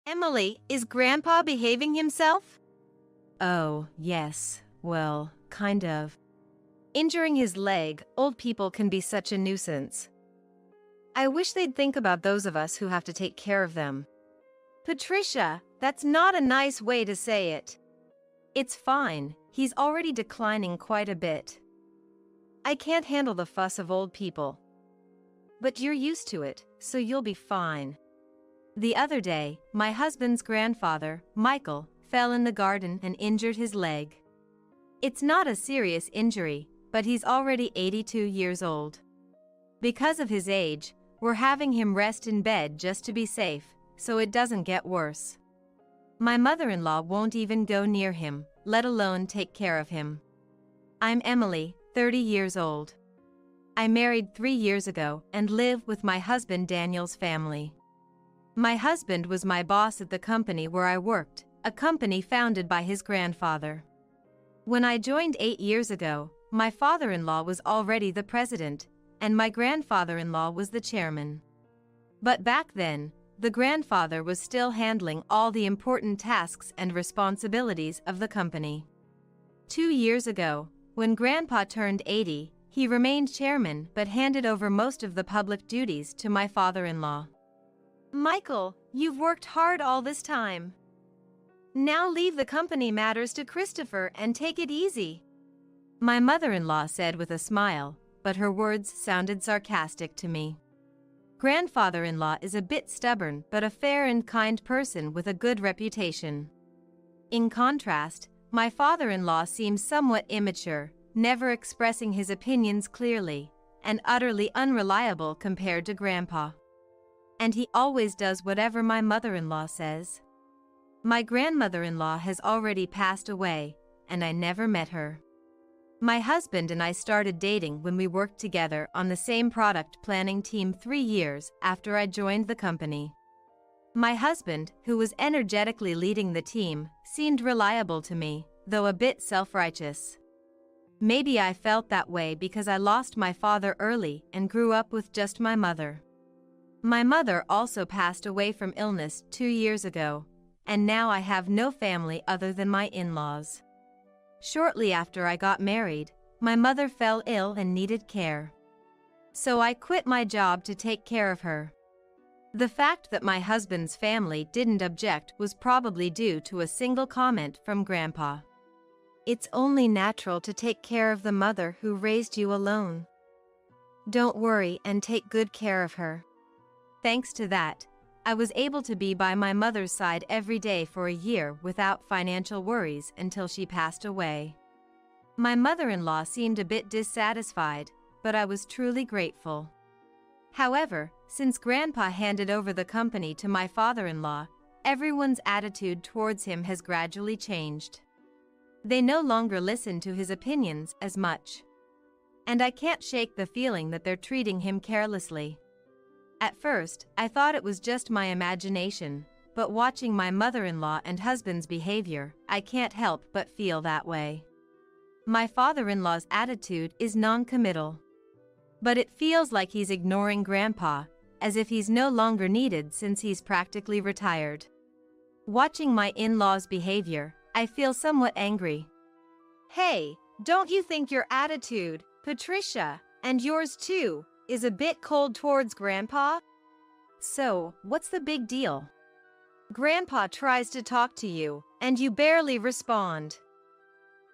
Emily, is Grandpa behaving himself? Oh, yes. Well, kind of. Injuring his leg, old people can be such a nuisance. I wish they'd think about those of us who have to take care of them. Patricia, that's not a nice way to say it. It's fine, he's already declining quite a bit. I can't handle the fuss of old people. But you're used to it, so you'll be fine. The other day, my husband's grandfather, Michael, fell in the garden and injured his leg. It's not a serious injury, but he's already 82 years old. Because of his age, we're having him rest in bed just to be safe, so it doesn't get worse. My mother-in-law won't even go near him, let alone take care of him. I'm Emily, 30 years old. I married 3 years ago and live with my husband Daniel's family. My husband was my boss at the company where I worked, a company founded by his grandfather. When I joined 8 years ago, my father-in-law was already the president, and my grandfather-in-law was the chairman. But back then, the grandfather was still handling all the important tasks and responsibilities of the company. 2 years ago, when Grandpa turned 80, he remained chairman but handed over most of the public duties to my father-in-law. Michael, you've worked hard all this time. Now leave the company matters to Christopher and take it easy. My mother-in-law said with a smile, but her words sounded sarcastic to me. Grandfather-in-law is a bit stubborn but a fair and kind person with a good reputation. In contrast, my father-in-law seems somewhat immature, never expressing his opinions clearly, and utterly unreliable compared to Grandpa. And he always does whatever my mother-in-law says. My grandmother-in-law has already passed away, and I never met her. My husband and I started dating when we worked together on the same product planning team 3 years after I joined the company. My husband, who was energetically leading the team, seemed reliable to me, though a bit self-righteous. Maybe I felt that way because I lost my father early and grew up with just my mother. My mother also passed away from illness 2 years ago, and now I have no family other than my in-laws. Shortly after I got married, my mother fell ill and needed care. So I quit my job to take care of her. The fact that my husband's family didn't object was probably due to a single comment from Grandpa. It's only natural to take care of the mother who raised you alone. Don't worry and take good care of her. Thanks to that, I was able to be by my mother's side every day for a year without financial worries until she passed away. My mother-in-law seemed a bit dissatisfied, but I was truly grateful. However, since Grandpa handed over the company to my father-in-law, everyone's attitude towards him has gradually changed. They no longer listen to his opinions as much. And I can't shake the feeling that they're treating him carelessly. At first, I thought it was just my imagination, but watching my mother-in-law and husband's behavior, I can't help but feel that way. My father-in-law's attitude is non-committal. But it feels like he's ignoring Grandpa, as if he's no longer needed since he's practically retired. Watching my in-laws' behavior, I feel somewhat angry. Hey, don't you think your attitude, Patricia, and yours too, is a bit cold towards Grandpa? So, what's the big deal? Grandpa tries to talk to you, and you barely respond.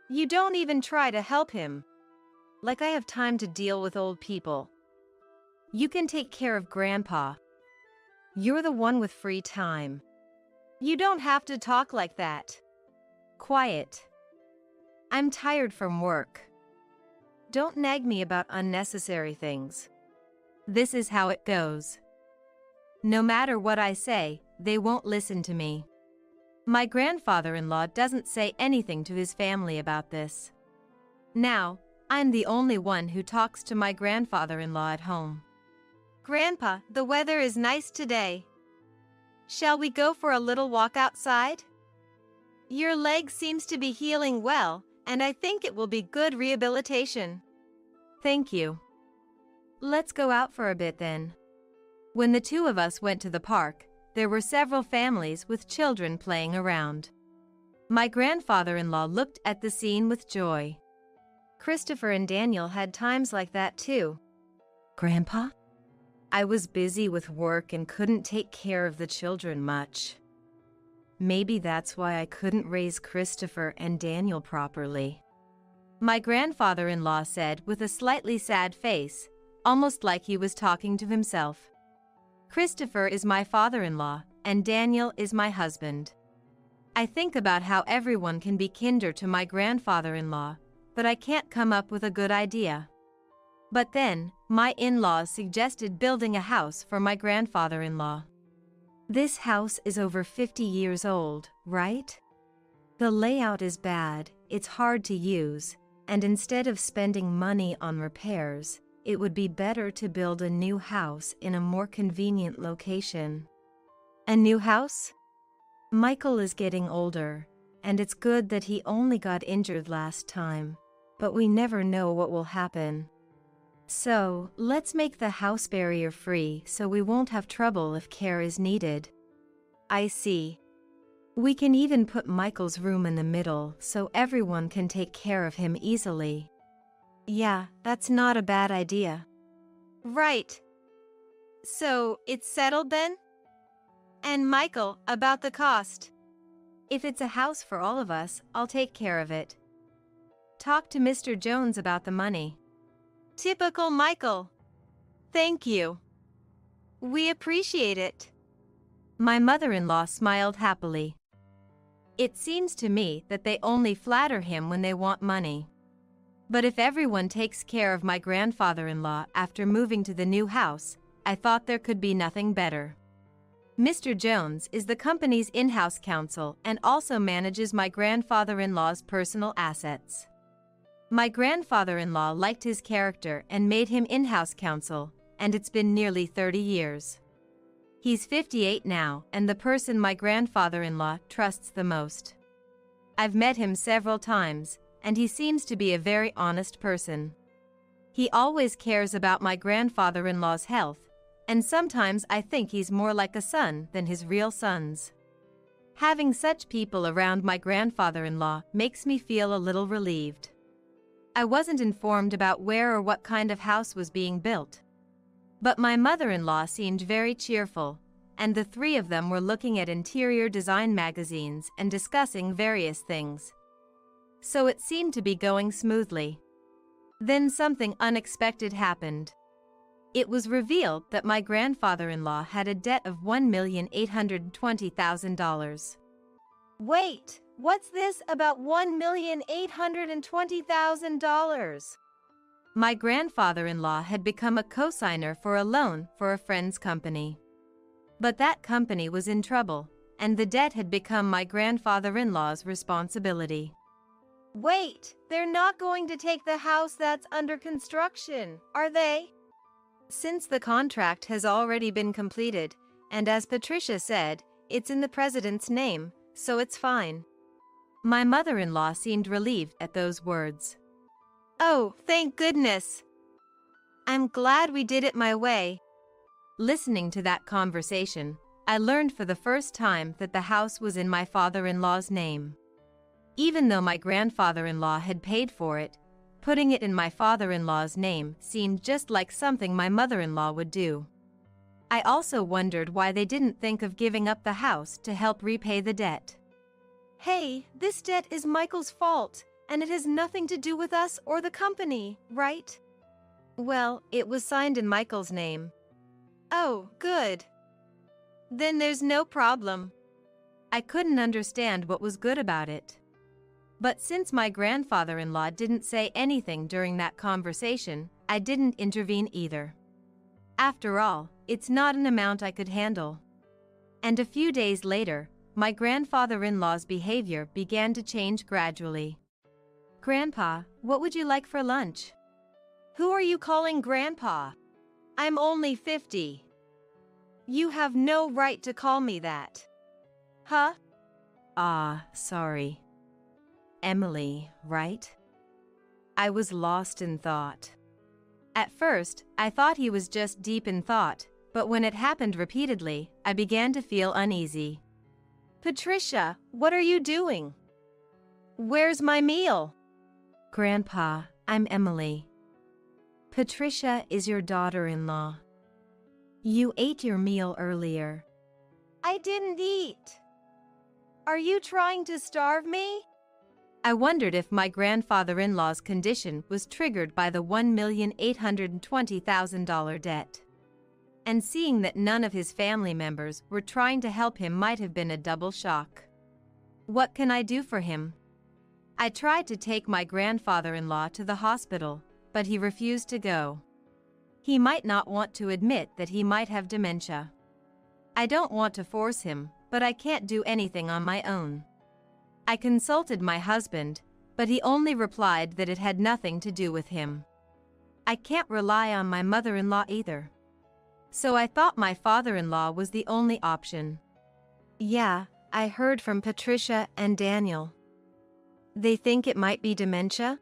You don't even try to help him. Like I have time to deal with old people. You can take care of Grandpa. You're the one with free time. You don't have to talk like that. Quiet. I'm tired from work. Don't nag me about unnecessary things. This is how it goes. No matter what I say, they won't listen to me. My grandfather-in-law doesn't say anything to his family about this. Now, I'm the only one who talks to my grandfather-in-law at home. Grandpa, the weather is nice today. Shall we go for a little walk outside? Your leg seems to be healing well, and I think it will be good rehabilitation. Thank you. Let's go out for a bit then. When the two of us went to the park, there were several families with children playing around. My grandfather-in-law looked at the scene with joy. Christopher and Daniel had times like that too. Grandpa? I was busy with work and couldn't take care of the children much. Maybe that's why I couldn't raise Christopher and Daniel properly. My grandfather-in-law said with a slightly sad face, almost like he was talking to himself. Christopher is my father-in-law, and Daniel is my husband. I think about how everyone can be kinder to my grandfather-in-law, but I can't come up with a good idea. But then, my in-laws suggested building a house for my grandfather-in-law. This house is over 50 years old, right? The layout is bad, it's hard to use, and instead of spending money on repairs, it would be better to build a new house in a more convenient location. A new house? Michael is getting older, and it's good that he only got injured last time, but we never know what will happen. So, let's make the house barrier-free so we won't have trouble if care is needed. I see. We can even put Michael's room in the middle so everyone can take care of him easily. Yeah, that's not a bad idea. Right. So, it's settled then? And Michael, about the cost. If it's a house for all of us, I'll take care of it. Talk to Mr. Jones about the money. Typical Michael. Thank you. We appreciate it. My mother-in-law smiled happily. It seems to me that they only flatter him when they want money. But if everyone takes care of my grandfather-in-law after moving to the new house, I thought there could be nothing better. Mr. Jones is the company's in-house counsel and also manages my grandfather-in-law's personal assets. My grandfather-in-law liked his character and made him in-house counsel, and it's been nearly 30 years. He's 58 now and the person my grandfather-in-law trusts the most. I've met him several times, and he seems to be a very honest person. He always cares about my grandfather-in-law's health, and sometimes I think he's more like a son than his real sons. Having such people around my grandfather-in-law makes me feel a little relieved. I wasn't informed about where or what kind of house was being built. But my mother-in-law seemed very cheerful, and the three of them were looking at interior design magazines and discussing various things. So it seemed to be going smoothly. Then something unexpected happened. It was revealed that my grandfather-in-law had a debt of $1,820,000. Wait, what's this about $1,820,000? My grandfather-in-law had become a co-signer for a loan for a friend's company. But that company was in trouble, and the debt had become my grandfather-in-law's responsibility. Wait, they're not going to take the house that's under construction, are they? Since the contract has already been completed, and as Patricia said, it's in the president's name, so it's fine. My mother-in-law seemed relieved at those words. Oh, thank goodness! I'm glad we did it my way. Listening to that conversation, I learned for the first time that the house was in my father-in-law's name. Even though my grandfather-in-law had paid for it, putting it in my father-in-law's name seemed just like something my mother-in-law would do. I also wondered why they didn't think of giving up the house to help repay the debt. Hey, this debt is Michael's fault, and it has nothing to do with us or the company, right? Well, it was signed in Michael's name. Oh, good. Then there's no problem. I couldn't understand what was good about it. But since my grandfather-in-law didn't say anything during that conversation, I didn't intervene either. After all, it's not an amount I could handle. And a few days later, my grandfather-in-law's behavior began to change gradually. Grandpa, what would you like for lunch? Who are you calling Grandpa? I'm only 50. You have no right to call me that. Huh? Sorry. Emily, right? I was lost in thought. At first, I thought he was just deep in thought, But when it happened repeatedly, I began to feel uneasy. Patricia, what are you doing? Where's my meal? Grandpa, I'm Emily. Patricia is your daughter-in-law. You ate your meal earlier. I didn't eat. Are you trying to starve me? I wondered if my grandfather-in-law's condition was triggered by the $1,820,000 debt. And seeing that none of his family members were trying to help him might have been a double shock. What can I do for him? I tried to take my grandfather-in-law to the hospital, but he refused to go. He might not want to admit that he might have dementia. I don't want to force him, but I can't do anything on my own. I consulted my husband, but he only replied that it had nothing to do with him. I can't rely on my mother-in-law either. So I thought my father-in-law was the only option. Yeah, I heard from Patricia and Daniel. They think it might be dementia?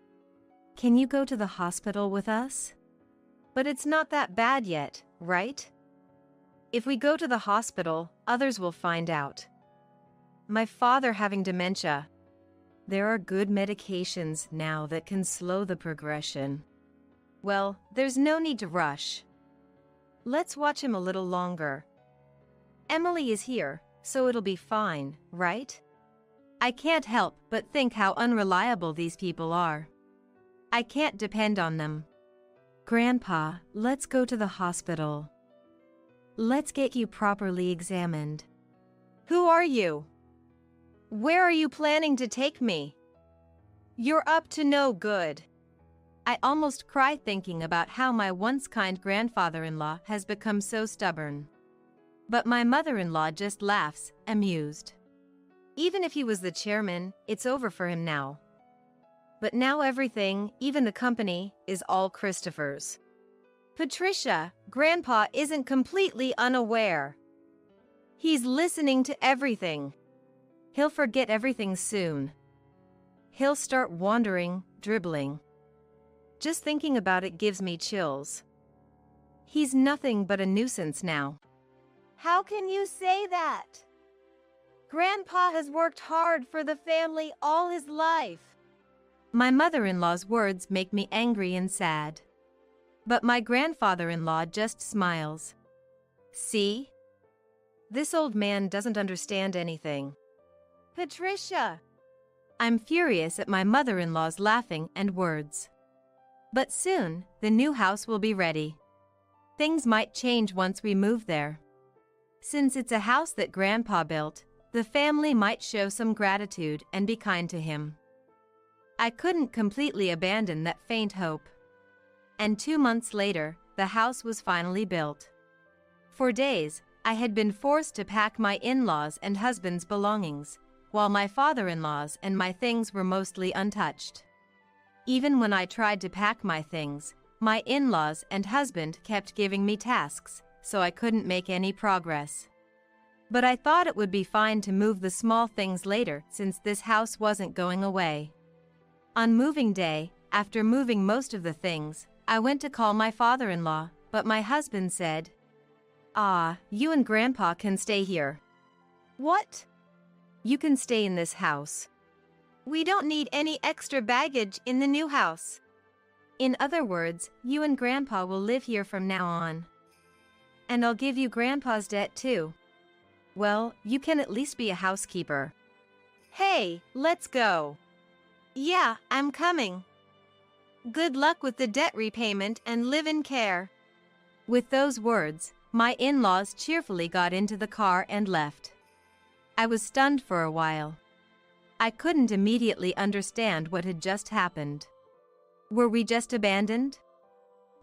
Can you go to the hospital with us? But it's not that bad yet, right? If we go to the hospital, others will find out. My father having dementia. There are good medications now that can slow the progression. Well, there's no need to rush. Let's watch him a little longer. Emily is here, so it'll be fine, right? I can't help but think how unreliable these people are. I can't depend on them. Grandpa, let's go to the hospital. Let's get you properly examined. Who are you? Where are you planning to take me? You're up to no good. I almost cry thinking about how my once kind grandfather-in-law has become so stubborn. But my mother-in-law just laughs, amused. Even if he was the chairman, it's over for him now. But now everything, even the company, is all Christopher's. Patricia, Grandpa isn't completely unaware. He's listening to everything. He'll forget everything soon. He'll start wandering, dribbling. Just thinking about it gives me chills. He's nothing but a nuisance now. How can you say that? Grandpa has worked hard for the family all his life. My mother-in-law's words make me angry and sad. But my grandfather-in-law just smiles. See? This old man doesn't understand anything. Patricia! I'm furious at my mother-in-law's laughing and words. But soon, the new house will be ready. Things might change once we move there. Since it's a house that Grandpa built, the family might show some gratitude and be kind to him. I couldn't completely abandon that faint hope. And 2 months later, the house was finally built. For days, I had been forced to pack my in-laws and husband's belongings, while my father-in-law's and my things were mostly untouched. Even when I tried to pack my things, my in-laws and husband kept giving me tasks, so I couldn't make any progress. But I thought it would be fine to move the small things later since this house wasn't going away. On moving day, after moving most of the things, I went to call my father-in-law, but my husband said, You and Grandpa can stay here." "What?" "You can stay in this house. We don't need any extra baggage in the new house. In other words, you and Grandpa will live here from now on. And I'll give you Grandpa's debt too. Well, you can at least be a housekeeper." "Hey, let's go." "Yeah, I'm coming. Good luck with the debt repayment and live in care." With those words, my in-laws cheerfully got into the car and left. I was stunned for a while. I couldn't immediately understand what had just happened. Were we just abandoned?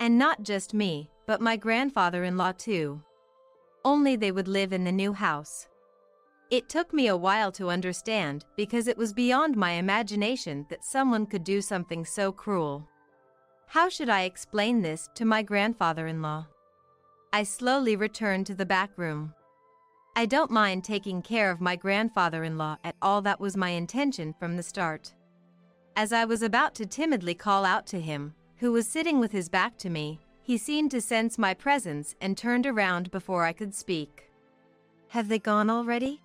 And not just me, but my grandfather-in-law too. Only they would live in the new house. It took me a while to understand because it was beyond my imagination that someone could do something so cruel. How should I explain this to my grandfather-in-law? I slowly returned to the back room. I don't mind taking care of my grandfather-in-law at all. That was my intention from the start. As I was about to timidly call out to him, who was sitting with his back to me, he seemed to sense my presence and turned around before I could speak. "Have they gone already?"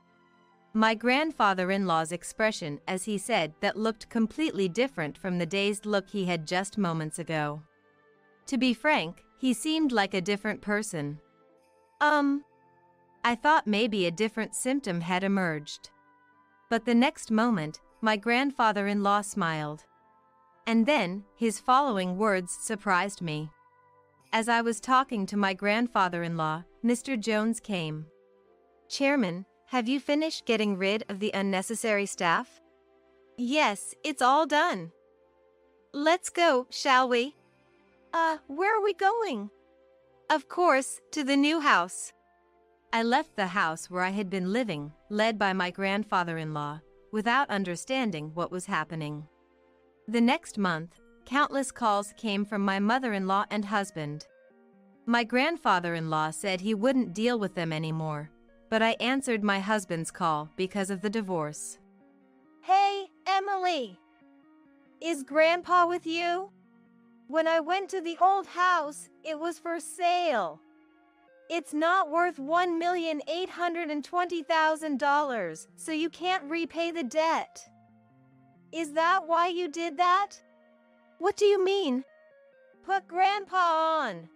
My grandfather-in-law's expression as he said that looked completely different from the dazed look he had just moments ago. To be frank, he seemed like a different person. I thought maybe a different symptom had emerged. But the next moment, my grandfather-in-law smiled. And then, his following words surprised me. As I was talking to my grandfather-in-law, Mr. Jones came. "Chairman, have you finished getting rid of the unnecessary staff?" "Yes, it's all done." "Let's go, shall we?" Where are we going?" "Of course, to the new house." I left the house where I had been living, led by my grandfather-in-law, without understanding what was happening. The next month, countless calls came from my mother-in-law and husband. My grandfather-in-law said he wouldn't deal with them anymore, but I answered my husband's call because of the divorce. "Hey, Emily! Is Grandpa with you? When I went to the old house, it was for sale. It's not worth $1,820,000, so you can't repay the debt." "Is that why you did that?" "What do you mean?" "Put Grandpa on.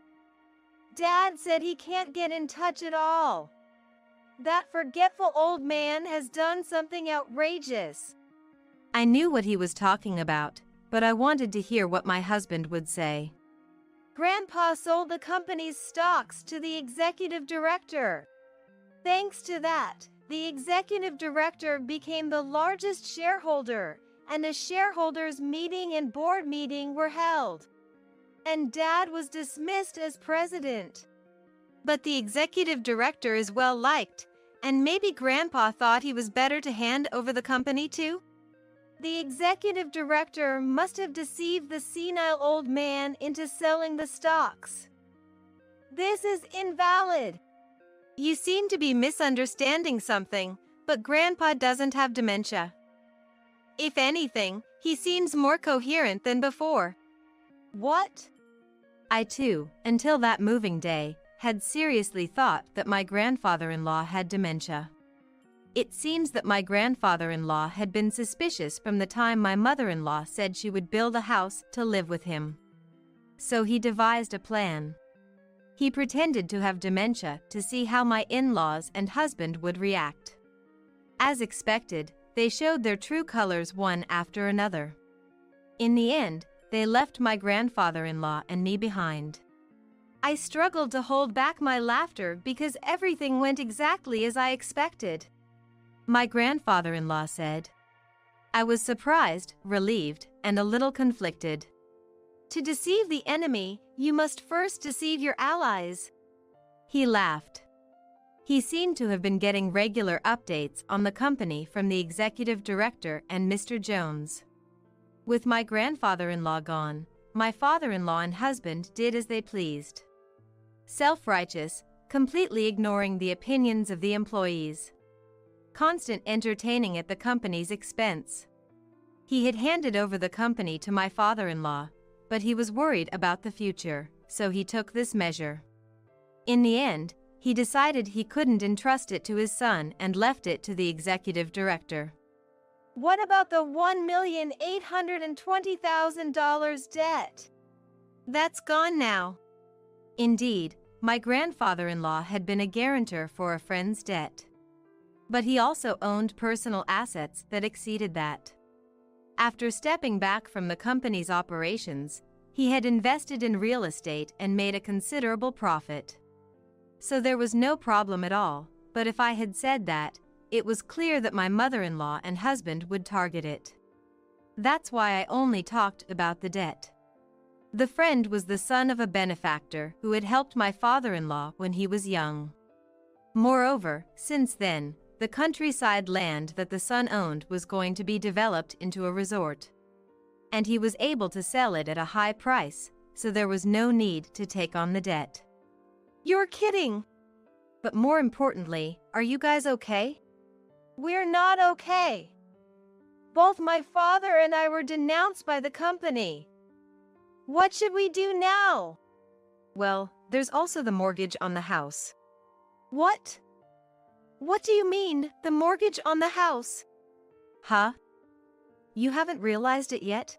Dad said he can't get in touch at all. That forgetful old man has done something outrageous." I knew what he was talking about, but I wanted to hear what my husband would say. "Grandpa sold the company's stocks to the executive director. Thanks to that, the executive director became the largest shareholder, and a shareholders' meeting and board meeting were held. And Dad was dismissed as president. But the executive director is well liked, and maybe Grandpa thought he was better to hand over the company to? The executive director must have deceived the senile old man into selling the stocks. This is invalid." "You seem to be misunderstanding something, but Grandpa doesn't have dementia. If anything, he seems more coherent than before." "What?" I too, until that moving day, had seriously thought that my grandfather-in-law had dementia. It seems that my grandfather-in-law had been suspicious from the time my mother-in-law said she would build a house to live with him. So he devised a plan. He pretended to have dementia to see how my in-laws and husband would react. As expected, they showed their true colors one after another. In the end, they left my grandfather-in-law and me behind. I struggled to hold back my laughter because everything went exactly as I expected. My grandfather-in-law said. I was surprised, relieved, and a little conflicted. "To deceive the enemy, you must first deceive your allies." He laughed. He seemed to have been getting regular updates on the company from the executive director and Mr. Jones. With my grandfather-in-law gone, my father-in-law and husband did as they pleased. Self-righteous, completely ignoring the opinions of the employees. Constant entertaining at the company's expense. He had handed over the company to my father-in-law, but he was worried about the future, so he took this measure. In the end, he decided he couldn't entrust it to his son and left it to the executive director. "What about the $1,820,000 debt?" "That's gone now." Indeed, my grandfather-in-law had been a guarantor for a friend's debt. But he also owned personal assets that exceeded that. After stepping back from the company's operations, he had invested in real estate and made a considerable profit. So there was no problem at all, but if I had said that, it was clear that my mother-in-law and husband would target it. That's why I only talked about the debt. The friend was the son of a benefactor who had helped my father-in-law when he was young. Moreover, since then, the countryside land that the son owned was going to be developed into a resort. And he was able to sell it at a high price, so there was no need to take on the debt. "You're kidding!" "But more importantly, are you guys okay?" "We're not okay. Both my father and I were denounced by the company. What should we do now?" Well, there's also the mortgage on the house. What? What do you mean, the mortgage on the house? Huh? You haven't realized it yet?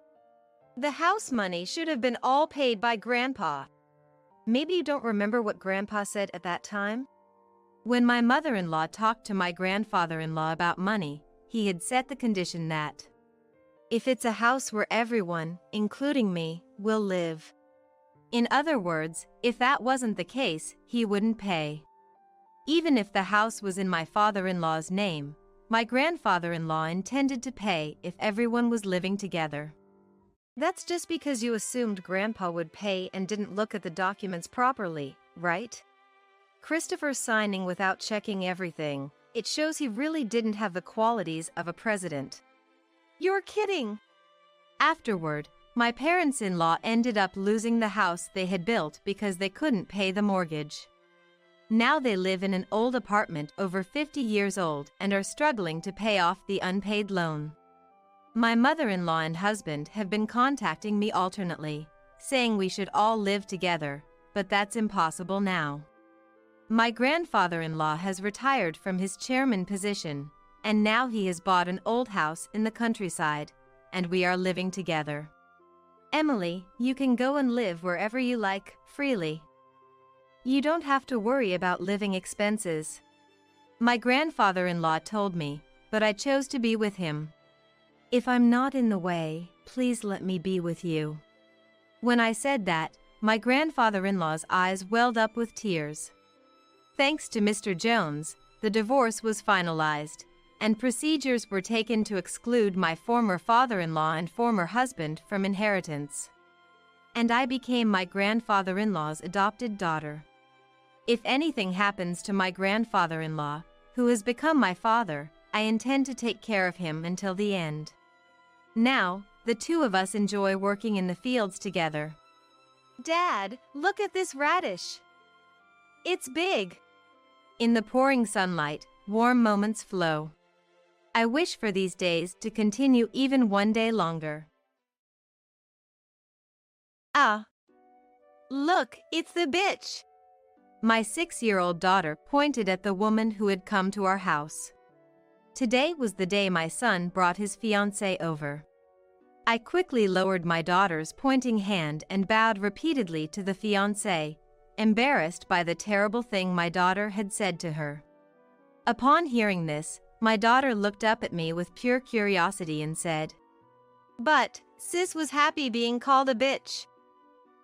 The house money should have been all paid by Grandpa. Maybe you don't remember what Grandpa said at that time? When my mother-in-law talked to my grandfather-in-law about money, he had set the condition that if it's a house where everyone, including me, will live. In other words, if that wasn't the case, he wouldn't pay. Even if the house was in my father-in-law's name, my grandfather-in-law intended to pay if everyone was living together. That's just because you assumed Grandpa would pay and didn't look at the documents properly, right? Christopher signing without checking everything, it shows he really didn't have the qualities of a president. You're kidding! Afterward, my parents-in-law ended up losing the house they had built because they couldn't pay the mortgage. Now they live in an old apartment over 50 years old and are struggling to pay off the unpaid loan. My mother-in-law and husband have been contacting me alternately, saying we should all live together, but that's impossible now. My grandfather-in-law has retired from his chairman position, and now he has bought an old house in the countryside, and we are living together. Emily, you can go and live wherever you like, freely. You don't have to worry about living expenses. My grandfather-in-law told me, but I chose to be with him. If I'm not in the way, please let me be with you. When I said that, my grandfather-in-law's eyes welled up with tears. Thanks to Mr. Jones, the divorce was finalized, and procedures were taken to exclude my former father-in-law and former husband from inheritance. And I became my grandfather-in-law's adopted daughter. If anything happens to my grandfather-in-law, who has become my father, I intend to take care of him until the end. Now, the two of us enjoy working in the fields together. Dad, look at this radish. It's big. In the pouring sunlight, warm moments flow. I wish for these days to continue even one day longer. Ah! Look, it's the bitch! My 6-year-old daughter pointed at the woman who had come to our house. Today was the day my son brought his fiancée over. I quickly lowered my daughter's pointing hand and bowed repeatedly to the fiancé, embarrassed by the terrible thing my daughter had said to her. Upon hearing this, my daughter looked up at me with pure curiosity and said, "But, sis was happy being called a bitch."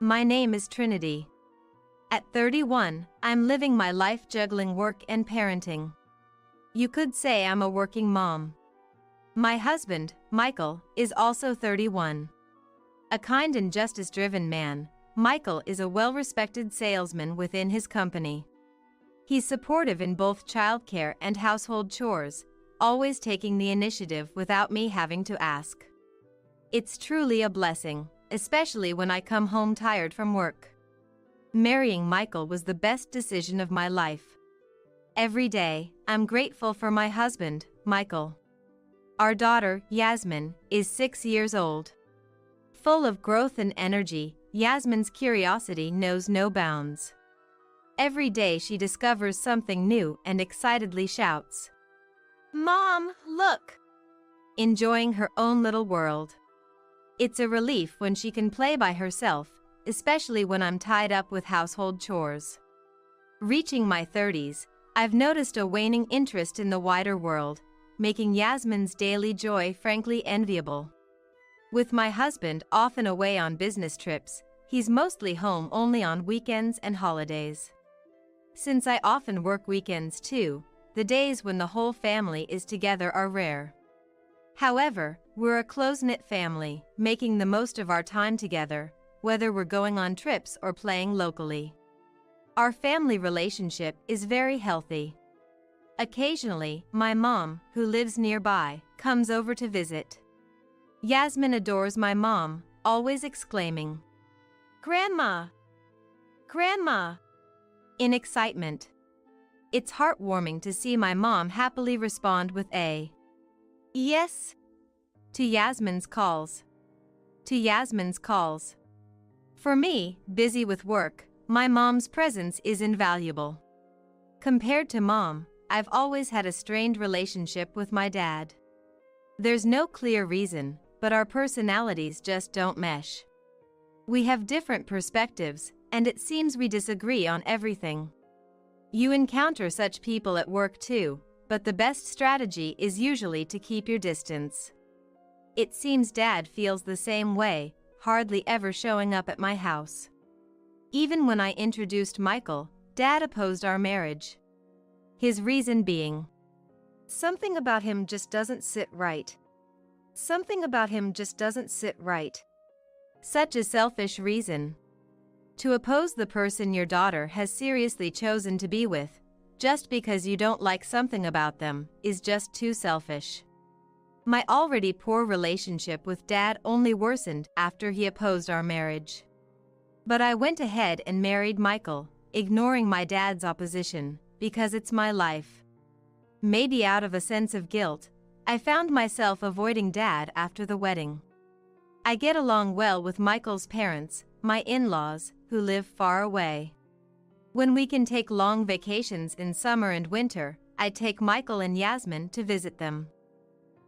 My name is Trinity. At 31, I'm living my life juggling work and parenting. You could say I'm a working mom. My husband, Michael, is also 31. A kind and justice-driven man, Michael is a well-respected salesman within his company. He's supportive in both childcare and household chores, always taking the initiative without me having to ask. It's truly a blessing, especially when I come home tired from work. Marrying Michael was the best decision of my life. Every day, I'm grateful for my husband, Michael. Our daughter, Yasmin, is 6 years old. Full of growth and energy, Yasmin's curiosity knows no bounds. Every day she discovers something new and excitedly shouts, "Mom, look!" enjoying her own little world. It's a relief when she can play by herself, especially when I'm tied up with household chores. Reaching my 30s, I've noticed a waning interest in the wider world, making Yasmin's daily joy frankly enviable. With my husband often away on business trips, he's mostly home only on weekends and holidays. Since I often work weekends too, the days when the whole family is together are rare. However, we're a close-knit family, making the most of our time together, whether we're going on trips or playing locally. Our family relationship is very healthy. Occasionally, my mom, who lives nearby, comes over to visit. Yasmin adores my mom, always exclaiming, "Grandma! Grandma!" in excitement. It's heartwarming to see my mom happily respond with a "yes" to Yasmin's calls. For me, busy with work, my mom's presence is invaluable. Compared to mom, I've always had a strained relationship with my dad. There's no clear reason, but our personalities just don't mesh. We have different perspectives, and it seems we disagree on everything. You encounter such people at work too, but the best strategy is usually to keep your distance. It seems Dad feels the same way, hardly ever showing up at my house. Even when I introduced Michael, Dad opposed our marriage. His reason being, something about him just doesn't sit right. Something about him just doesn't sit right. Such a selfish reason. To oppose the person your daughter has seriously chosen to be with, just because you don't like something about them, is just too selfish. My already poor relationship with Dad only worsened after he opposed our marriage. But I went ahead and married Michael, ignoring my dad's opposition, because it's my life. Maybe out of a sense of guilt, I found myself avoiding Dad after the wedding. I get along well with Michael's parents, my in-laws, who live far away. When we can take long vacations in summer and winter, I take Michael and Yasmin to visit them.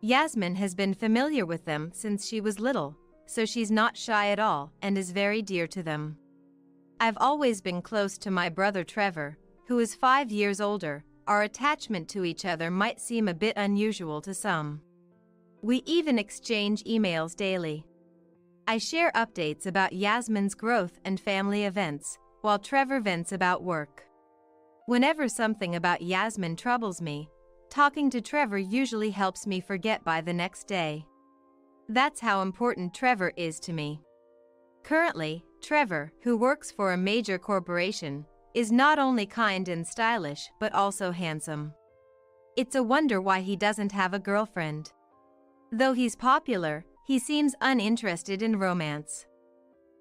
Yasmin has been familiar with them since she was little, so she's not shy at all and is very dear to them. I've always been close to my brother Trevor, who is 5 years older. Our attachment to each other might seem a bit unusual to some. We even exchange emails daily. I share updates about Yasmin's growth and family events, while Trevor vents about work. Whenever something about Yasmin troubles me, talking to Trevor usually helps me forget by the next day. That's how important Trevor is to me. Currently, Trevor, who works for a major corporation, is not only kind and stylish but also handsome. It's a wonder why he doesn't have a girlfriend. Though he's popular, he seems uninterested in romance.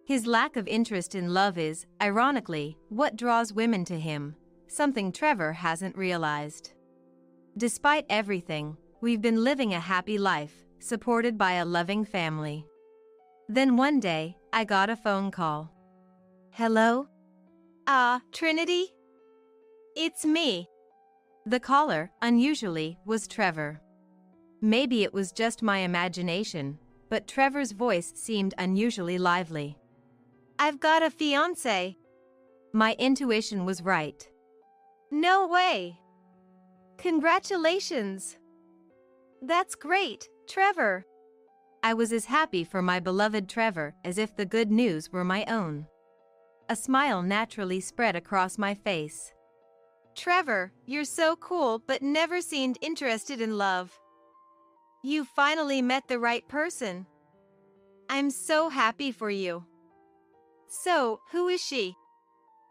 His lack of interest in love is, ironically, what draws women to him, something Trevor hasn't realized. Despite everything, we've been living a happy life, supported by a loving family. Then one day, I got a phone call. Hello? Trinity? It's me. The caller, unusually, was Trevor. Maybe it was just my imagination, but Trevor's voice seemed unusually lively. I've got a fiancé. My intuition was right. No way. Congratulations. That's great, Trevor. I was as happy for my beloved Trevor as if the good news were my own. A smile naturally spread across my face. Trevor, you're so cool but never seemed interested in love. You finally met the right person. I'm so happy for you. So, who is she?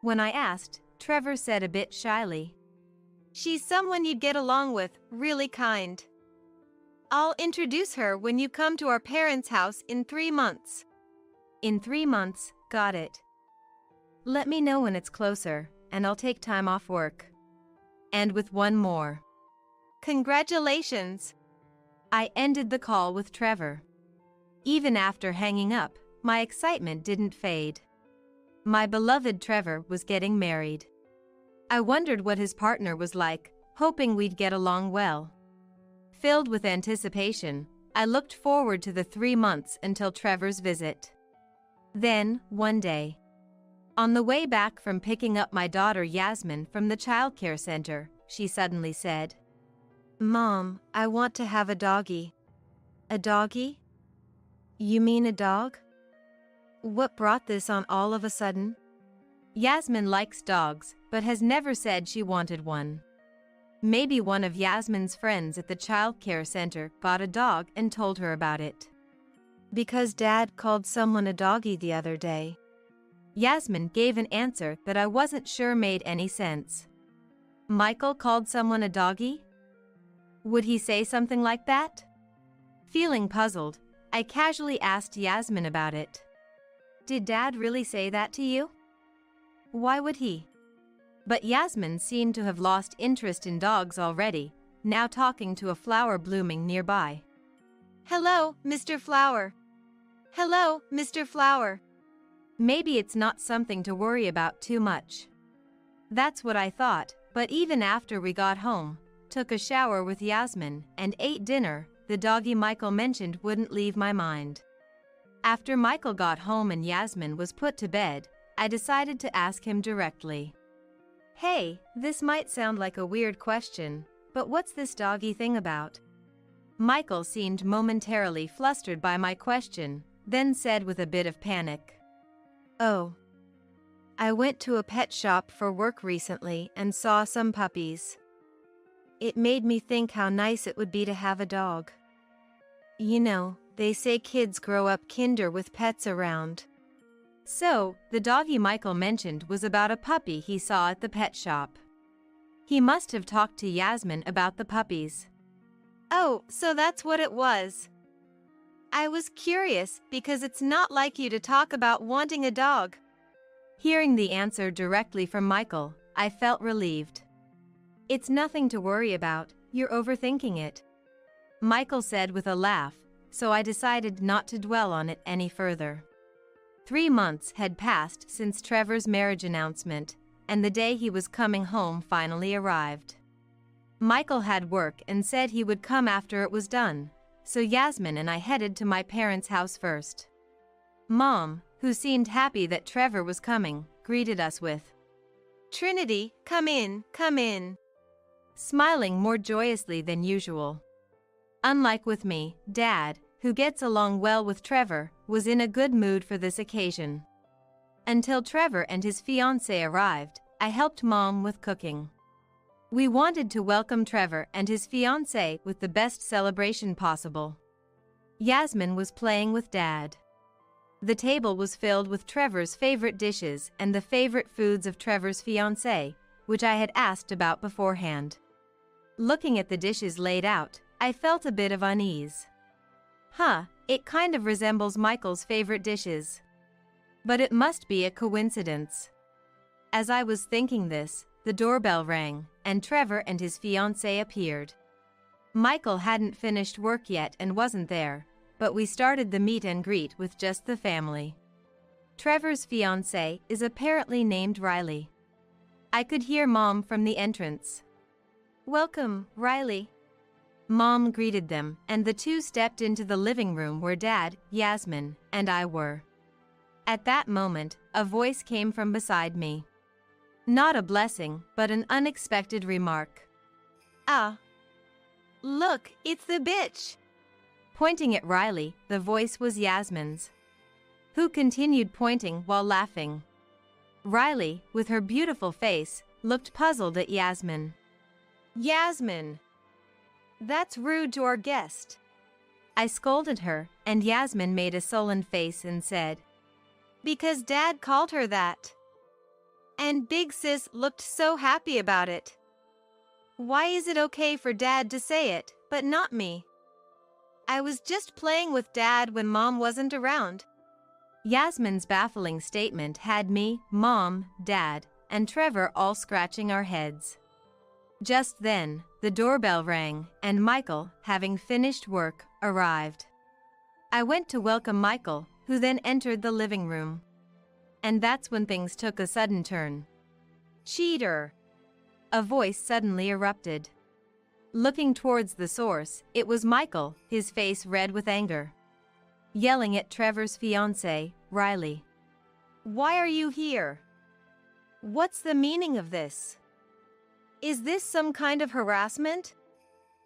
When I asked, Trevor said a bit shyly. She's someone you'd get along with, really kind. I'll introduce her when you come to our parents' house in 3 months. In 3 months, got it. Let me know when it's closer, and I'll take time off work. And with one more. Congratulations. I ended the call with Trevor. Even after hanging up, my excitement didn't fade. My beloved Trevor was getting married. I wondered what his partner was like, hoping we'd get along well. Filled with anticipation, I looked forward to the 3 months until Trevor's visit. Then, one day, on the way back from picking up my daughter Yasmin from the childcare center, she suddenly said, "Mom, I want to have a doggy." A doggy? You mean a dog? What brought this on all of a sudden? Yasmin likes dogs, but has never said she wanted one. Maybe one of Yasmin's friends at the childcare center bought a dog and told her about it. Because Dad called someone a doggy the other day. Yasmin gave an answer that I wasn't sure made any sense. Michael called someone a doggy? Would he say something like that? Feeling puzzled, I casually asked Yasmin about it. Did Dad really say that to you? Why would he? But Yasmin seemed to have lost interest in dogs already, now talking to a flower blooming nearby. Hello, Mr. Flower. Hello, Mr. Flower. Maybe it's not something to worry about too much. That's what I thought, but even after we got home, took a shower with Yasmin, and ate dinner, the doggy Michael mentioned wouldn't leave my mind. After Michael got home and Yasmin was put to bed, I decided to ask him directly. Hey, this might sound like a weird question, but what's this doggy thing about? Michael seemed momentarily flustered by my question, then said with a bit of panic. Oh. I went to a pet shop for work recently and saw some puppies. It made me think how nice it would be to have a dog. You know, they say kids grow up kinder with pets around. So, the doggy Michael mentioned was about a puppy he saw at the pet shop. He must have talked to Yasmin about the puppies. Oh, so that's what it was. I was curious because it's not like you to talk about wanting a dog. Hearing the answer directly from Michael, I felt relieved. It's nothing to worry about, you're overthinking it. Michael said with a laugh, so I decided not to dwell on it any further. 3 months had passed since Trevor's marriage announcement, and the day he was coming home finally arrived. Michael had work and said he would come after it was done, so Yasmin and I headed to my parents' house first. Mom, who seemed happy that Trevor was coming, greeted us with, "Trinity, come in, come in," smiling more joyously than usual. Unlike with me, Dad, who gets along well with Trevor, was in a good mood for this occasion. Until Trevor and his fiancée arrived, I helped Mom with cooking. We wanted to welcome Trevor and his fiancée with the best celebration possible. Yasmin was playing with Dad. The table was filled with Trevor's favorite dishes and the favorite foods of Trevor's fiancée, which I had asked about beforehand. Looking at the dishes laid out, I felt a bit of unease. It kind of resembles Michael's favorite dishes. But it must be a coincidence. As I was thinking this, the doorbell rang, and Trevor and his fiancée appeared. Michael hadn't finished work yet and wasn't there, but we started the meet and greet with just the family. Trevor's fiancée is apparently named Riley. I could hear Mom from the entrance. "Welcome, Riley." Mom greeted them, and the two stepped into the living room where Dad, Yasmin, and I were. At that moment, a voice came from beside me. Not a blessing, but an unexpected remark. "Ah. Look, it's the bitch." Pointing at Riley, the voice was Yasmin's, who continued pointing while laughing. Riley, with her beautiful face, looked puzzled at Yasmin. "Yasmin, that's rude to our guest." I scolded her, and Yasmin made a sullen face and said, "Because Dad called her that. And Big Sis looked so happy about it. Why is it okay for Dad to say it, but not me? I was just playing with Dad when Mom wasn't around." Yasmin's baffling statement had me, Mom, Dad, and Trevor all scratching our heads. Just then, the doorbell rang, and Michael, having finished work, arrived. I went to welcome Michael, who then entered the living room. And that's when things took a sudden turn. "Cheater!" A voice suddenly erupted. Looking towards the source, it was Michael, his face red with anger, yelling at Trevor's fiancée, Riley. "Why are you here? What's the meaning of this? Is this some kind of harassment?"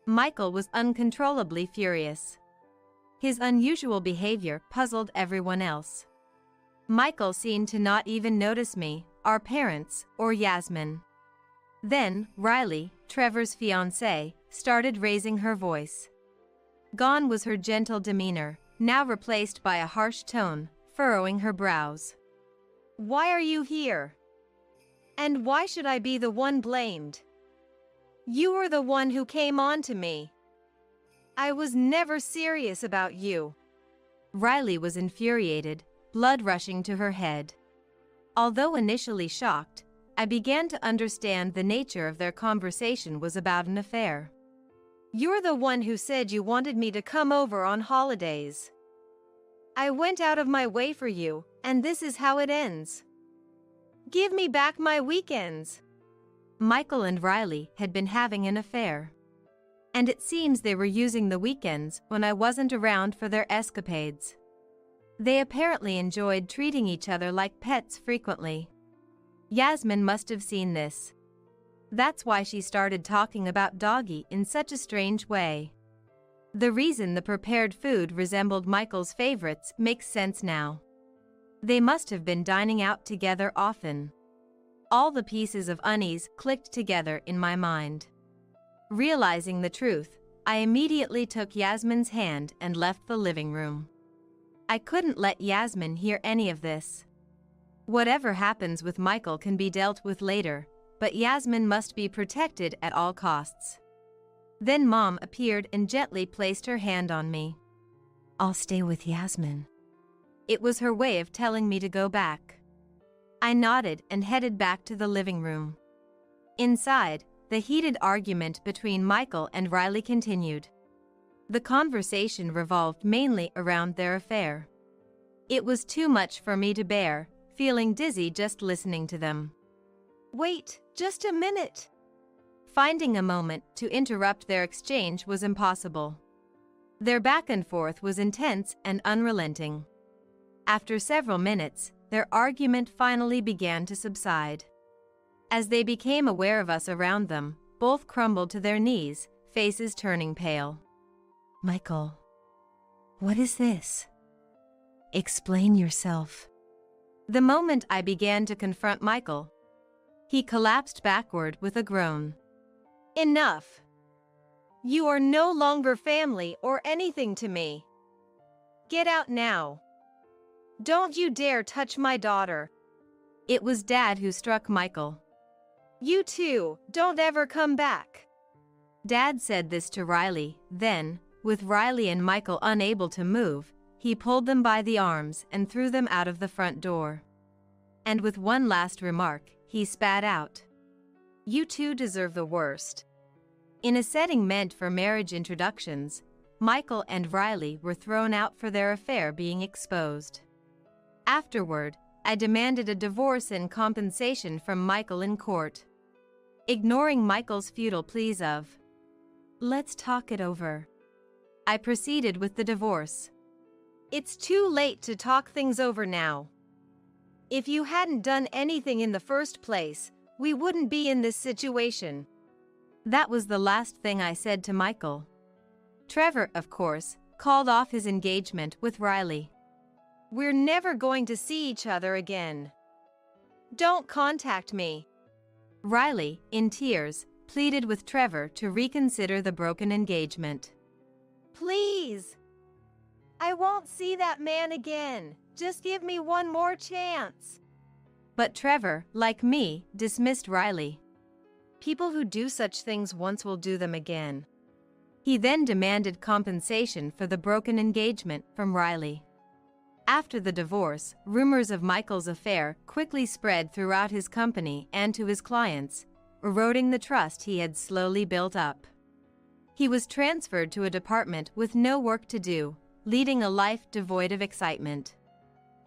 Michael was uncontrollably furious. His unusual behavior puzzled everyone else. Michael seemed to not even notice me, our parents, or Yasmin. Then, Riley, Trevor's fiancée, started raising her voice. Gone was her gentle demeanor, now replaced by a harsh tone, furrowing her brows. "Why are you here? And why should I be the one blamed? You were the one who came on to me. I was never serious about you." Riley was infuriated, blood rushing to her head. Although initially shocked, I began to understand the nature of their conversation was about an affair. "You're the one who said you wanted me to come over on holidays. I went out of my way for you, And this is how it ends. Give me back my weekends. Michael and Riley had been having an affair. And it seems they were using the weekends when I wasn't around for their escapades. They apparently enjoyed treating each other like pets frequently. Yasmin must have seen this. That's why she started talking about Doggy in such a strange way. The reason the prepared food resembled Michael's favorites makes sense now. They must have been dining out together often. All the pieces of unease clicked together in my mind. Realizing the truth, I immediately took Yasmin's hand and left the living room. I couldn't let Yasmin hear any of this. Whatever happens with Michael can be dealt with later, but Yasmin must be protected at all costs. Then Mom appeared and gently placed her hand on me. I'll stay with Yasmin. It was her way of telling me to go back. I nodded and headed back to the living room. Inside, the heated argument between Michael and Riley continued. The conversation revolved mainly around their affair. It was too much for me to bear, feeling dizzy just listening to them. Wait, just a minute. Finding a moment to interrupt their exchange was impossible. Their back and forth was intense and unrelenting. After several minutes, their argument finally began to subside. As they became aware of us around them, both crumbled to their knees, faces turning pale. Michael, what is this? Explain yourself. The moment I began to confront Michael, he collapsed backward with a groan. Enough. You are no longer family or anything to me. Get out now. Don't you dare touch my daughter. It was Dad who struck Michael. You too, don't ever come back. Dad said this to Riley, then, with Riley and Michael unable to move, he pulled them by the arms and threw them out of the front door. And with one last remark, he spat out. You two deserve the worst. In a setting meant for marriage introductions, Michael and Riley were thrown out for their affair being exposed. Afterward, I demanded a divorce and compensation from Michael in court. Ignoring Michael's futile pleas of, "Let's talk it over," I proceeded with the divorce. It's too late to talk things over now. If you hadn't done anything in the first place, we wouldn't be in this situation. That was the last thing I said to Michael. Trevor, of course, called off his engagement with Riley. We're never going to see each other again. Don't contact me. Riley, in tears, pleaded with Trevor to reconsider the broken engagement. Please. I won't see that man again. Just give me one more chance. But Trevor, like me, dismissed Riley. People who do such things once will do them again. He then demanded compensation for the broken engagement from Riley. After the divorce, rumors of Michael's affair quickly spread throughout his company and to his clients, eroding the trust he had slowly built up. He was transferred to a department with no work to do, leading a life devoid of excitement.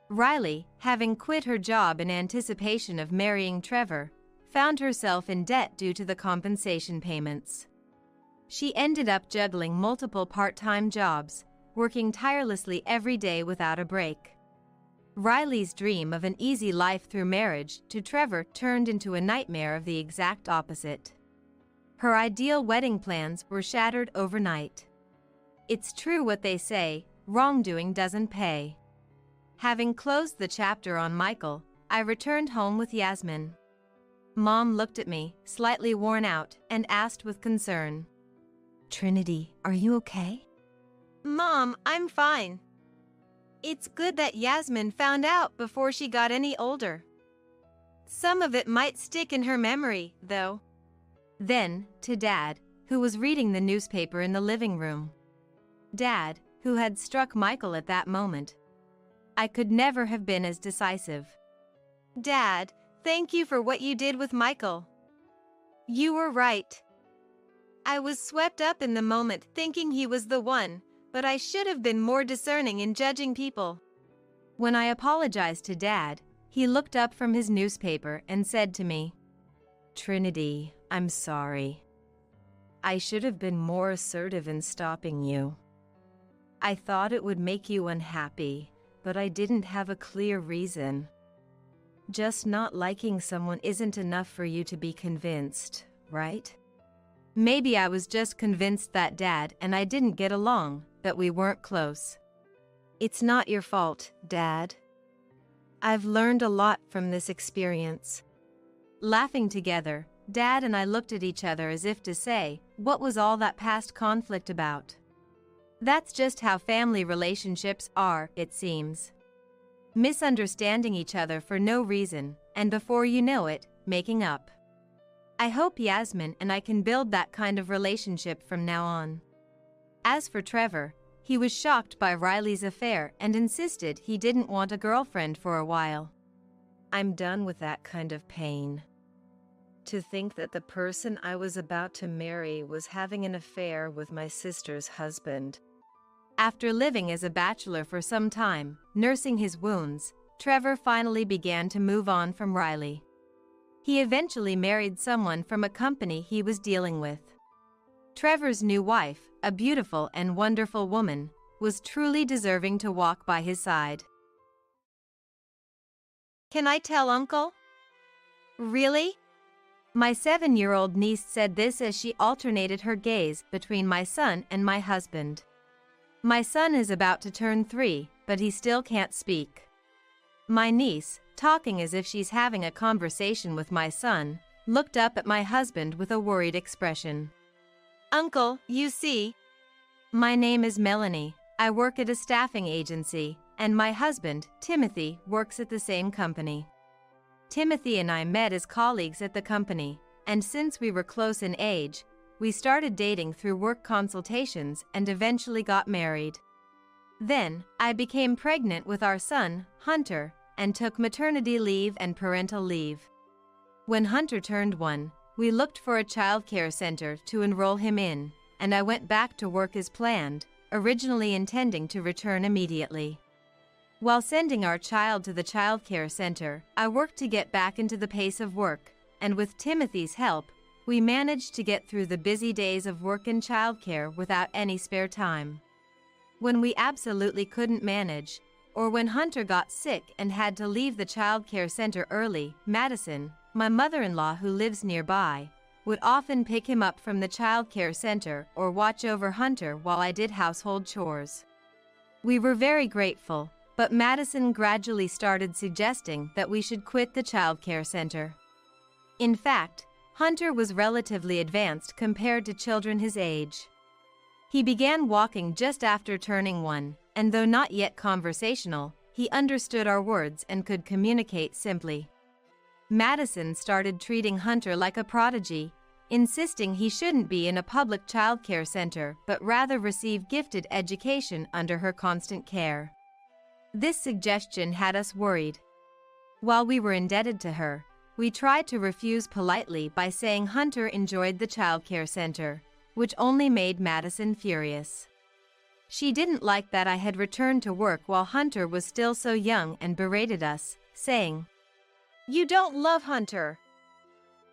Riley, having quit her job in anticipation of marrying Trevor, found herself in debt due to the compensation payments. She ended up juggling multiple part-time jobs, working tirelessly every day without a break. Riley's dream of an easy life through marriage to Trevor turned into a nightmare of the exact opposite. Her ideal wedding plans were shattered overnight. It's true what they say, wrongdoing doesn't pay. Having closed the chapter on Michael, I returned home with Yasmin. Mom looked at me, slightly worn out, and asked with concern, Trinity, are you okay? Mom, I'm fine. It's good that Yasmin found out before she got any older. Some of it might stick in her memory, though. Then, to Dad, who was reading the newspaper in the living room. Dad, who had struck Michael at that moment. I could never have been as decisive. Dad, thank you for what you did with Michael. You were right. I was swept up in the moment thinking he was the one, but I should have been more discerning in judging people. When I apologized to Dad, he looked up from his newspaper and said to me, "Trinity, I'm sorry. I should have been more assertive in stopping you. I thought it would make you unhappy, but I didn't have a clear reason. Just not liking someone isn't enough for you to be convinced, right?" Maybe I was just convinced that Dad and I didn't get along, that we weren't close. It's not your fault, Dad. I've learned a lot from this experience. Laughing together, Dad and I looked at each other as if to say, what was all that past conflict about? That's just how family relationships are, it seems. Misunderstanding each other for no reason, and before you know it, making up. I hope Yasmin and I can build that kind of relationship from now on. As for Trevor, he was shocked by Riley's affair and insisted he didn't want a girlfriend for a while. I'm done with that kind of pain. To think that the person I was about to marry was having an affair with my sister's husband. After living as a bachelor for some time, nursing his wounds, Trevor finally began to move on from Riley. He eventually married someone from a company he was dealing with. Trevor's new wife, a beautiful and wonderful woman, was truly deserving to walk by his side. Can I tell Uncle? Really? My 7-year-old niece said this as she alternated her gaze between my son and my husband. My son is about to turn 3, but he still can't speak. My niece, talking as if she's having a conversation with my son, looked up at my husband with a worried expression. Uncle, you see. My name is Melanie. I work at a staffing agency, and my husband, Timothy, works at the same company. Timothy and I met as colleagues at the company, and since we were close in age, we started dating through work consultations and eventually got married. Then, I became pregnant with our son, Hunter, and took maternity leave and parental leave. When Hunter turned 1, we looked for a childcare center to enroll him in, and I went back to work as planned, originally intending to return immediately. While sending our child to the childcare center, I worked to get back into the pace of work, and with Timothy's help, we managed to get through the busy days of work and childcare without any spare time. When we absolutely couldn't manage, or when Hunter got sick and had to leave the childcare center early, Madison, my mother-in-law who lives nearby, would often pick him up from the childcare center or watch over Hunter while I did household chores. We were very grateful, but Madison gradually started suggesting that we should quit the childcare center. In fact, Hunter was relatively advanced compared to children his age. He began walking just after turning 1, and though not yet conversational, he understood our words and could communicate simply. Madison started treating Hunter like a prodigy, insisting he shouldn't be in a public childcare center but rather receive gifted education under her constant care. This suggestion had us worried. While we were indebted to her, we tried to refuse politely by saying Hunter enjoyed the childcare center, which only made Madison furious. She didn't like that I had returned to work while Hunter was still so young and berated us, saying, "You don't love Hunter.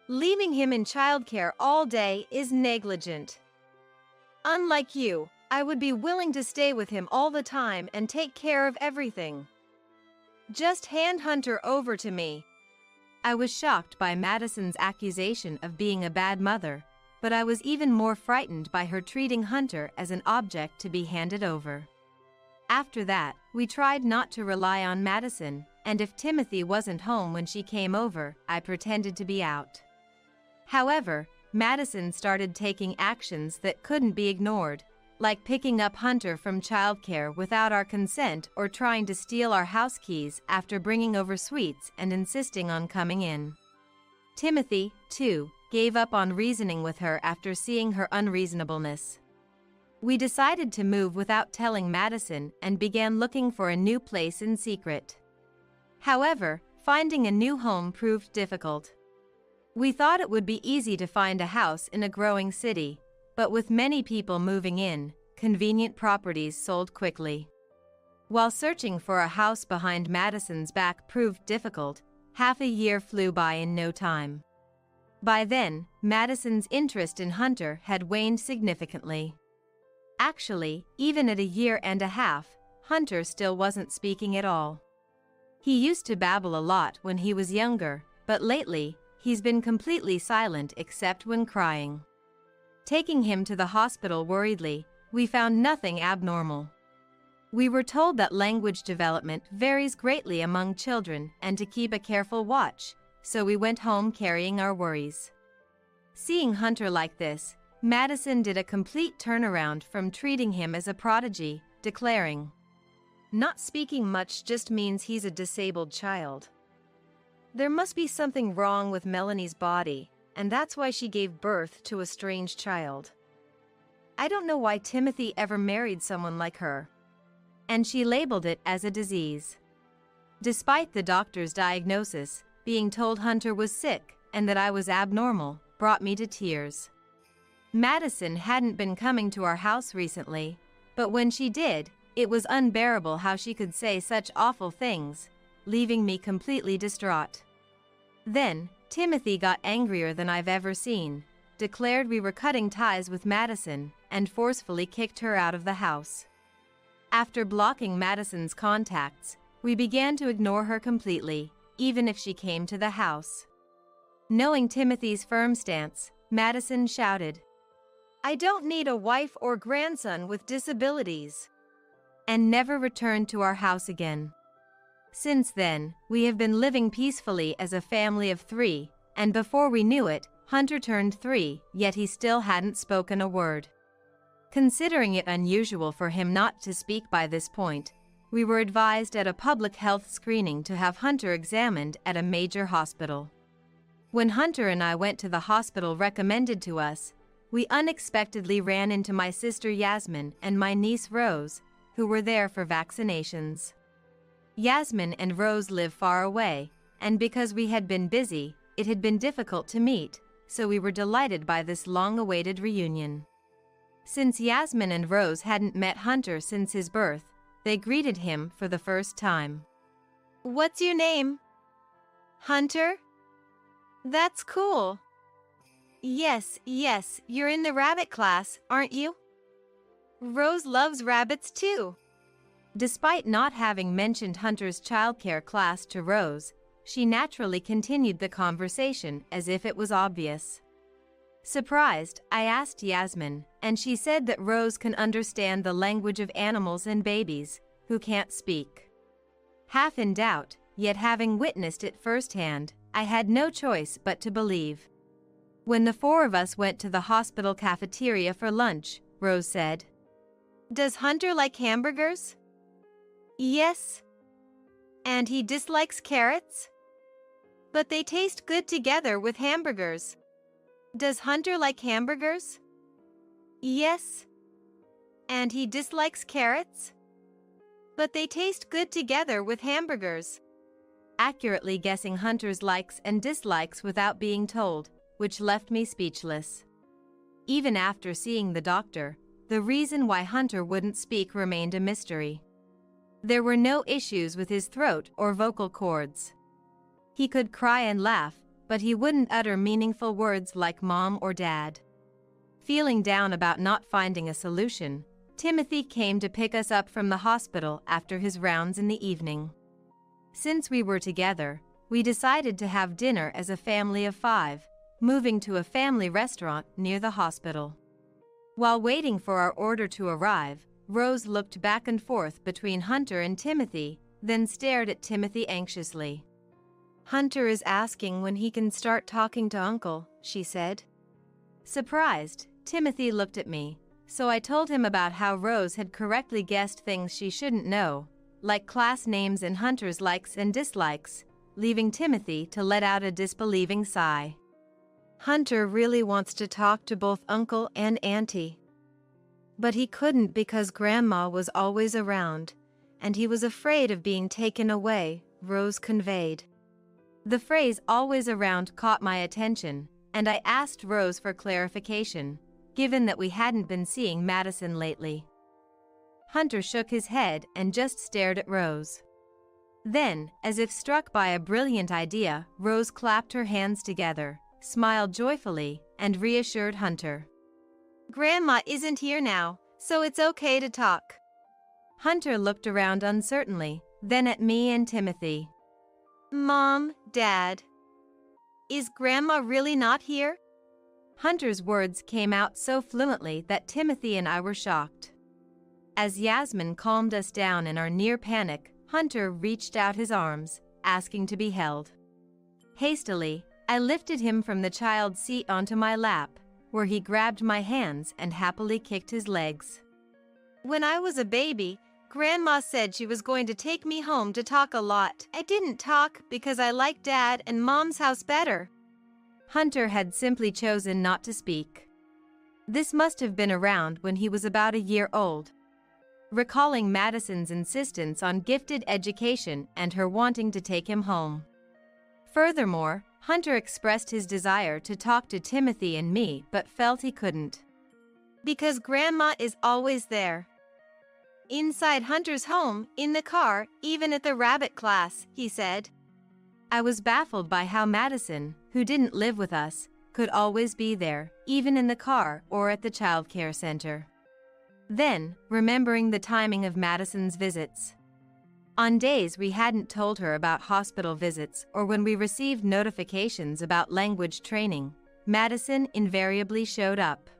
Leaving him in childcare all day is negligent. Unlike you, I would be willing to stay with him all the time and take care of everything. Just hand Hunter over to me." I was shocked by Madison's accusation of being a bad mother, but I was even more frightened by her treating Hunter as an object to be handed over. After that, we tried not to rely on Madison, and if Timothy wasn't home when she came over, I pretended to be out. However, Madison started taking actions that couldn't be ignored, like picking up Hunter from childcare without our consent or trying to steal our house keys after bringing over sweets and insisting on coming in. Timothy, too, gave up on reasoning with her after seeing her unreasonableness. We decided to move without telling Madison and began looking for a new place in secret. However, finding a new home proved difficult. We thought it would be easy to find a house in a growing city, but with many people moving in, convenient properties sold quickly. While searching for a house behind Madison's back proved difficult, half a year flew by in no time. By then, Madison's interest in Hunter had waned significantly. Actually, even at a year and a half, Hunter still wasn't speaking at all. He used to babble a lot when he was younger, but lately, he's been completely silent except when crying. Taking him to the hospital worriedly, we found nothing abnormal. We were told that language development varies greatly among children and to keep a careful watch, so we went home carrying our worries. Seeing Hunter like this, Madison did a complete turnaround from treating him as a prodigy, declaring, "Not speaking much just means he's a disabled child. There must be something wrong with Melanie's body, and that's why she gave birth to a strange child. I don't know why Timothy ever married someone like her." And she labeled it as a disease. Despite the doctor's diagnosis, being told Hunter was sick and that I was abnormal brought me to tears. Madison hadn't been coming to our house recently, but when she did, it was unbearable how she could say such awful things, leaving me completely distraught. Then, Timothy got angrier than I've ever seen, declared we were cutting ties with Madison, and forcefully kicked her out of the house. After blocking Madison's contacts, we began to ignore her completely, even if she came to the house. Knowing Timothy's firm stance, Madison shouted, "I don't need a wife or grandson with disabilities," and never returned to our house again. Since then, we have been living peacefully as a family of 3, and before we knew it, Hunter turned 3, yet he still hadn't spoken a word. Considering it unusual for him not to speak by this point, we were advised at a public health screening to have Hunter examined at a major hospital. When Hunter and I went to the hospital recommended to us, we unexpectedly ran into my sister Yasmin and my niece Rose, who were there for vaccinations. Yasmin and Rose live far away, and because we had been busy, it had been difficult to meet, so we were delighted by this long-awaited reunion. Since Yasmin and Rose hadn't met Hunter since his birth, they greeted him for the first time. "What's your name?" "Hunter? That's cool." Yes, you're in the rabbit class, aren't you?" "Rose loves rabbits too." Despite not having mentioned Hunter's childcare class to Rose, she naturally continued the conversation as if it was obvious. Surprised, I asked Yasmin, and she said that Rose can understand the language of animals and babies, who can't speak. Half in doubt, yet having witnessed it firsthand, I had no choice but to believe. When the 4 of us went to the hospital cafeteria for lunch, Rose said, "Does Hunter like hamburgers?" "Yes." "And he dislikes carrots?" "But they taste good together with hamburgers." "Does Hunter like hamburgers?" "Yes." "And he dislikes carrots?" "But they taste good together with hamburgers." Accurately guessing Hunter's likes and dislikes without being told, which left me speechless. Even after seeing the doctor, the reason why Hunter wouldn't speak remained a mystery. There were no issues with his throat or vocal cords. He could cry and laugh, but he wouldn't utter meaningful words like mom or dad. Feeling down about not finding a solution, Timothy came to pick us up from the hospital after his rounds in the evening. Since we were together, we decided to have dinner as a family of 5, moving to a family restaurant near the hospital. While waiting for our order to arrive, Rose looked back and forth between Hunter and Timothy, then stared at Timothy anxiously. "Hunter is asking when he can start talking to Uncle," she said. Surprised, Timothy looked at me, so I told him about how Rose had correctly guessed things she shouldn't know, like class names and Hunter's likes and dislikes, leaving Timothy to let out a disbelieving sigh. "Hunter really wants to talk to both Uncle and Auntie. But he couldn't because Grandma was always around, and he was afraid of being taken away," Rose conveyed. The phrase "always around" caught my attention, and I asked Rose for clarification, given that we hadn't been seeing Madison lately. Hunter shook his head and just stared at Rose. Then, as if struck by a brilliant idea, Rose clapped her hands together, smiled joyfully, and reassured Hunter. Grandma isn't here now, so it's okay to talk. Hunter looked around uncertainly, then at me and Timothy. Mom, Dad. Is Grandma really not here? Hunter's words came out so fluently that Timothy and I were shocked. As Yasmin calmed us down in our near panic, Hunter reached out his arms, asking to be held. Hastily, I lifted him from the child's seat onto my lap, where he grabbed my hands and happily kicked his legs. When I was a baby, Grandma said she was going to take me home to talk a lot. I didn't talk because I liked Dad and Mom's house better. Hunter had simply chosen not to speak. This must have been around when he was about a year old. Recalling Madison's insistence on gifted education and her wanting to take him home. Furthermore, Hunter expressed his desire to talk to Timothy and me but felt he couldn't. Because Grandma is always there. Inside Hunter's home, in the car, even at the rabbit class, he said. I was baffled by how Madison, who didn't live with us, could always be there, even in the car or at the childcare center. Then, remembering the timing of Madison's visits. On days we hadn't told her about hospital visits or when we received notifications about language training, Madison invariably showed up.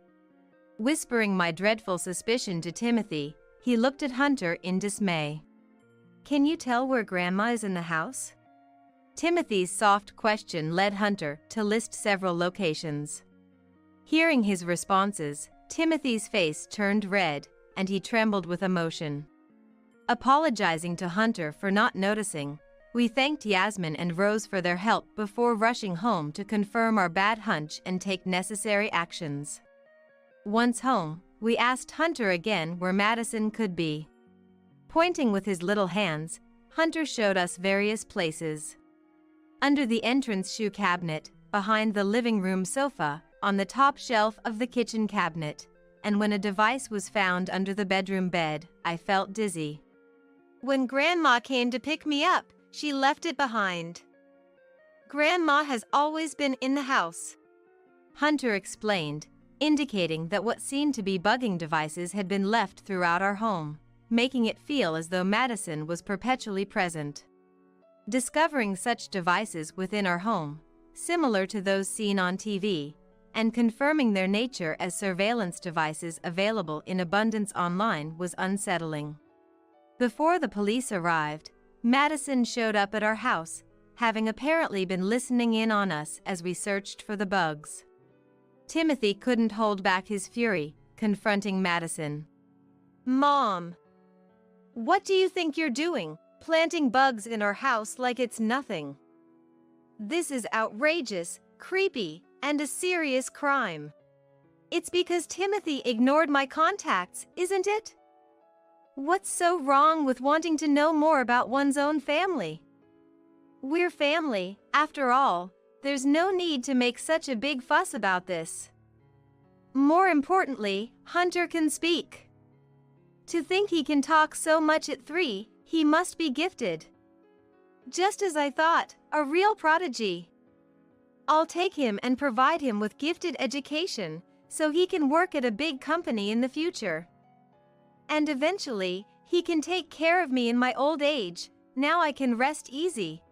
Whispering my dreadful suspicion to Timothy, he looked at Hunter in dismay. Can you tell where Grandma is in the house? Timothy's soft question led Hunter to list several locations. Hearing his responses, Timothy's face turned red, and he trembled with emotion. Apologizing to Hunter for not noticing, we thanked Yasmin and Rose for their help before rushing home to confirm our bad hunch and take necessary actions. Once home, we asked Hunter again where Madison could be. Pointing with his little hands, Hunter showed us various places. Under the entrance shoe cabinet, behind the living room sofa, on the top shelf of the kitchen cabinet, and when a device was found under the bedroom bed, I felt dizzy. When Grandma came to pick me up, she left it behind. Grandma has always been in the house. Hunter explained, indicating that what seemed to be bugging devices had been left throughout our home, making it feel as though Madison was perpetually present. Discovering such devices within our home, similar to those seen on TV, and confirming their nature as surveillance devices available in abundance online was unsettling. Before the police arrived, Madison showed up at our house, having apparently been listening in on us as we searched for the bugs. Timothy couldn't hold back his fury, confronting Madison. Mom, what do you think you're doing, planting bugs in our house like it's nothing? This is outrageous, creepy, and a serious crime. It's because Timothy ignored my contacts, isn't it? What's so wrong with wanting to know more about one's own family? We're family, after all. There's no need to make such a big fuss about this. More importantly, Hunter can speak. To think he can talk so much at 3, he must be gifted. Just as I thought, a real prodigy. I'll take him and provide him with gifted education, so he can work at a big company in the future. And eventually, he can take care of me in my old age. Now I can rest easy.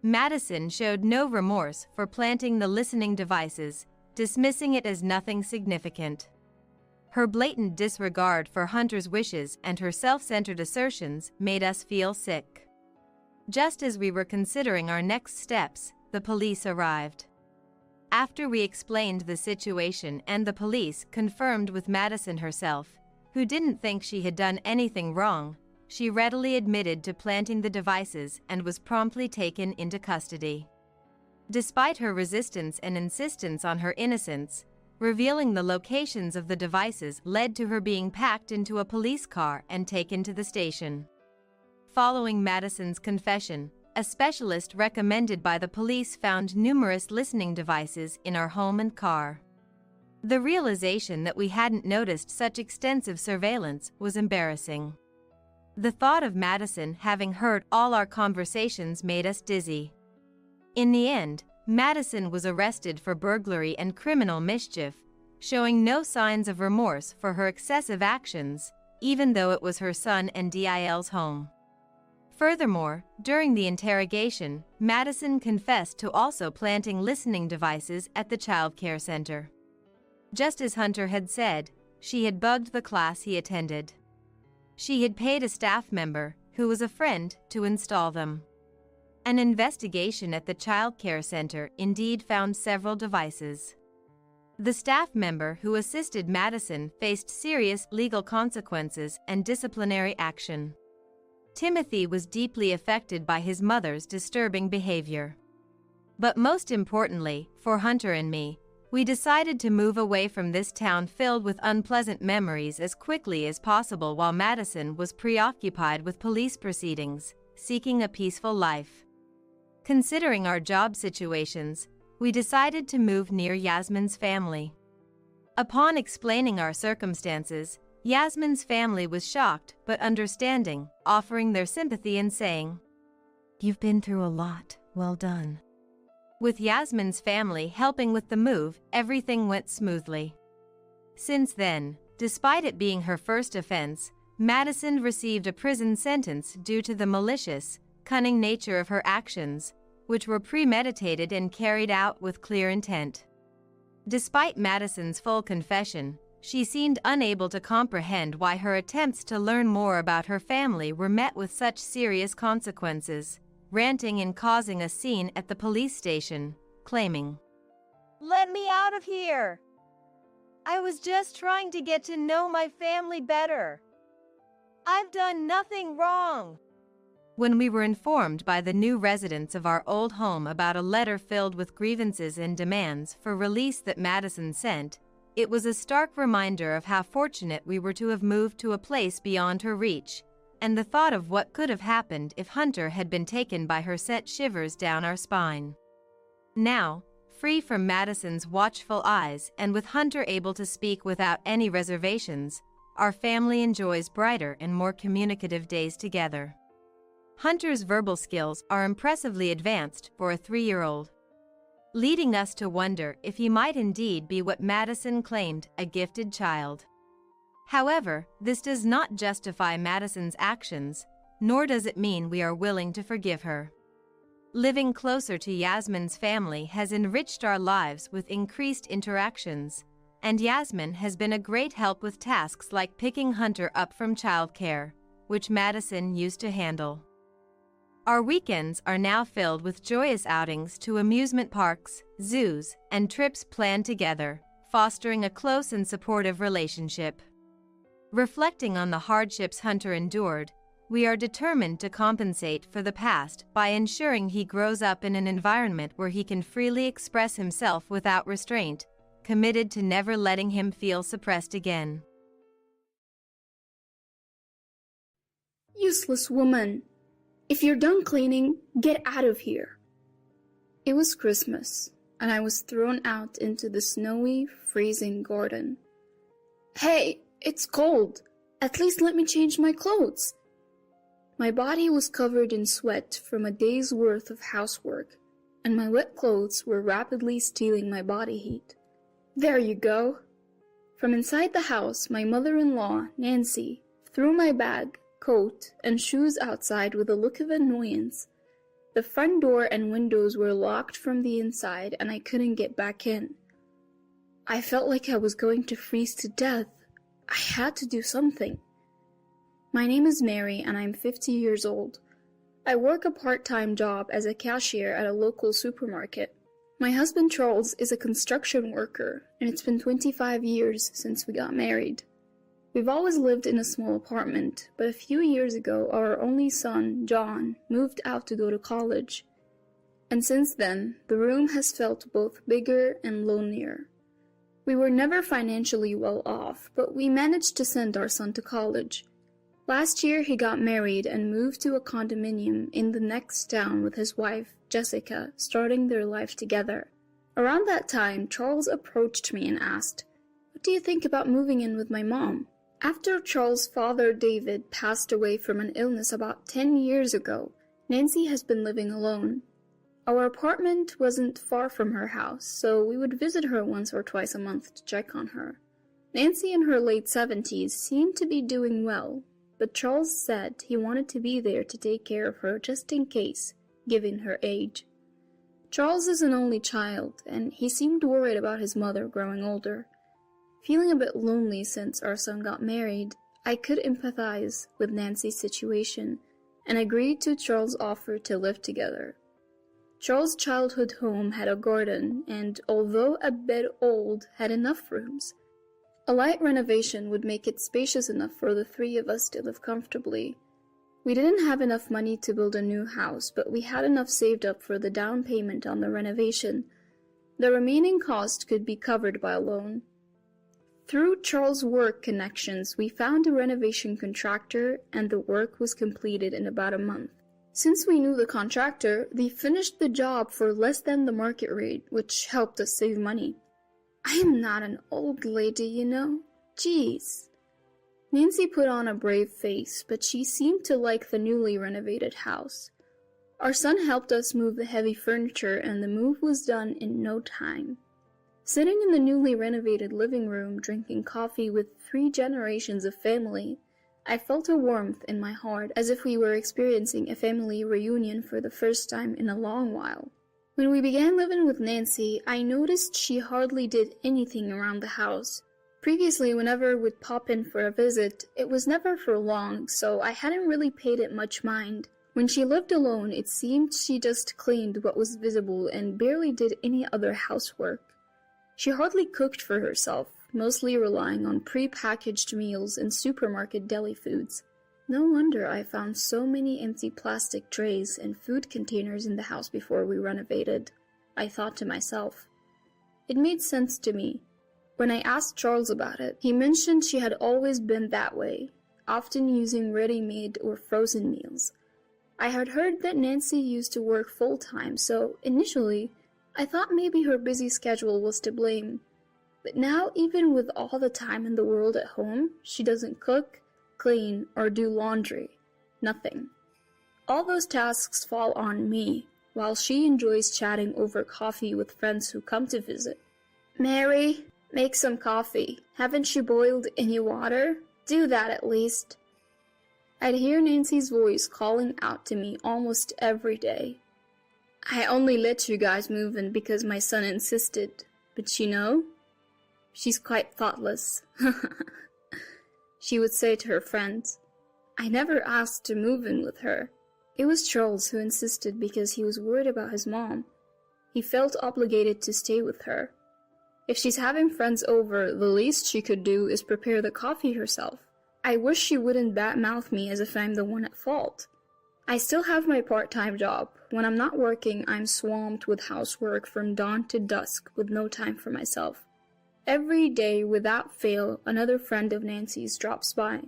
Madison showed no remorse for planting the listening devices, dismissing it as nothing significant. Her blatant disregard for Hunter's wishes and her self-centered assertions made us feel sick. Just as we were considering our next steps, the police arrived. After we explained the situation and the police confirmed with Madison herself, who didn't think she had done anything wrong, she readily admitted to planting the devices and was promptly taken into custody. Despite her resistance and insistence on her innocence, revealing the locations of the devices led to her being packed into a police car and taken to the station. Following Madison's confession, a specialist recommended by the police found numerous listening devices in our home and car. The realization that we hadn't noticed such extensive surveillance was embarrassing. The thought of Madison having heard all our conversations made us dizzy. In the end, Madison was arrested for burglary and criminal mischief, showing no signs of remorse for her excessive actions, even though it was her son and Dil's home. Furthermore, during the interrogation, Madison confessed to also planting listening devices at the child care center. Just as Hunter had said, she had bugged the class he attended. She had paid a staff member, who was a friend, to install them. An investigation at the child care center indeed found several devices. The staff member who assisted Madison faced serious legal consequences and disciplinary action. Timothy was deeply affected by his mother's disturbing behavior. But most importantly, for Hunter and me, we decided to move away from this town filled with unpleasant memories as quickly as possible while Madison was preoccupied with police proceedings, seeking a peaceful life. Considering our job situations, we decided to move near Yasmin's family. Upon explaining our circumstances, Yasmin's family was shocked but understanding, offering their sympathy and saying, "You've been through a lot, well done." With Yasmin's family helping with the move, everything went smoothly. Since then, despite it being her first offense, Madison received a prison sentence due to the malicious, cunning nature of her actions, which were premeditated and carried out with clear intent. Despite Madison's full confession, she seemed unable to comprehend why her attempts to learn more about her family were met with such serious consequences, ranting and causing a scene at the police station, claiming, Let me out of here! I was just trying to get to know my family better. I've done nothing wrong. When we were informed by the new residents of our old home about a letter filled with grievances and demands for release that Madison sent, it was a stark reminder of how fortunate we were to have moved to a place beyond her reach, and the thought of what could have happened if Hunter had been taken by her sent shivers down our spine. Now, free from Madison's watchful eyes and with Hunter able to speak without any reservations, our family enjoys brighter and more communicative days together. Hunter's verbal skills are impressively advanced for a 3-year-old, leading us to wonder if he might indeed be what Madison claimed, a gifted child. However, this does not justify Madison's actions, nor does it mean we are willing to forgive her. Living closer to Yasmin's family has enriched our lives with increased interactions, and Yasmin has been a great help with tasks like picking Hunter up from childcare, which Madison used to handle. Our weekends are now filled with joyous outings to amusement parks, zoos, and trips planned together, fostering a close and supportive relationship. Reflecting on the hardships Hunter endured, we are determined to compensate for the past by ensuring he grows up in an environment where he can freely express himself without restraint, committed to never letting him feel suppressed again. Useless woman! If you're done cleaning, get out of here. It was Christmas, and I was thrown out into the snowy, freezing garden. Hey, it's cold. At least let me change my clothes. My body was covered in sweat from a day's worth of housework, and my wet clothes were rapidly stealing my body heat. There you go. From inside the house, my mother-in-law, Nancy, threw my bag, coat, and shoes outside with a look of annoyance. The front door and windows were locked from the inside, and I couldn't get back in. I felt like I was going to freeze to death. I had to do something. My name is Mary, and I'm 50 years old. I work a part-time job as a cashier at a local supermarket. My husband Charles is a construction worker, and it's been 25 years since we got married. We've always lived in a small apartment, but a few years ago our only son, John, moved out to go to college. And since then, the room has felt both bigger and lonelier. We were never financially well off, but we managed to send our son to college. Last year he got married and moved to a condominium in the next town with his wife, Jessica, starting their life together. Around that time, Charles approached me and asked, What do you think about moving in with my mom? After Charles' father, David, passed away from an illness about 10 years ago, Nancy has been living alone. Our apartment wasn't far from her house, so we would visit her once or twice a month to check on her. Nancy in her late 70s seemed to be doing well, but Charles said he wanted to be there to take care of her just in case, given her age. Charles is an only child, and he seemed worried about his mother growing older. Feeling a bit lonely since our son got married, I could empathize with Nancy's situation and agreed to Charles' offer to live together. Charles' childhood home had a garden and, although a bit old, had enough rooms. A light renovation would make it spacious enough for the three of us to live comfortably. We didn't have enough money to build a new house, but we had enough saved up for the down payment on the renovation. The remaining cost could be covered by a loan. Through Charles' work connections, we found a renovation contractor, and the work was completed in about a month. Since we knew the contractor, they finished the job for less than the market rate, which helped us save money. I am not an old lady, you know. Jeez. Nancy put on a brave face, but she seemed to like the newly renovated house. Our son helped us move the heavy furniture, and the move was done in no time. Sitting in the newly renovated living room, drinking coffee with 3 generations of family, I felt a warmth in my heart, as if we were experiencing a family reunion for the first time in a long while. When we began living with Nancy, I noticed she hardly did anything around the house. Previously, whenever we'd pop in for a visit, it was never for long, so I hadn't really paid it much mind. When she lived alone, it seemed she just cleaned what was visible and barely did any other housework. She hardly cooked for herself, mostly relying on pre-packaged meals and supermarket deli foods. No wonder I found so many empty plastic trays and food containers in the house before we renovated, I thought to myself. It made sense to me. When I asked Charles about it, he mentioned she had always been that way, often using ready-made or frozen meals. I had heard that Nancy used to work full-time, so initially, I thought maybe her busy schedule was to blame. But now, even with all the time in the world at home, she doesn't cook, clean, or do laundry. Nothing. All those tasks fall on me, while she enjoys chatting over coffee with friends who come to visit. Mary, make some coffee. Haven't you boiled any water? Do that at least. I'd hear Nancy's voice calling out to me almost every day. I only let you guys move in because my son insisted, but you know, she's quite thoughtless. She would say to her friends. I never asked to move in with her. It was Charles who insisted because he was worried about his mom. He felt obligated to stay with her. If she's having friends over, the least she could do is prepare the coffee herself. I wish she wouldn't badmouth me as if I'm the one at fault. I still have my part-time job. When I'm not working, I'm swamped with housework from dawn to dusk with no time for myself. Every day, without fail, another friend of Nancy's drops by.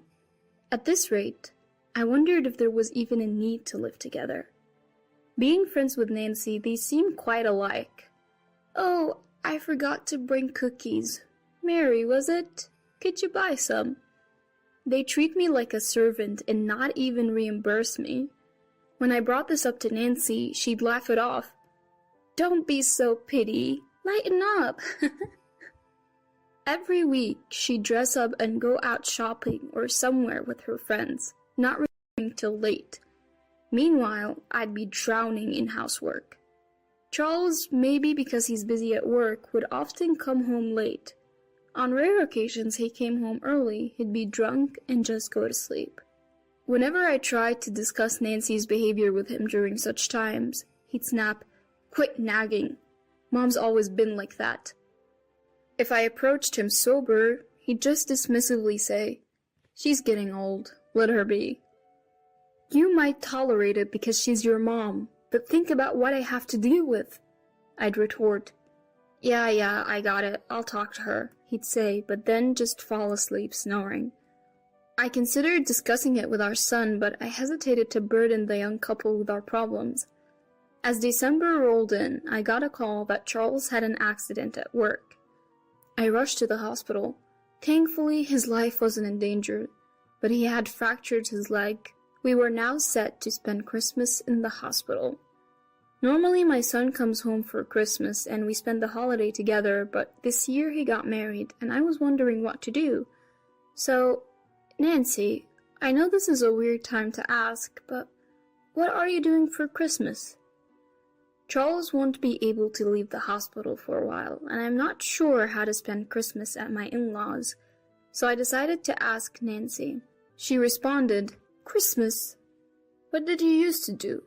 At this rate, I wondered if there was even a need to live together. Being friends with Nancy, they seem quite alike. Oh, I forgot to bring cookies. Mary, was it? Could you buy some? They treat me like a servant and not even reimburse me. When I brought this up to Nancy, she'd laugh it off. Don't be so pity. Lighten up. Every week, she'd dress up and go out shopping or somewhere with her friends, not returning till late. Meanwhile, I'd be drowning in housework. Charles, maybe because he's busy at work, would often come home late. On rare occasions he came home early, he'd be drunk and just go to sleep. Whenever I tried to discuss Nancy's behavior with him during such times, he'd snap, "Quit nagging. Mom's always been like that." If I approached him sober, he'd just dismissively say, "She's getting old, let her be." "You might tolerate it because she's your mom, but think about what I have to deal with," I'd retort. Yeah, I got it, I'll talk to her," he'd say, but then just fall asleep snoring. I considered discussing it with our son, but I hesitated to burden the young couple with our problems. As December rolled in, I got a call that Charles had an accident at work. I rushed to the hospital. Thankfully, his life wasn't in danger, but he had fractured his leg. We were now set to spend Christmas in the hospital. Normally, my son comes home for Christmas and we spend the holiday together, but this year he got married and I was wondering what to do. So, Nancy, I know this is a weird time to ask, but what are you doing for Christmas? Charles won't be able to leave the hospital for a while, and I'm not sure how to spend Christmas at my in-laws, so I decided to ask Nancy. She responded, "Christmas? What did you used to do?"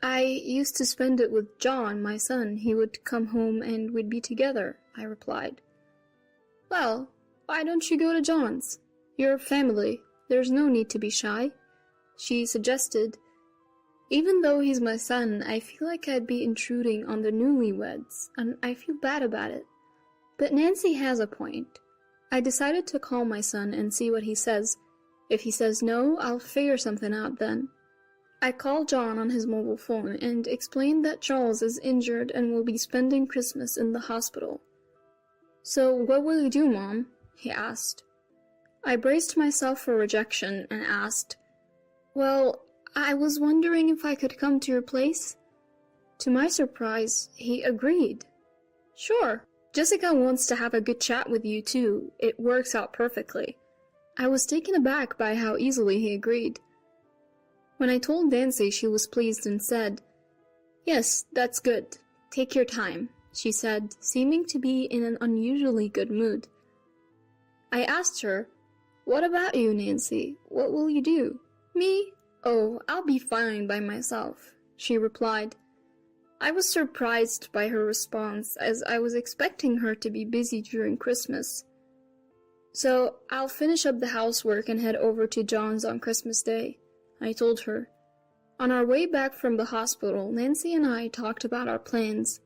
"I used to spend it with John, my son. He would come home and we'd be together," I replied. "Well, why don't you go to John's? You're family. There's no need to be shy," she suggested. Even though he's my son, I feel like I'd be intruding on the newlyweds, and I feel bad about it. But Nancy has a point. I decided to call my son and see what he says. If he says no, I'll figure something out then. I called John on his mobile phone and explained that Charles is injured and will be spending Christmas in the hospital. "So what will you do, Mom?" he asked. I braced myself for rejection and asked, "Well, I was wondering if I could come to your place." To my surprise, he agreed. "Sure, Jessica wants to have a good chat with you too. It works out perfectly." I was taken aback by how easily he agreed. When I told Nancy, she was pleased and said, "Yes, that's good. Take your time," she said, seeming to be in an unusually good mood. I asked her, "What about you, Nancy? What will you do?" "Me? Oh, I'll be fine by myself," she replied. I was surprised by her response, as I was expecting her to be busy during Christmas. "So, I'll finish up the housework and head over to John's on Christmas Day," I told her. On our way back from the hospital, Nancy and I talked about our plans.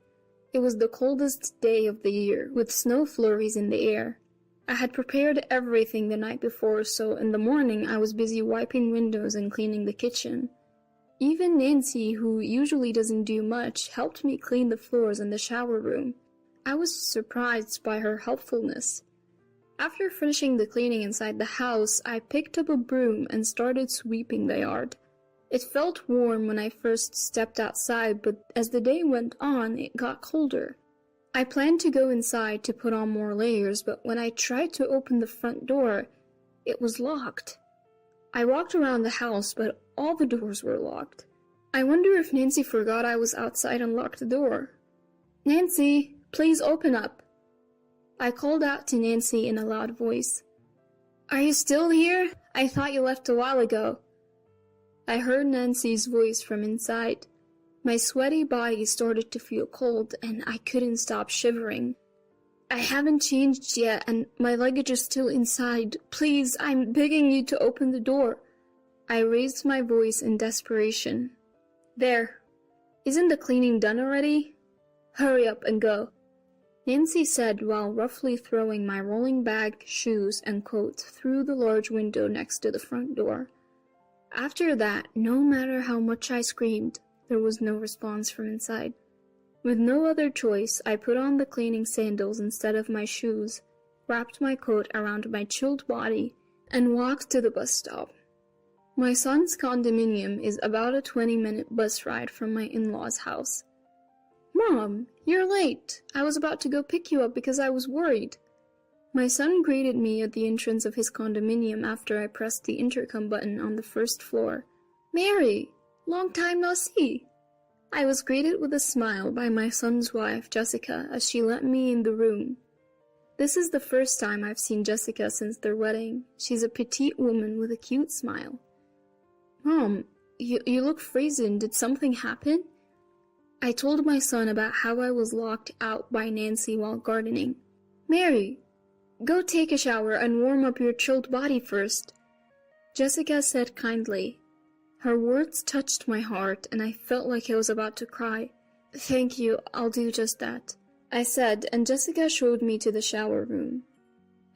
It was the coldest day of the year, with snow flurries in the air. I had prepared everything the night before, so in the morning I was busy wiping windows and cleaning the kitchen. Even Nancy, who usually doesn't do much, helped me clean the floors in the shower room. I was surprised by her helpfulness. After finishing the cleaning inside the house, I picked up a broom and started sweeping the yard. It felt warm when I first stepped outside, but as the day went on, it got colder. I planned to go inside to put on more layers, but when I tried to open the front door, it was locked. I walked around the house, but all the doors were locked. I wonder if Nancy forgot I was outside and locked the door. "Nancy, please open up." I called out to Nancy in a loud voice. "Are you still here? I thought you left a while ago." I heard Nancy's voice from inside. My sweaty body started to feel cold, and I couldn't stop shivering. "I haven't changed yet, and my luggage is still inside. Please, I'm begging you to open the door." I raised my voice in desperation. "There. Isn't the cleaning done already? Hurry up and go," Nancy said while roughly throwing my rolling bag, shoes, and coat through the large window next to the front door. After that, no matter how much I screamed, there was no response from inside. With no other choice, I put on the cleaning sandals instead of my shoes, wrapped my coat around my chilled body, and walked to the bus stop. My son's condominium is about a 20-minute bus ride from my in-laws' house. "Mom, you're late. I was about to go pick you up because I was worried." My son greeted me at the entrance of his condominium after I pressed the intercom button on the first floor. "Mary! Long time no see." I was greeted with a smile by my son's wife, Jessica, as she let me in the room. This is the first time I've seen Jessica since their wedding. She's a petite woman with a cute smile. "Mom, you look frozen. Did something happen?" I told my son about how I was locked out by Nancy while gardening. "Mary, go take a shower and warm up your chilled body first," Jessica said kindly. Her words touched my heart, and I felt like I was about to cry. "Thank you, I'll do just that," I said, and Jessica showed me to the shower room.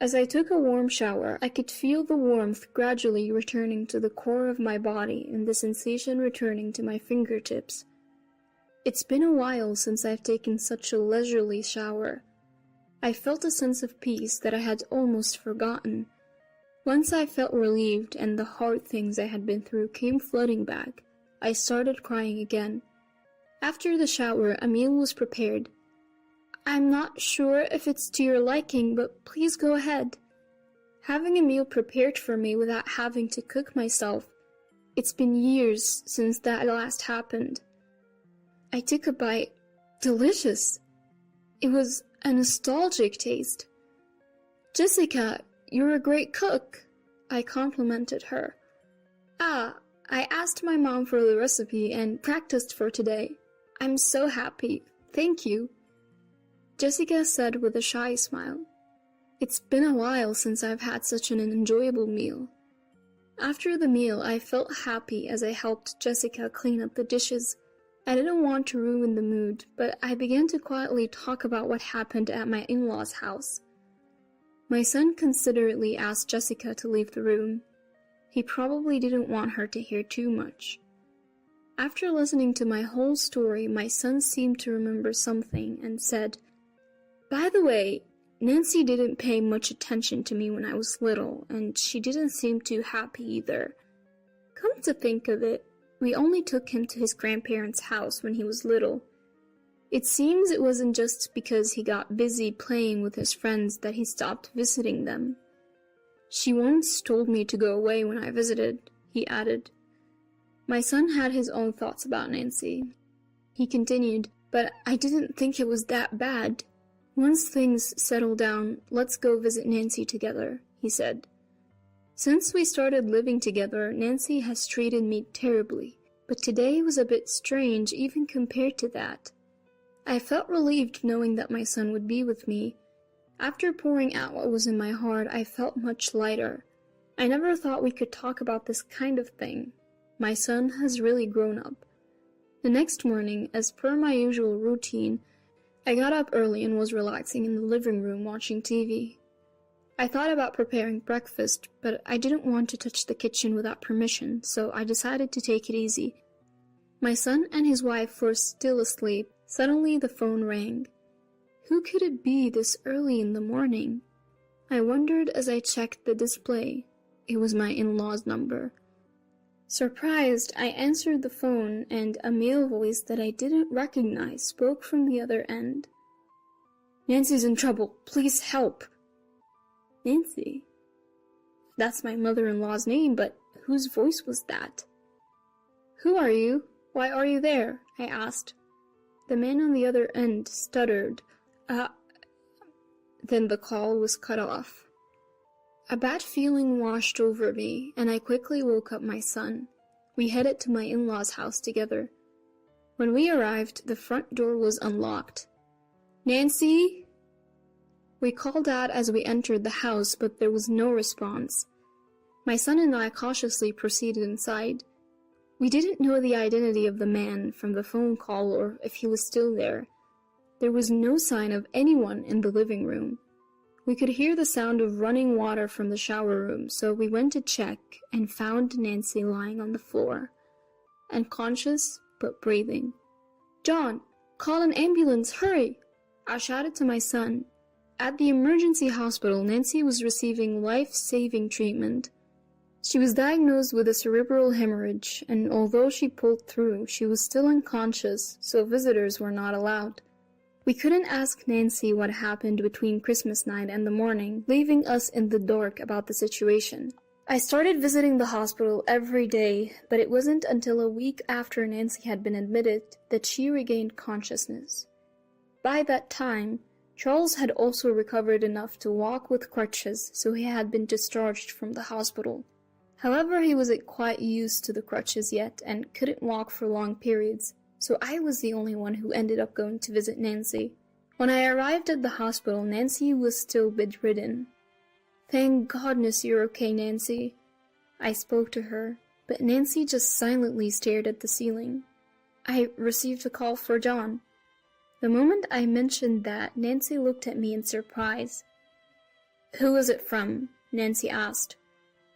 As I took a warm shower, I could feel the warmth gradually returning to the core of my body and the sensation returning to my fingertips. It's been a while since I've taken such a leisurely shower. I felt a sense of peace that I had almost forgotten. Once I felt relieved and the hard things I had been through came flooding back, I started crying again. After the shower, a meal was prepared. "I'm not sure if it's to your liking, but please go ahead." Having a meal prepared for me without having to cook myself, it's been years since that last happened. I took a bite. Delicious. It was a nostalgic taste. "Jessica, you're a great cook," I complimented her. "Ah, I asked my mom for the recipe and practiced for today. I'm so happy. Thank you," Jessica said with a shy smile. It's been a while since I've had such an enjoyable meal. After the meal, I felt happy as I helped Jessica clean up the dishes. I didn't want to ruin the mood, but I began to quietly talk about what happened at my in-laws' house. My son considerately asked Jessica to leave the room. He probably didn't want her to hear too much. After listening to my whole story, my son seemed to remember something and said, "By the way, Nancy didn't pay much attention to me when I was little, and she didn't seem too happy either. Come to think of it, we only took him to his grandparents' house when he was little. It seems it wasn't just because he got busy playing with his friends that he stopped visiting them. She once told me to go away when I visited," he added. My son had his own thoughts about Nancy. He continued, "But I didn't think it was that bad. Once things settle down, let's go visit Nancy together," he said. Since we started living together, Nancy has treated me terribly, but today was a bit strange even compared to that. I felt relieved knowing that my son would be with me. After pouring out what was in my heart, I felt much lighter. I never thought we could talk about this kind of thing. My son has really grown up. The next morning, as per my usual routine, I got up early and was relaxing in the living room watching TV. I thought about preparing breakfast, but I didn't want to touch the kitchen without permission, so I decided to take it easy. My son and his wife were still asleep. Suddenly the phone rang. Who could it be this early in the morning? I wondered as I checked the display. It was my in-law's number. Surprised, I answered the phone, and a male voice that I didn't recognize spoke from the other end. "Nancy's in trouble. Please help." Nancy? That's my mother-in-law's name, but whose voice was that? "Who are you? Why are you there?" I asked. The man on the other end stuttered, Then the call was cut off. A bad feeling washed over me, and I quickly woke up my son. We headed to my in-laws' house together. When we arrived, the front door was unlocked. "Nancy?" We called out as we entered the house, but there was no response. My son and I cautiously proceeded inside. We didn't know the identity of the man from the phone call or if he was still there. There was no sign of anyone in the living room. We could hear the sound of running water from the shower room, so we went to check and found Nancy lying on the floor, unconscious but breathing. "John, call an ambulance, hurry!" I shouted to my son. At the emergency hospital, Nancy was receiving life-saving treatment. She was diagnosed with a cerebral hemorrhage, and although she pulled through, she was still unconscious, so visitors were not allowed. We couldn't ask Nancy what happened between Christmas night and the morning, leaving us in the dark about the situation. I started visiting the hospital every day, but it wasn't until a week after Nancy had been admitted that she regained consciousness. By that time, Charles had also recovered enough to walk with crutches, so he had been discharged from the hospital. However, he wasn't quite used to the crutches yet and couldn't walk for long periods, so I was the only one who ended up going to visit Nancy. When I arrived at the hospital, Nancy was still bedridden. "Thank goodness you're okay, Nancy." I spoke to her, but Nancy just silently stared at the ceiling. "I received a call for John." The moment I mentioned that, Nancy looked at me in surprise. "Who was it from?" Nancy asked.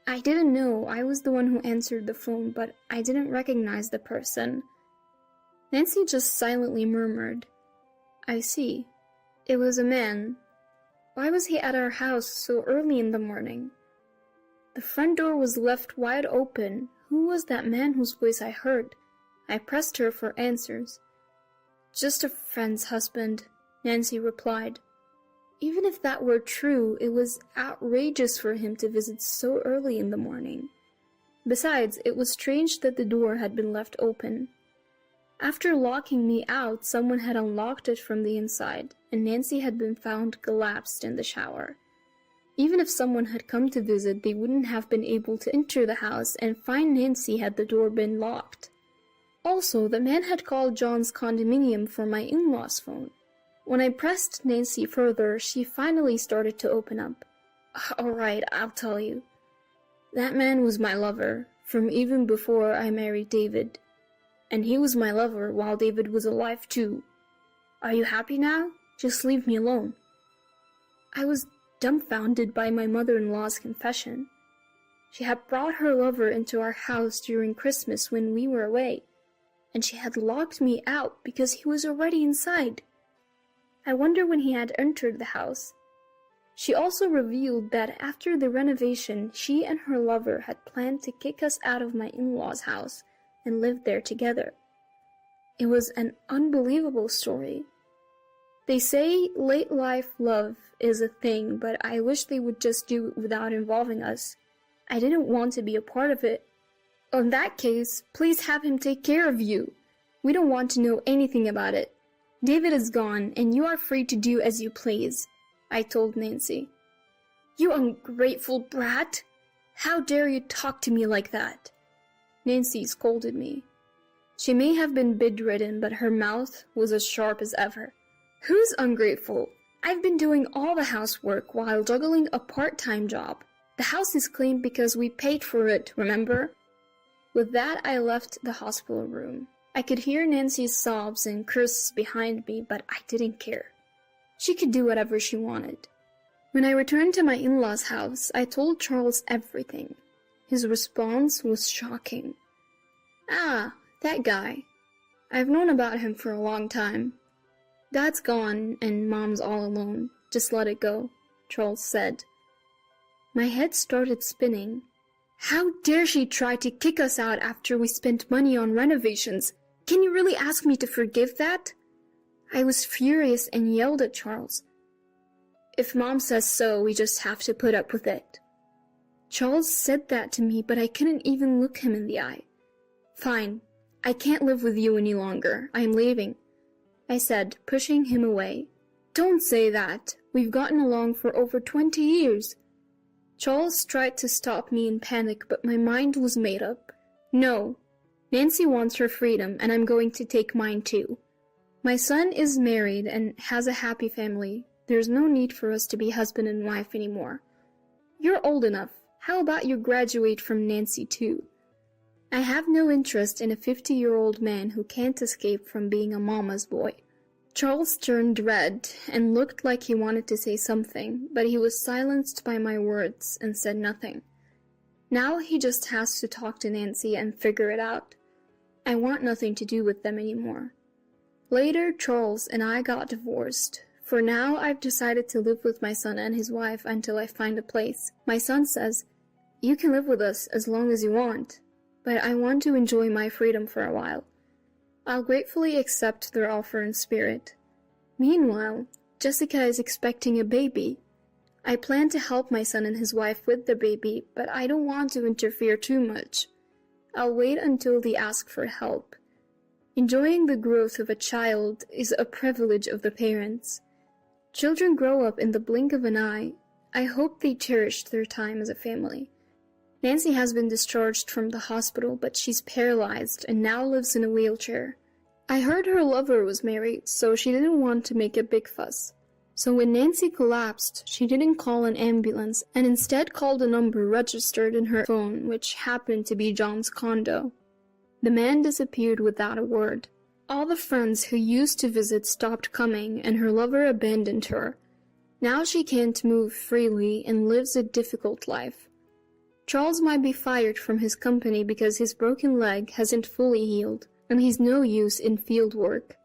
I didn't know. I was the one who answered the phone, but I didn't recognize the person. Nancy just silently murmured, "I see. It was a man. Why was he at our house so early in the morning? The front door was left wide open. Who was that man whose voice I heard? I pressed her for answers. Just a friend's husband, Nancy replied. Even if that were true, it was outrageous for him to visit so early in the morning. Besides, it was strange that the door had been left open. After locking me out, someone had unlocked it from the inside, and Nancy had been found collapsed in the shower. Even if someone had come to visit, they wouldn't have been able to enter the house and find Nancy had the door been locked. Also, the man had called John's condominium for my in-laws' phone. When I pressed Nancy further, she finally started to open up. All right, I'll tell you. That man was my lover, from even before I married David. And he was my lover while David was alive too. Are you happy now? Just leave me alone. I was dumbfounded by my mother-in-law's confession. She had brought her lover into our house during Christmas when we were away, and she had locked me out because he was already inside. I wonder when he had entered the house. She also revealed that after the renovation, she and her lover had planned to kick us out of my in-laws' house and live there together. It was an unbelievable story. They say late life love is a thing, but I wish they would just do it without involving us. I didn't want to be a part of it. In that case, please have him take care of you. We don't want to know anything about it. David is gone, and you are free to do as you please, I told Nancy. You ungrateful brat! How dare you talk to me like that? Nancy scolded me. She may have been bedridden, but her mouth was as sharp as ever. Who's ungrateful? I've been doing all the housework while juggling a part-time job. The house is clean because we paid for it, remember? With that, I left the hospital room. I could hear Nancy's sobs and curses behind me, but I didn't care. She could do whatever she wanted. When I returned to my in-laws' house, I told Charles everything. His response was shocking. Ah, that guy. I've known about him for a long time. Dad's gone and Mom's all alone. Just let it go, Charles said. My head started spinning. How dare she try to kick us out after we spent money on renovations? Can you really ask me to forgive that? I was furious and yelled at Charles. If Mom says so, we just have to put up with it. Charles said that to me, but I couldn't even look him in the eye. Fine, I can't live with you any longer. I am leaving, I said, pushing him away. Don't say that. We've gotten along for over 20 years. Charles tried to stop me in panic, but my mind was made up. No, Nancy wants her freedom, and I'm going to take mine too. My son is married and has a happy family. There's no need for us to be husband and wife anymore. You're old enough. How about you graduate from Nancy too? I have no interest in a 50-year-old man who can't escape from being a mama's boy. Charles turned red and looked like he wanted to say something, but he was silenced by my words and said nothing. Now he just has to talk to Nancy and figure it out. I want nothing to do with them anymore. Later, Charles and I got divorced. For now, I've decided to live with my son and his wife until I find a place. My son says, "You can live with us as long as you want, but I want to enjoy my freedom for a while." I'll gratefully accept their offer in spirit. Meanwhile, Jessica is expecting a baby. I plan to help my son and his wife with the baby, but I don't want to interfere too much. I'll wait until they ask for help. Enjoying the growth of a child is a privilege of the parents. Children grow up in the blink of an eye. I hope they cherished their time as a family. Nancy has been discharged from the hospital, but she's paralyzed and now lives in a wheelchair. I heard her lover was married, so she didn't want to make a big fuss. So when Nancy collapsed, she didn't call an ambulance and instead called a number registered in her phone, which happened to be John's condo. The man disappeared without a word. All the friends who used to visit stopped coming, and her lover abandoned her. Now she can't move freely and lives a difficult life. Charles might be fired from his company because his broken leg hasn't fully healed, and he's no use in field work.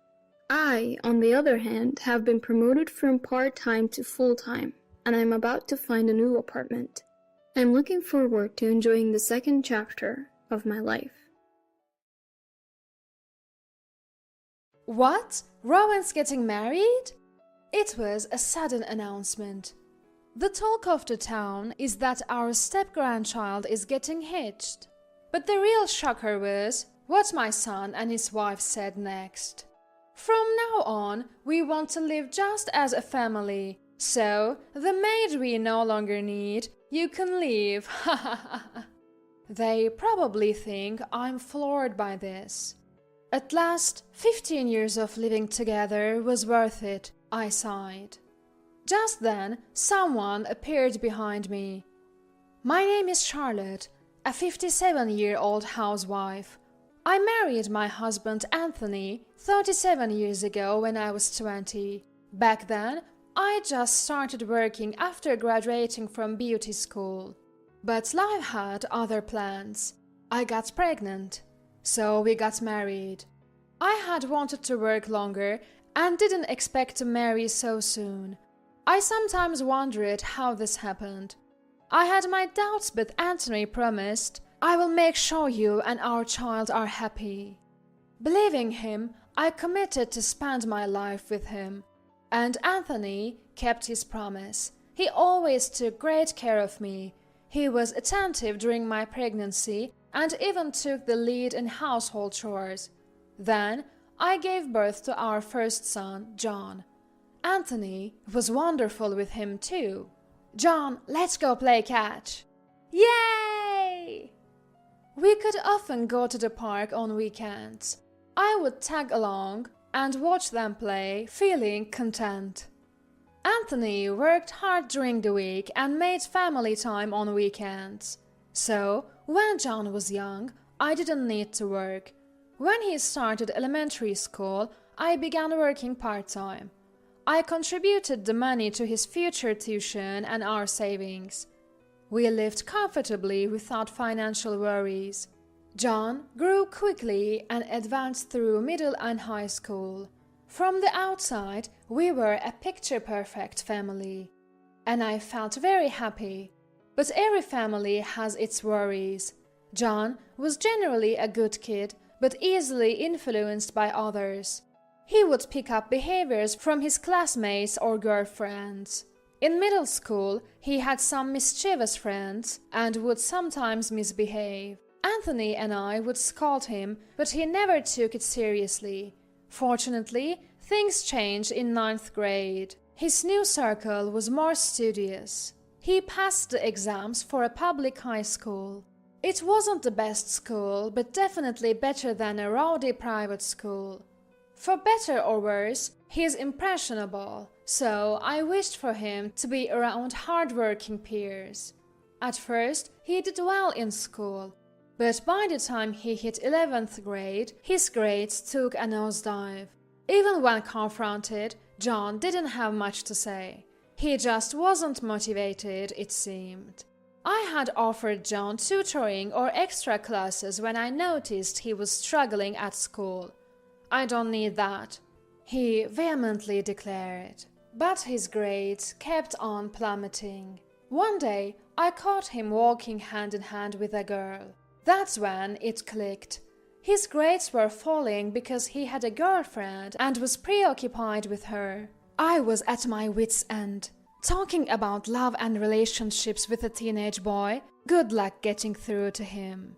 I, on the other hand, have been promoted from part-time to full-time. and I'm about to find a new apartment. I'm looking forward to enjoying the second chapter of my life. What? Rowan's getting married? It was a sudden announcement. The talk of the town is that our step-grandchild is getting hitched. But the real shocker was what my son and his wife said next. From now on, we want to live just as a family. So, the maid we no longer need, you can leave. They probably think I'm floored by this. At last, 15 years of living together was worth it, I sighed. Just then, someone appeared behind me. My name is Charlotte, a 57-year-old housewife. I married my husband Anthony 37 years ago when I was 20. Back then, I just started working after graduating from beauty school. But life had other plans. I got pregnant, so we got married. I had wanted to work longer and didn't expect to marry so soon. I sometimes wondered how this happened. I had my doubts, but Anthony promised, "I will make sure you and our child are happy." Believing him, I committed to spend my life with him. And Anthony kept his promise. He always took great care of me. He was attentive during my pregnancy and even took the lead in household chores. Then I gave birth to our first son, John. Anthony was wonderful with him too. "John, let's go play catch." Yay! We could often go to the park on weekends. I would tag along and watch them play, feeling content. Anthony worked hard during the week and made family time on weekends. So, when John was young, I didn't need to work. When he started elementary school, I began working part-time. I contributed the money to his future tuition and our savings. We lived comfortably without financial worries. John grew quickly and advanced through middle and high school. From the outside, we were a picture-perfect family, and I felt very happy. But every family has its worries. John was generally a good kid, but easily influenced by others. He would pick up behaviors from his classmates or girlfriends. In middle school, he had some mischievous friends and would sometimes misbehave. Anthony and I would scold him, but he never took it seriously. Fortunately, things changed in 9th grade. His new circle was more studious. He passed the exams for a public high school. It wasn't the best school, but definitely better than a rowdy private school. For better or worse, he is impressionable, so I wished for him to be around hard-working peers. At first, he did well in school, but by the time he hit 11th grade, his grades took a nosedive. Even when confronted, John didn't have much to say. He just wasn't motivated, it seemed. I had offered John tutoring or extra classes when I noticed he was struggling at school. "I don't need that," he vehemently declared. But his grades kept on plummeting. One day, I caught him walking hand in hand with a girl. That's when it clicked. His grades were falling because he had a girlfriend and was preoccupied with her. I was at my wit's end. Talking about love and relationships with a teenage boy, good luck getting through to him.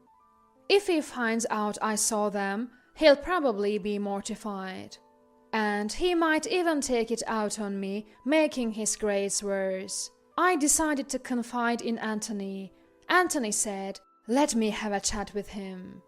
If he finds out I saw them, he'll probably be mortified. And he might even take it out on me, making his grades worse. I decided to confide in Anthony. Anthony said, "Let me have a chat with him."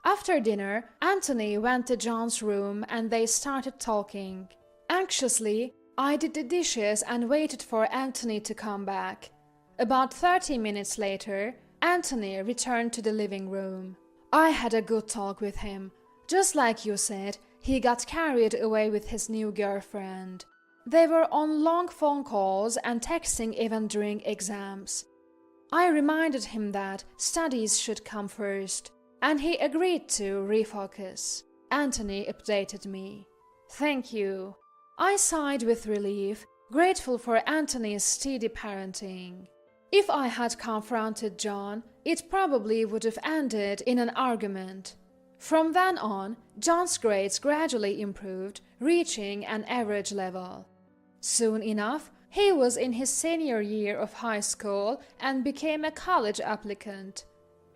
After dinner, Anthony went to John's room and they started talking. Anxiously, I did the dishes and waited for Anthony to come back. About 30 minutes later, Anthony returned to the living room. I had a good talk with him. Just like you said, he got carried away with his new girlfriend. They were on long phone calls and texting even during exams. I reminded him that studies should come first, and he agreed to refocus. Anthony updated me. "Thank you." I sighed with relief, grateful for Anthony's steady parenting. If I had confronted John, it probably would have ended in an argument. From then on, John's grades gradually improved, reaching an average level. Soon enough, he was in his senior year of high school and became a college applicant.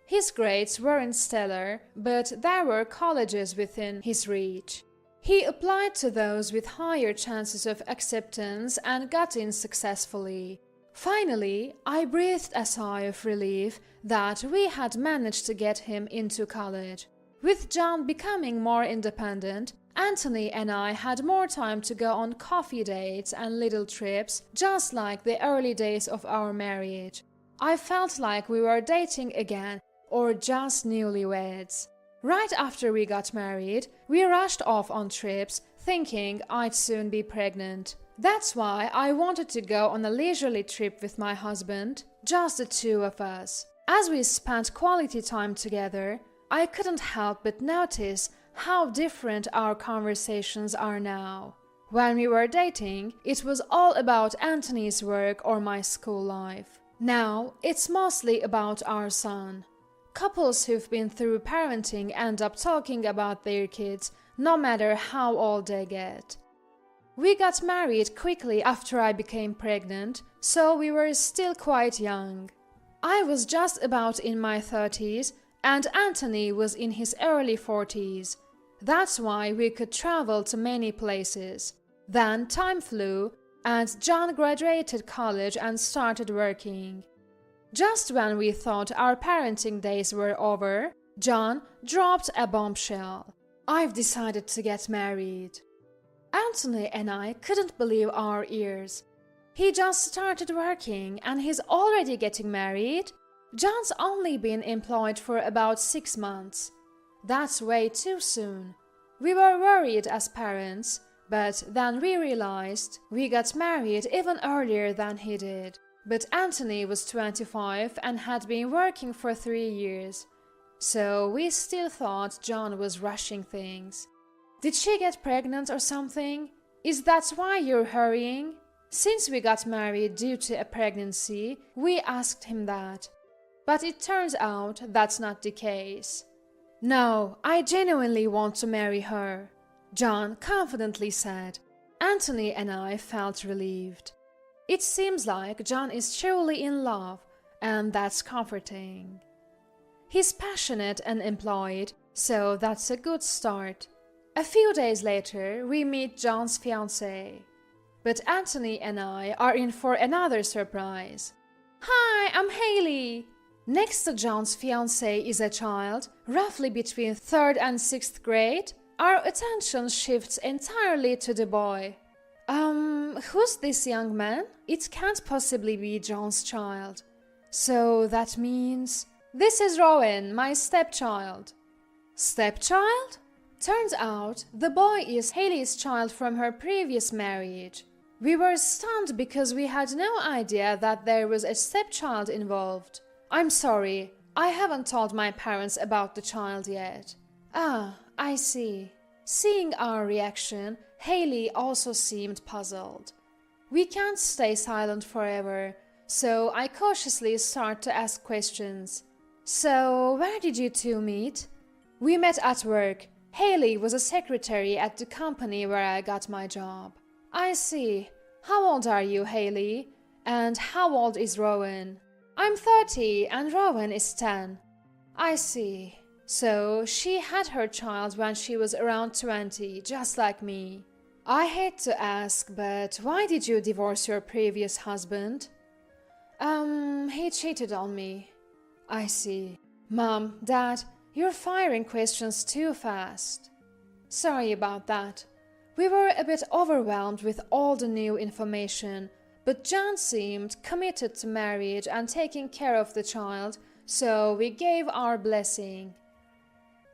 His grades weren't stellar, but there were colleges within his reach. He applied to those with higher chances of acceptance and got in successfully. Finally, I breathed a sigh of relief that we had managed to get him into college. With John becoming more independent, Anthony and I had more time to go on coffee dates and little trips, just like the early days of our marriage. I felt like we were dating again, or just newlyweds. Right after we got married, we rushed off on trips, thinking I'd soon be pregnant. That's why I wanted to go on a leisurely trip with my husband, just the two of us. As we spent quality time together, I couldn't help but notice how different our conversations are now. When we were dating, it was all about Anthony's work or my school life. Now, it's mostly about our son. Couples who've been through parenting end up talking about their kids, no matter how old they get. We got married quickly after I became pregnant, so we were still quite young. I was just about in my 30s, and Anthony was in his early 40s. That's why we could travel to many places. Then time flew, and John graduated college and started working. Just when we thought our parenting days were over, John dropped a bombshell. I've decided to get married. Anthony and I couldn't believe our ears. He just started working and he's already getting married? John's only been employed for about 6 months. That's way too soon. We were worried as parents, but then we realized we got married even earlier than he did. But Anthony was 25 and had been working for 3 years. So we still thought John was rushing things. Did she get pregnant or something? Is that why you're hurrying? Since we got married due to a pregnancy, we asked him that. But it turns out that's not the case. No, I genuinely want to marry her, John confidently said. Anthony and I felt relieved. It seems like John is truly in love, and that's comforting. He's passionate and employed, so that's a good start. A few days later, we meet John's fiancée. But Anthony and I are in for another surprise. Hi, I'm Haley. Next to John's fiancée is a child, roughly between 3rd and 6th grade. Our attention shifts entirely to the boy. Who's this young man? It can't possibly be John's child. So that means... This is Rowan, my stepchild. Stepchild? Turns out the boy is Haley's child from her previous marriage. We were stunned because we had no idea that there was a stepchild involved. I'm sorry, I haven't told my parents about the child yet. Ah, I see. Seeing our reaction, Haley also seemed puzzled. We can't stay silent forever, so I cautiously start to ask questions. So, where did you two meet? We met at work. Haley was a secretary at the company where I got my job. I see. How old are you, Haley? And how old is Rowan? I'm 30 and Rowan is 10. I see. So, she had her child when she was around 20, just like me. I hate to ask, but why did you divorce your previous husband? He cheated on me. I see. Mom, Dad, you're firing questions too fast. Sorry about that. We were a bit overwhelmed with all the new information, but John seemed committed to marriage and taking care of the child, so we gave our blessing.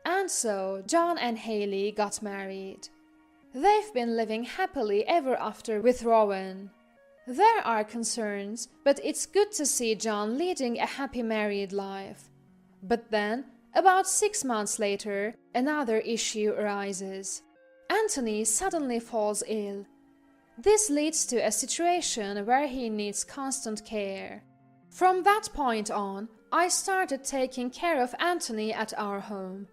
And so John and Haley got married. They've been living happily ever after with Rowan. There are concerns, but it's good to see John leading a happy married life. But then, about 6 months later, another issue arises. Anthony suddenly falls ill. this leads to a situation where he needs constant care. From that point on, I started taking care of Anthony at our home.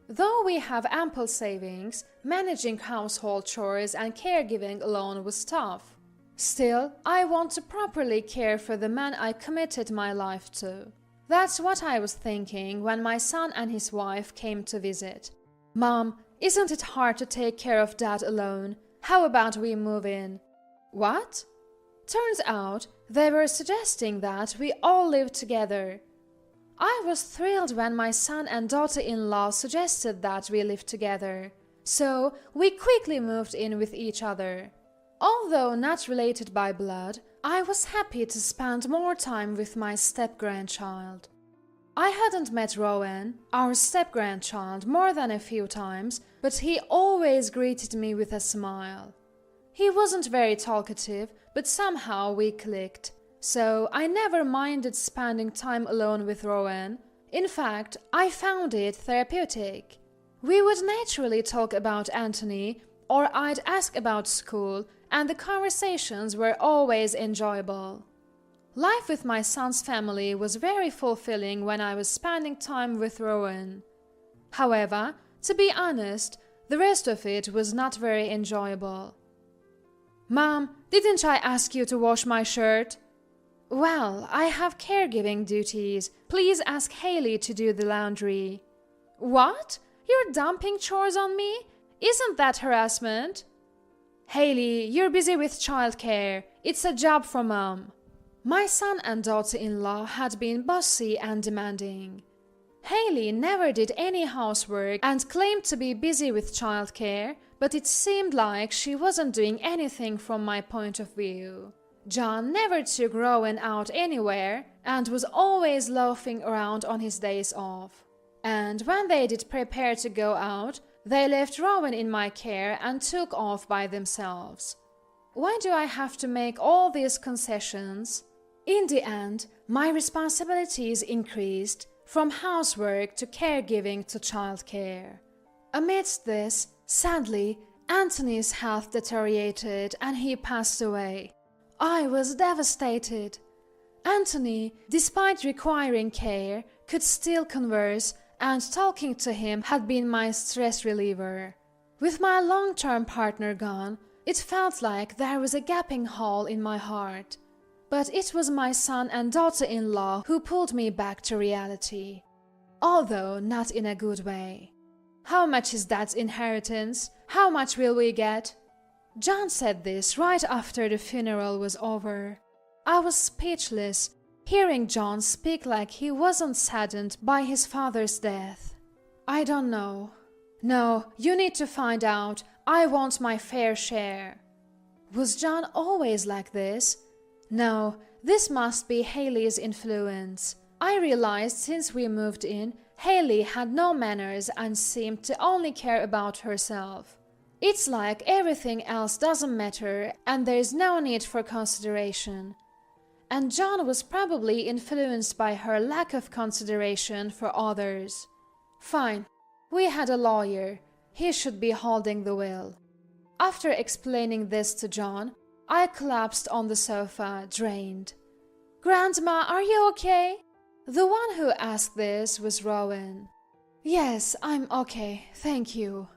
Though we have ample savings, managing household chores and caregiving alone was tough. Still, I want to properly care for the man I committed my life to. That's what I was thinking when my son and his wife came to visit. "Mom, isn't it hard to take care of Dad alone? How about we move in?" What? Turns out they were suggesting that we all live together. I was thrilled when my son and daughter-in-law suggested that we live together, so we quickly moved in with each other. Although not related by blood, I was happy to spend more time with my step-grandchild. I hadn't met Rowan, our step-grandchild, more than a few times, but he always greeted me with a smile. He wasn't very talkative, but somehow we clicked. So I never minded spending time alone with Rowan. In fact, I found it therapeutic. We would naturally talk about Anthony, or I'd ask about school, and the conversations were always enjoyable. Life with my son's family was very fulfilling when I was spending time with Rowan. However, to be honest, the rest of it was not very enjoyable. "Mom, didn't I ask you to wash my shirt?" "Well, I have caregiving duties. Please ask Haley to do the laundry." "What? You're dumping chores on me? Isn't that harassment?" "Haley, you're busy with childcare. It's a job for Mom." My son and daughter-in-law had been bossy and demanding. Haley never did any housework and claimed to be busy with childcare, but it seemed like she wasn't doing anything from my point of view. John never took Rowan out anywhere and was always loafing around on his days off. And when they did prepare to go out, they left Rowan in my care and took off by themselves. Why do I have to make all these concessions? In the end, my responsibilities increased from housework to caregiving to childcare. Amidst this, sadly, Anthony's health deteriorated and he passed away. I was devastated. Anthony, despite requiring care, could still converse, and talking to him had been my stress reliever. With my long-term partner gone, it felt like there was a gaping hole in my heart. But it was my son and daughter-in-law who pulled me back to reality, although not in a good way. "How much is Dad's inheritance? How much will we get?" John said this right after the funeral was over. I was speechless, hearing John speak like he wasn't saddened by his father's death. "I don't know." "No, you need to find out. I want my fair share." Was John always like this? No, this must be Haley's influence. I realized since we moved in, Haley had no manners and seemed to only care about herself. It's like everything else doesn't matter and there's no need for consideration. And John was probably influenced by her lack of consideration for others. Fine, we had a lawyer. He should be holding the will. After explaining this to John, I collapsed on the sofa, drained. "Grandma, are you okay?" The one who asked this was Rowan. "Yes, I'm okay, thank you."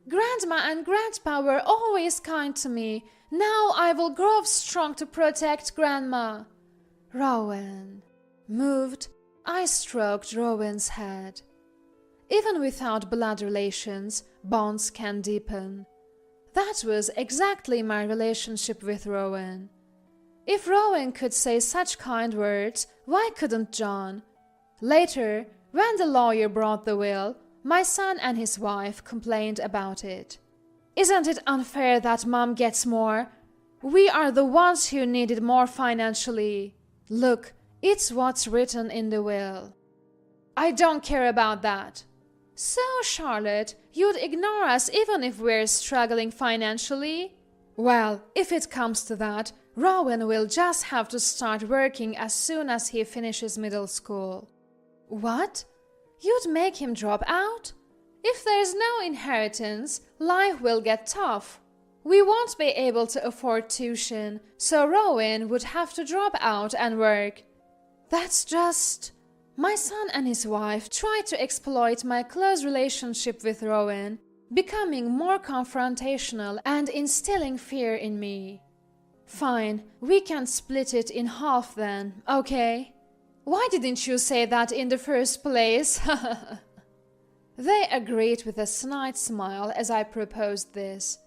"Grandma and Grandpa were always kind to me. Now I will grow strong to protect Grandma." Rowan. Moved, I stroked Rowan's head. Even without blood relations, bonds can deepen. That was exactly my relationship with Rowan. If Rowan could say such kind words, why couldn't John? Later, when the lawyer brought the will, my son and his wife complained about it. "Isn't it unfair that Mom gets more? We are the ones who need it more financially. Look, it's what's written in the will." "I don't care about that." "So, Charlotte, you'd ignore us even if we're struggling financially?" "Well, if it comes to that, Rowan will just have to start working as soon as he finishes middle school." "What? You'd make him drop out? If there's no inheritance, life will get tough. We won't be able to afford tuition, so Rowan would have to drop out and work. That's just... My son and his wife tried to exploit my close relationship with Rowan, becoming more confrontational and instilling fear in me. Fine, we can split it in half then, okay? Why didn't you say that in the first place? They agreed with a snide smile as I proposed this.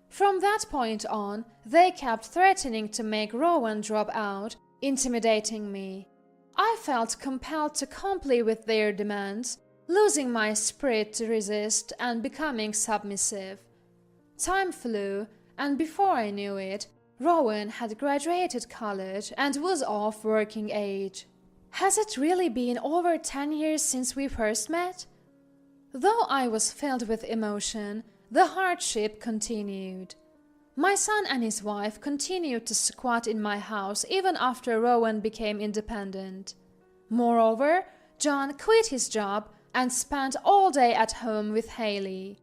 From that point on, they kept threatening to make Rowan drop out, intimidating me. I felt compelled to comply with their demands, losing my spirit to resist and becoming submissive. Time flew, and before I knew it, Rowan had graduated college and was of working age. Has it really been over 10 years since we first met? Though I was filled with emotion, the hardship continued. My son and his wife continued to squat in my house even after Rowan became independent. Moreover, John quit his job and spent all day at home with Haley.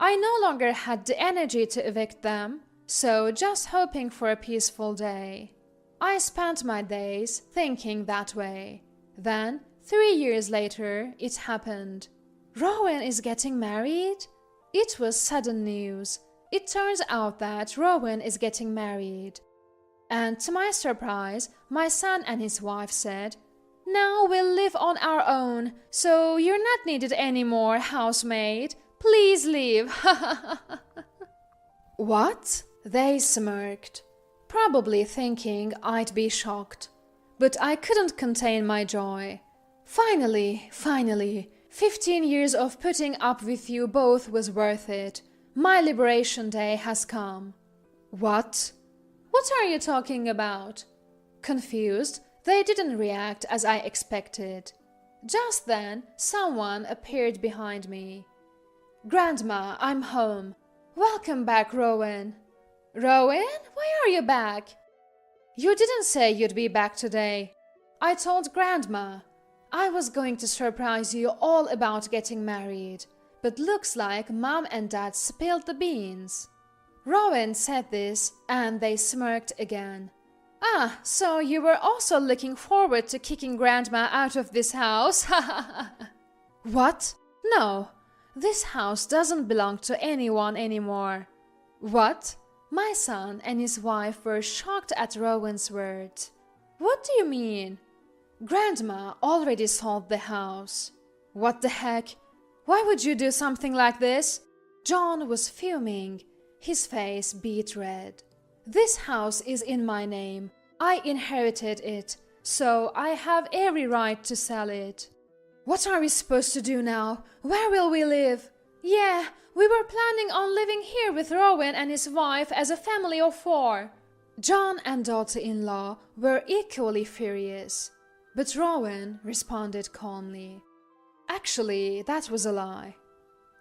I no longer had the energy to evict them, so just hoping for a peaceful day. I spent my days thinking that way. Then, 3 years later, it happened. Rowan is getting married? It was sudden news. It turns out that Rowan is getting married. And to my surprise, my son and his wife said, "Now we'll live on our own, so you're not needed anymore, housemaid. Please leave." What? They smirked, probably thinking I'd be shocked. But I couldn't contain my joy. Finally, 15 years of putting up with you both was worth it. My liberation day has come. What? What are you talking about? Confused, they didn't react as I expected. Just then, someone appeared behind me. "Grandma, I'm home. Welcome back, Rowan." "Rowan? Why are you back?" "You didn't say you'd be back today." I told Grandma. I was going to surprise you all about getting married, but looks like Mom and Dad spilled the beans. Rowan said this, and they smirked again. "Ah, so you were also looking forward to kicking Grandma out of this house?" "What? No, this house doesn't belong to anyone anymore." "What?" My son and his wife were shocked at Rowan's words. "What do you mean?" "Grandma already sold the house." "What the heck? Why would you do something like this?" John was fuming. His face beet red. "This house is in my name. I inherited it, so I have every right to sell it." "What are we supposed to do now? Where will we live?" "Yeah, we were planning on living here with Rowan and his wife as a family of 4. John and daughter-in-law were equally furious. But Rowan responded calmly. "Actually, that was a lie."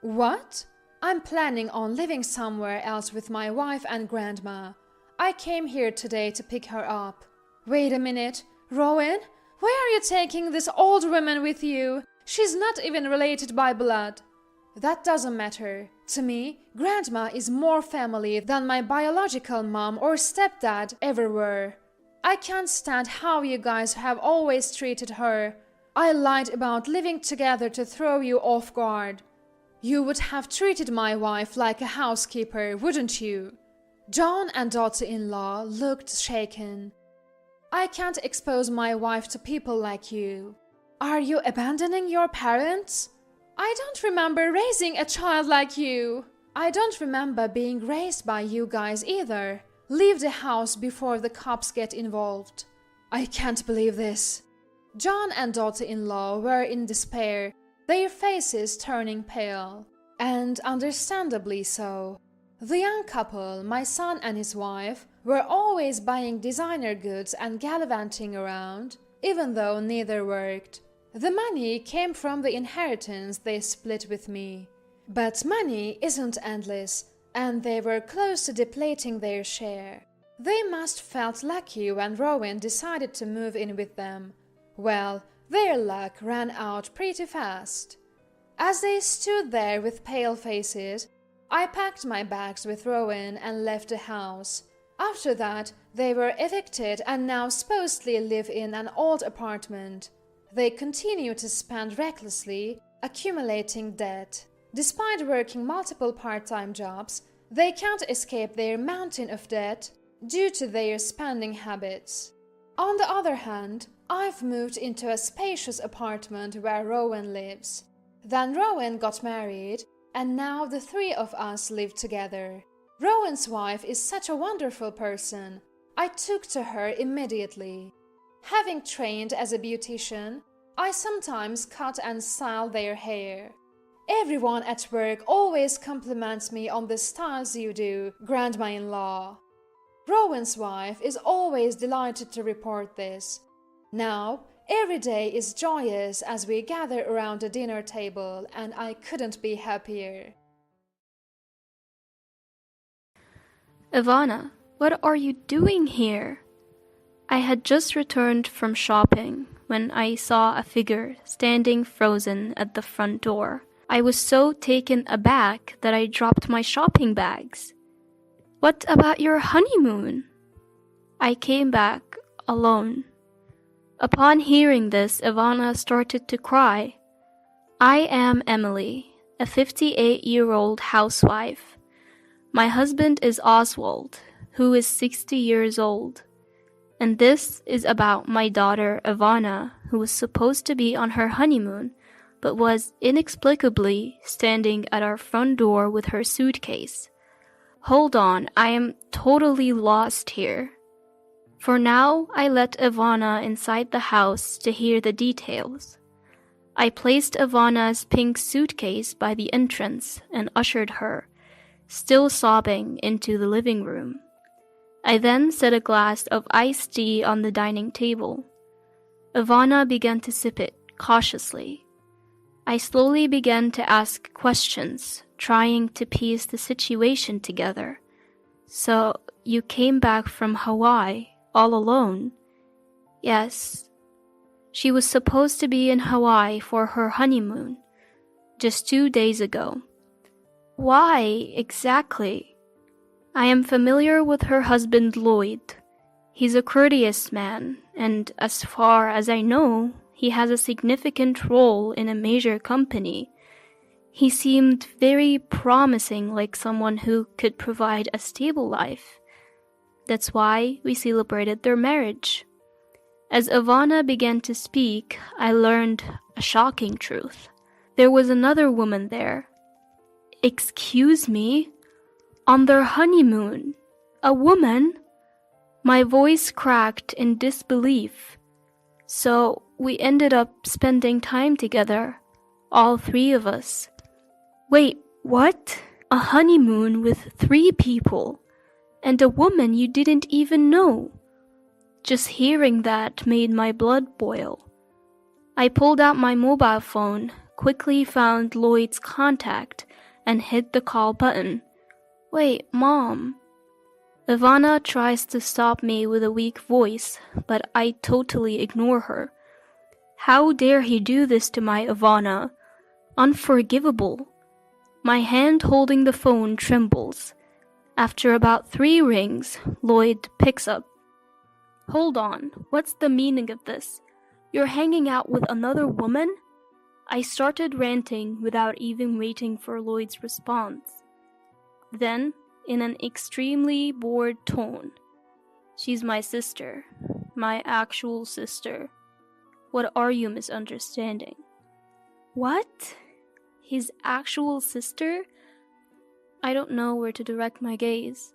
"What?" "I'm planning on living somewhere else with my wife and Grandma. I came here today to pick her up." "Wait a minute. Rowan, why are you taking this old woman with you? She's not even related by blood." "That doesn't matter. To me, Grandma is more family than my biological mom or stepdad ever were. I can't stand how you guys have always treated her. I lied about living together to throw you off guard. You would have treated my wife like a housekeeper, wouldn't you?" John and daughter-in-law looked shaken. "I can't expose my wife to people like you." "Are you abandoning your parents?" "I don't remember raising a child like you." "I don't remember being raised by you guys either. Leave the house before the cops get involved." "I can't believe this." John and daughter-in-law were in despair, their faces turning pale. And understandably so. The young couple, my son and his wife, were always buying designer goods and gallivanting around, even though neither worked. The money came from the inheritance they split with me. But money isn't endless, and they were close to depleting their share. They must felt lucky when Rowan decided to move in with them. Well, their luck ran out pretty fast. As they stood there with pale faces, I packed my bags with Rowan and left the house. After that, they were evicted and now supposedly live in an old apartment. They continue to spend recklessly, accumulating debt. Despite working multiple part-time jobs, they can't escape their mountain of debt due to their spending habits. On the other hand, I've moved into a spacious apartment where Rowan lives. Then Rowan got married, and now the three of us live together. Rowan's wife is such a wonderful person. I took to her immediately. Having trained as a beautician, I sometimes cut and style their hair. Everyone at work always compliments me on the styles you do, grandma-in-law. Rowan's wife is always delighted to report this. Now, every day is joyous as we gather around the dinner table, and I couldn't be happier. Ivana, what are you doing here? I had just returned from shopping when I saw a figure standing frozen at the front door. I was so taken aback that I dropped my shopping bags. What about your honeymoon? I came back alone. Upon hearing this, Ivana started to cry. I am Emily, a 58-year-old housewife. My husband is Oswald, who is 60 years old. And this is about my daughter Ivana, who was supposed to be on her honeymoon, but was inexplicably standing at our front door with her suitcase. Hold on, I am totally lost here. For now, I let Ivana inside the house to hear the details. I placed Ivana's pink suitcase by the entrance and ushered her, still sobbing, into the living room. I then set a glass of iced tea on the dining table. Ivana began to sip it cautiously. I slowly began to ask questions, trying to piece the situation together. So, you came back from Hawaii all alone? Yes. She was supposed to be in Hawaii for her honeymoon, just 2 days ago. Why, exactly? I am familiar with her husband Lloyd. He's a courteous man, and as far as I know, he has a significant role in a major company. He seemed very promising, like someone who could provide a stable life. That's why we celebrated their marriage. As Ivana began to speak, I learned a shocking truth. There was another woman there. Excuse me? On their honeymoon? A woman? My voice cracked in disbelief. So we ended up spending time together, all three of us. Wait, what? A honeymoon with 3 people, and a woman you didn't even know? Just hearing that made my blood boil. I pulled out my mobile phone, quickly found Lloyd's contact, and hit the call button. Wait, Mom. Ivana tries to stop me with a weak voice, but I totally ignore her. How dare he do this to my Ivana? Unforgivable. My hand holding the phone trembles. After about 3 rings, Lloyd picks up. Hold on, what's the meaning of this? You're hanging out with another woman? I started ranting without even waiting for Lloyd's response. Then, in an extremely bored tone, she's my sister, my actual sister. What are you misunderstanding? What? His actual sister? I don't know where to direct my gaze.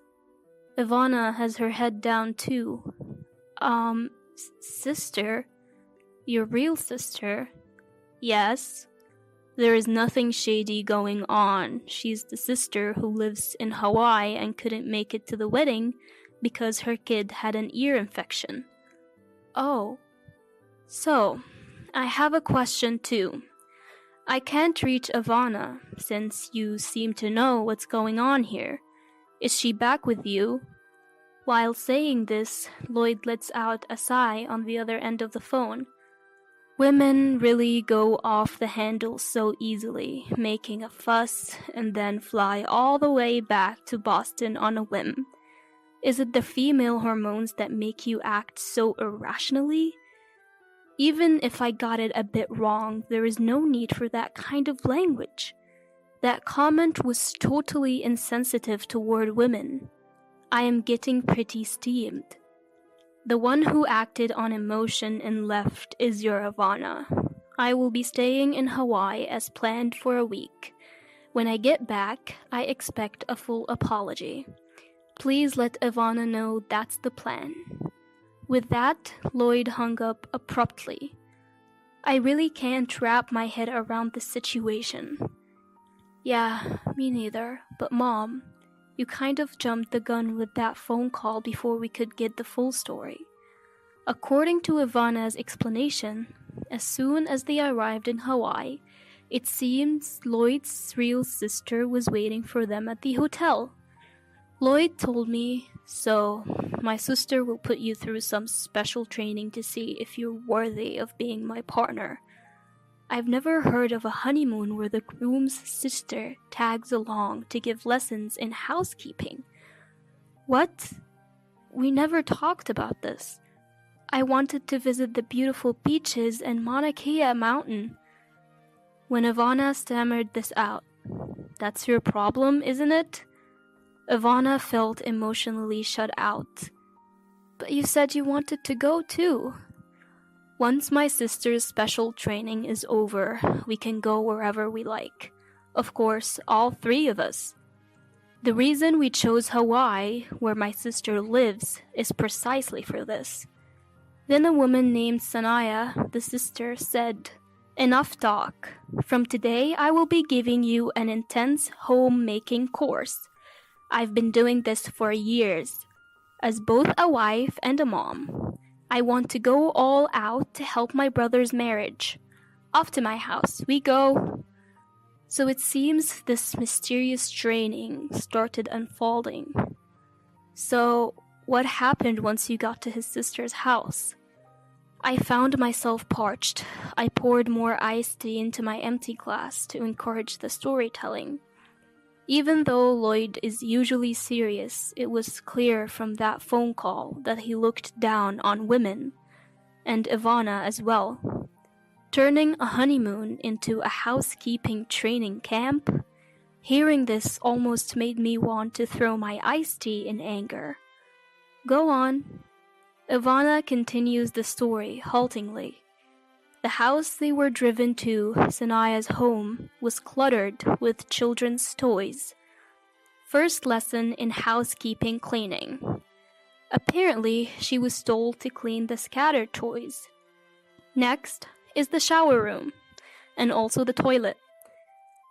Ivana has her head down too. Sister? Your real sister? Yes. There is nothing shady going on. She's the sister who lives in Hawaii and couldn't make it to the wedding because her kid had an ear infection. Oh. So, I have a question too. I can't reach Ivana since you seem to know what's going on here. Is she back with you? While saying this, Lloyd lets out a sigh on the other end of the phone. Women really go off the handle so easily, making a fuss and then fly all the way back to Boston on a whim. Is it the female hormones that make you act so irrationally? Even if I got it a bit wrong, there is no need for that kind of language. That comment was totally insensitive toward women. I am getting pretty steamed. The one who acted on emotion and left is your Ivana. I will be staying in Hawaii as planned for a week. When I get back, I expect a full apology. Please let Ivana know that's the plan. With that, Lloyd hung up abruptly. I really can't wrap my head around the situation. Yeah, me neither, but Mom, you kind of jumped the gun with that phone call before we could get the full story. According to Ivana's explanation, as soon as they arrived in Hawaii, it seems Lloyd's real sister was waiting for them at the hotel. Lloyd told me, so my sister will put you through some special training to see if you're worthy of being my partner. I've never heard of a honeymoon where the groom's sister tags along to give lessons in housekeeping. What? We never talked about this. I wanted to visit the beautiful beaches and Mauna Kea mountain. When Ivana stammered this out, that's your problem, isn't it? Ivana felt emotionally shut out. But you said you wanted to go too. Once my sister's special training is over, we can go wherever we like. Of course, all three of us. The reason we chose Hawaii, where my sister lives, is precisely for this. Then a woman named Sanaya, the sister, said, Enough talk. From today, I will be giving you an intense homemaking course. I've been doing this for years. As both a wife and a mom, I want to go all out to help my brother's marriage. Off to my house we go. So it seems this mysterious training started unfolding. So, what happened once you got to his sister's house? I found myself parched. I poured more iced tea into my empty glass to encourage the storytelling. Even though Lloyd is usually serious, it was clear from that phone call that he looked down on women, and Ivana as well. Turning a honeymoon into a housekeeping training camp? Hearing this almost made me want to throw my iced tea in anger. Go on. Ivana continues the story haltingly. The house they were driven to, Sanaya's home, was cluttered with children's toys. First lesson in housekeeping cleaning. Apparently, she was told to clean the scattered toys. Next is the shower room, and also the toilet.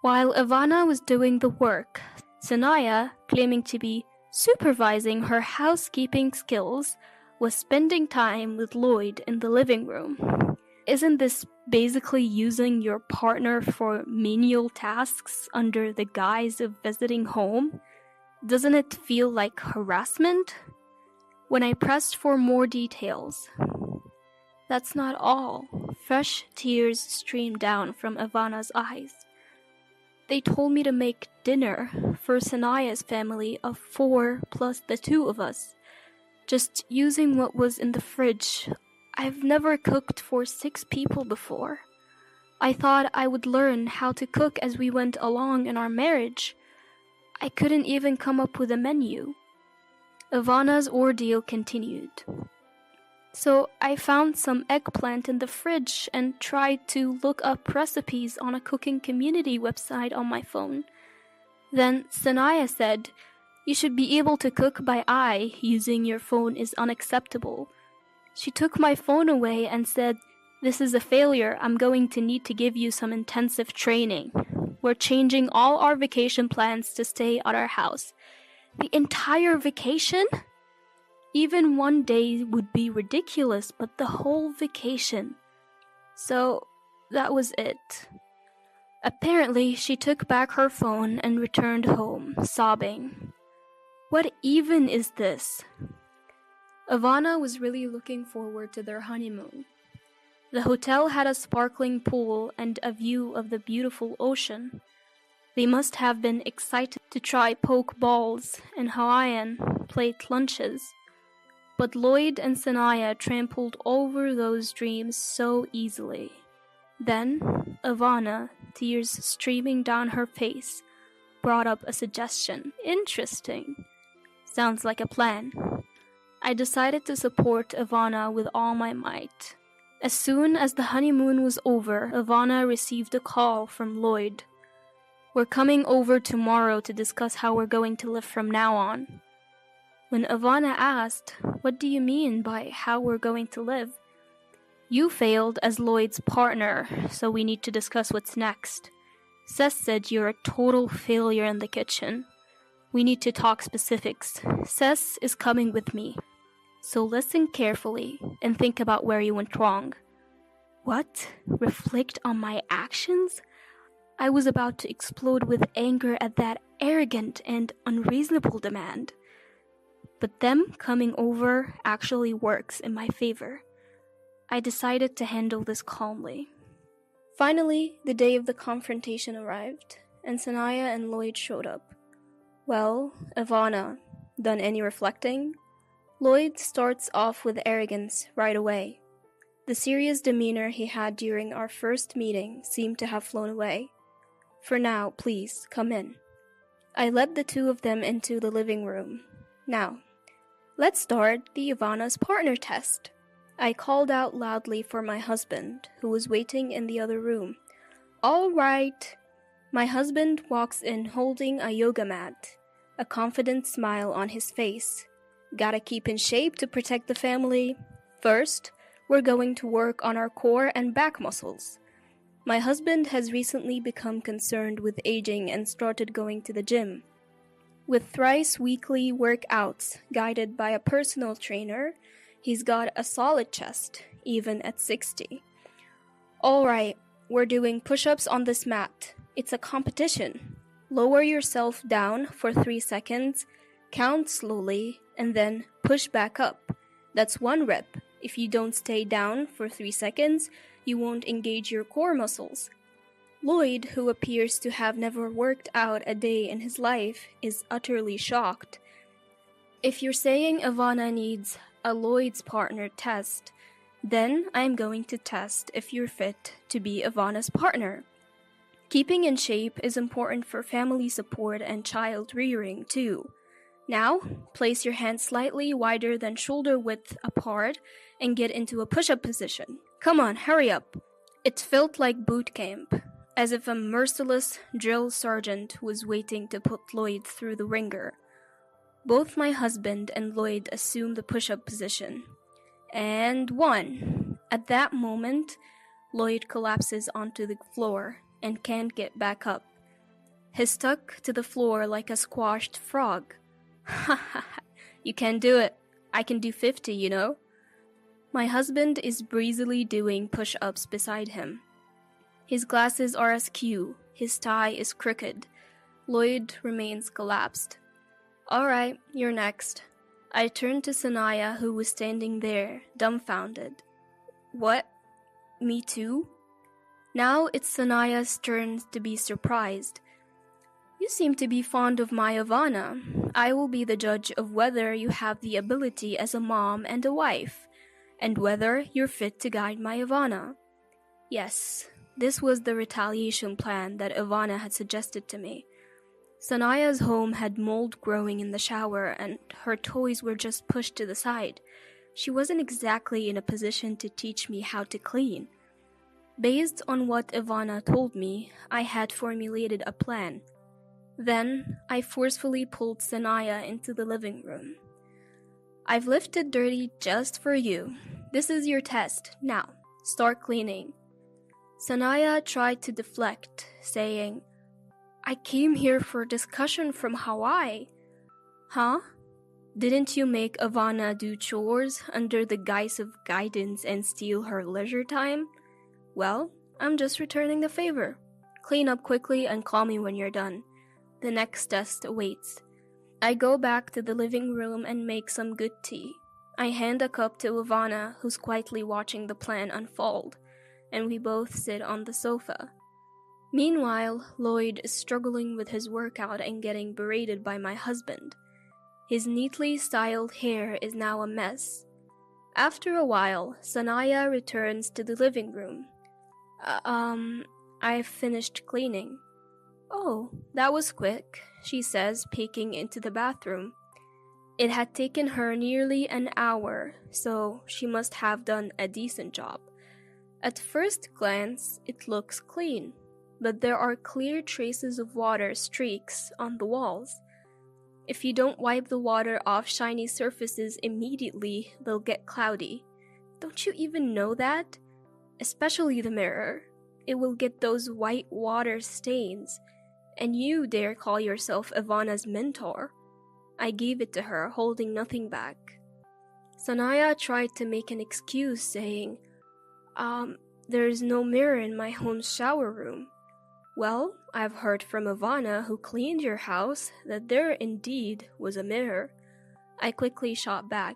While Ivana was doing the work, Sanaya, claiming to be supervising her housekeeping skills, was spending time with Lloyd in the living room. Isn't this basically using your partner for menial tasks under the guise of visiting home? Doesn't it feel like harassment? When I pressed for more details, that's not all. Fresh tears streamed down from Ivana's eyes. They told me to make dinner for Sanaya's family of 4 plus the 2 of us, just using what was in the fridge. I've never cooked for 6 people before. I thought I would learn how to cook as we went along in our marriage. I couldn't even come up with a menu. Ivana's ordeal continued. So I found some eggplant in the fridge and tried to look up recipes on a cooking community website on my phone. Then Sanaya said, "You should be able to cook by eye. Using your phone is unacceptable." She took my phone away and said, "This is a failure. I'm going to need to give you some intensive training. We're changing all our vacation plans to stay at our house." The entire vacation? Even one day would be ridiculous, but the whole vacation. So, that was it. Apparently, she took back her phone and returned home, sobbing. What even is this? Ivana was really looking forward to their honeymoon. The hotel had a sparkling pool and a view of the beautiful ocean. They must have been excited to try poke balls and Hawaiian plate lunches. But Lloyd and Sanaya trampled over those dreams so easily. Then, Ivana, tears streaming down her face, brought up a suggestion. Interesting. Sounds like a plan. I decided to support Ivana with all my might. As soon as the honeymoon was over, Ivana received a call from Lloyd. We're coming over tomorrow to discuss how we're going to live from now on. When Ivana asked, "What do you mean by how we're going to live?" "You failed as Lloyd's partner, so we need to discuss what's next. Seth said you're a total failure in the kitchen. We need to talk specifics. Seth is coming with me. So listen carefully and think about where you went wrong." What? Reflect on my actions? I was about to explode with anger at that arrogant and unreasonable demand. But them coming over actually works in my favor. I decided to handle this calmly. Finally, the day of the confrontation arrived, and Sanaya and Lloyd showed up. "Well, Ivana, done any reflecting?" Lloyd starts off with arrogance right away. The serious demeanor he had during our first meeting seemed to have flown away. "For now, please, come in." I led the two of them into the living room. "Now, let's start the Ivana's partner test." I called out loudly for my husband, who was waiting in the other room. "All right." My husband walks in holding a yoga mat, a confident smile on his face. "Gotta keep in shape to protect the family. First, we're going to work on our core and back muscles." My husband has recently become concerned with aging and started going to the gym. With thrice weekly workouts guided by a personal trainer, he's got a solid chest, even at 60. "All right, we're doing push-ups on this mat. It's a competition. Lower yourself down for 3 seconds, count slowly, and then push back up. That's 1 rep. If you don't stay down for 3 seconds, you won't engage your core muscles." Lloyd, who appears to have never worked out a day in his life, is utterly shocked. If you're saying Ivana needs a Lloyd's partner test, then I'm going to test if you're fit to be Ivana's partner. Keeping in shape is important for family support and child rearing too. Now, place your hands slightly wider than shoulder width apart and get into a push-up position. Come on, hurry up. It felt like boot camp, as if a merciless drill sergeant was waiting to put Lloyd through the ringer. Both my husband and Lloyd assumed the push-up position. And 1. At that moment, Lloyd collapses onto the floor and can't get back up. He's stuck to the floor like a squashed frog. "Ha ha ha, you can do it. I can do 50, you know." My husband is breezily doing push-ups beside him. His glasses are askew, his tie is crooked. Lloyd remains collapsed. "All right, you're next." I turned to Sanaya, who was standing there, dumbfounded. "What? Me too?" Now it's Sanaya's turn to be surprised. "You seem to be fond of my Ivana. I will be the judge of whether you have the ability as a mom and a wife, and whether you're fit to guide my Ivana." Yes, this was the retaliation plan that Ivana had suggested to me. Sanaya's home had mold growing in the shower, and her toys were just pushed to the side. She wasn't exactly in a position to teach me how to clean. Based on what Ivana told me, I had formulated a plan. Then, I forcefully pulled Sanaya into the living room. "I've lifted dirty just for you. This is your test. Now, start cleaning." Sanaya tried to deflect, saying, "I came here for a discussion from Hawaii." "Huh? Didn't you make Ivana do chores under the guise of guidance and steal her leisure time? Well, I'm just returning the favor. Clean up quickly and call me when you're done. The next test awaits." I go back to the living room and make some good tea. I hand a cup to Ivana, who's quietly watching the plan unfold, and we both sit on the sofa. Meanwhile, Lloyd is struggling with his workout and getting berated by my husband. His neatly styled hair is now a mess. After a while, Sanaya returns to the living room. I've finished cleaning. Oh, that was quick, she says, peeking into the bathroom. It had taken her nearly an hour, so she must have done a decent job. At first glance, it looks clean, but there are clear traces of water streaks on the walls. If you don't wipe the water off shiny surfaces immediately, they'll get cloudy. Don't you even know that? Especially the mirror. It will get those white water stains. And you dare call yourself Ivana's mentor? I gave it to her, holding nothing back. Sanaya tried to make an excuse, saying, there's no mirror in my home shower room. Well, I've heard from Ivana, who cleaned your house, that there indeed was a mirror. I quickly shot back.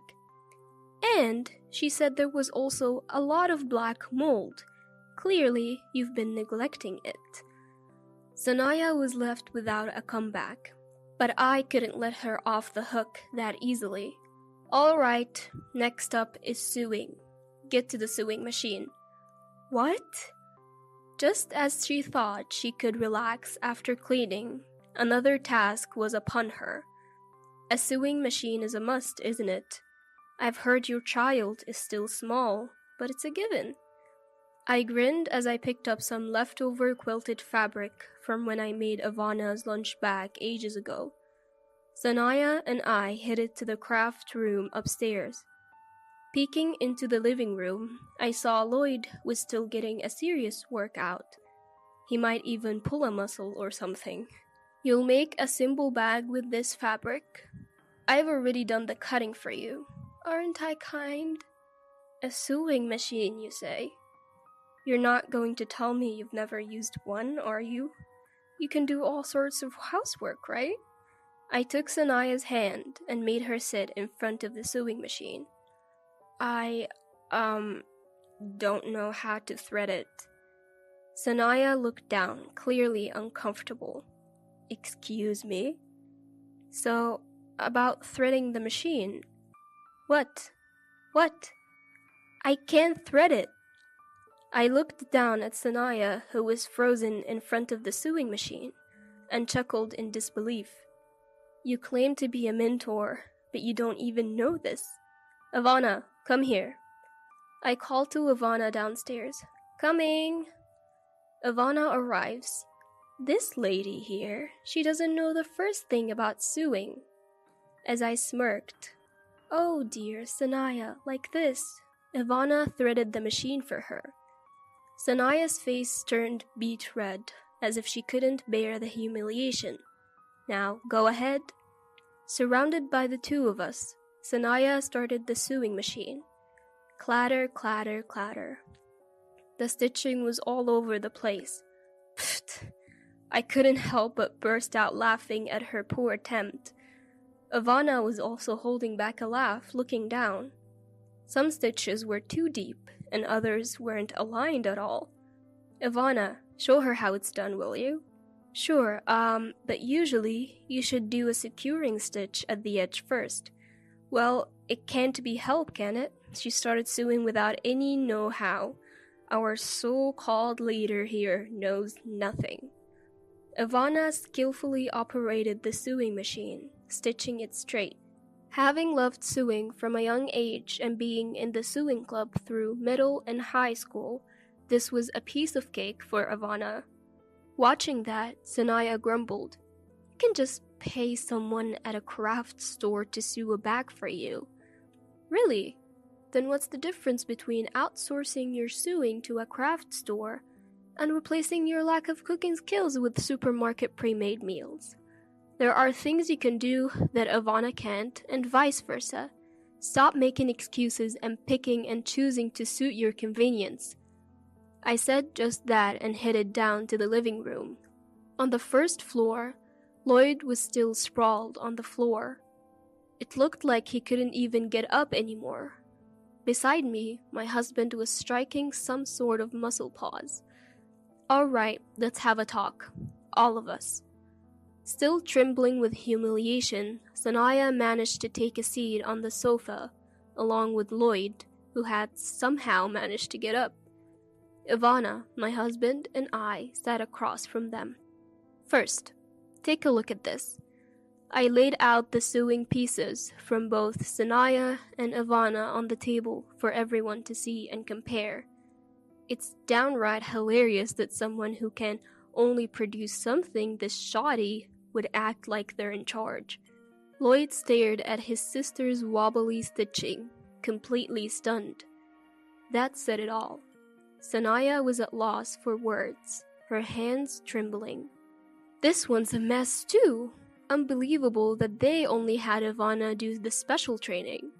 And she said there was also a lot of black mold. Clearly, you've been neglecting it. Sanaya was left without a comeback, but I couldn't let her off the hook that easily. All right, next up is sewing. Get to the sewing machine. What? Just as she thought she could relax after cleaning, another task was upon her. A sewing machine is a must, isn't it? I've heard your child is still small, but it's a given. I grinned as I picked up some leftover quilted fabric from when I made Ivana's lunch bag ages ago. Sanaya and I headed to the craft room upstairs. Peeking into the living room, I saw Lloyd was still getting a serious workout. He might even pull a muscle or something. You'll make a simple bag with this fabric? I've already done the cutting for you. Aren't I kind? A sewing machine, you say? You're not going to tell me you've never used one, are you? You can do all sorts of housework, right? I took Sanaya's hand and made her sit in front of the sewing machine. I, don't know how to thread it. Sanaya looked down, clearly uncomfortable. Excuse me? So, about threading the machine. What? I can't thread it. I looked down at Sanaya, who was frozen in front of the sewing machine, and chuckled in disbelief. You claim to be a mentor, but you don't even know this. Ivana, come here. I called to Ivana downstairs. Coming! Ivana arrives. This lady here, she doesn't know the first thing about sewing. As I smirked, oh dear, Sanaya, like this. Ivana threaded the machine for her. Sanaya's face turned beet red, as if she couldn't bear the humiliation. Now, go ahead. Surrounded by the two of us, Sanaya started the sewing machine. Clatter, clatter, clatter. The stitching was all over the place. Pfft! I couldn't help but burst out laughing at her poor attempt. Ivana was also holding back a laugh, looking down. Some stitches were too deep, and others weren't aligned at all. Ivana, show her how it's done, will you? Sure, but usually you should do a securing stitch at the edge first. Well, it can't be helped, can it? She started sewing without any know-how. Our so-called leader here knows nothing. Ivana skillfully operated the sewing machine, stitching it straight. Having loved sewing from a young age and being in the sewing club through middle and high school, this was a piece of cake for Ivana. Watching that, Sanaya grumbled, You can just pay someone at a craft store to sew a bag for you. Really? Then what's the difference between outsourcing your sewing to a craft store and replacing your lack of cooking skills with supermarket pre-made meals? There are things you can do that Ivana can't, and vice versa. Stop making excuses and picking and choosing to suit your convenience. I said just that and headed down to the living room. On the first floor, Lloyd was still sprawled on the floor. It looked like he couldn't even get up anymore. Beside me, my husband was striking some sort of muscle pause. All right, let's have a talk. All of us. Still trembling with humiliation, Sanaya managed to take a seat on the sofa, along with Lloyd, who had somehow managed to get up. Ivana, my husband, and I sat across from them. First, take a look at this. I laid out the sewing pieces from both Sanaya and Ivana on the table for everyone to see and compare. It's downright hilarious that someone who can only produce something this shoddy would act like they're in charge. Lloyd stared at his sister's wobbly stitching, completely stunned. That said it all. Sanaya was at loss for words, her hands trembling. This one's a mess too. Unbelievable that they only had Ivana do the special training.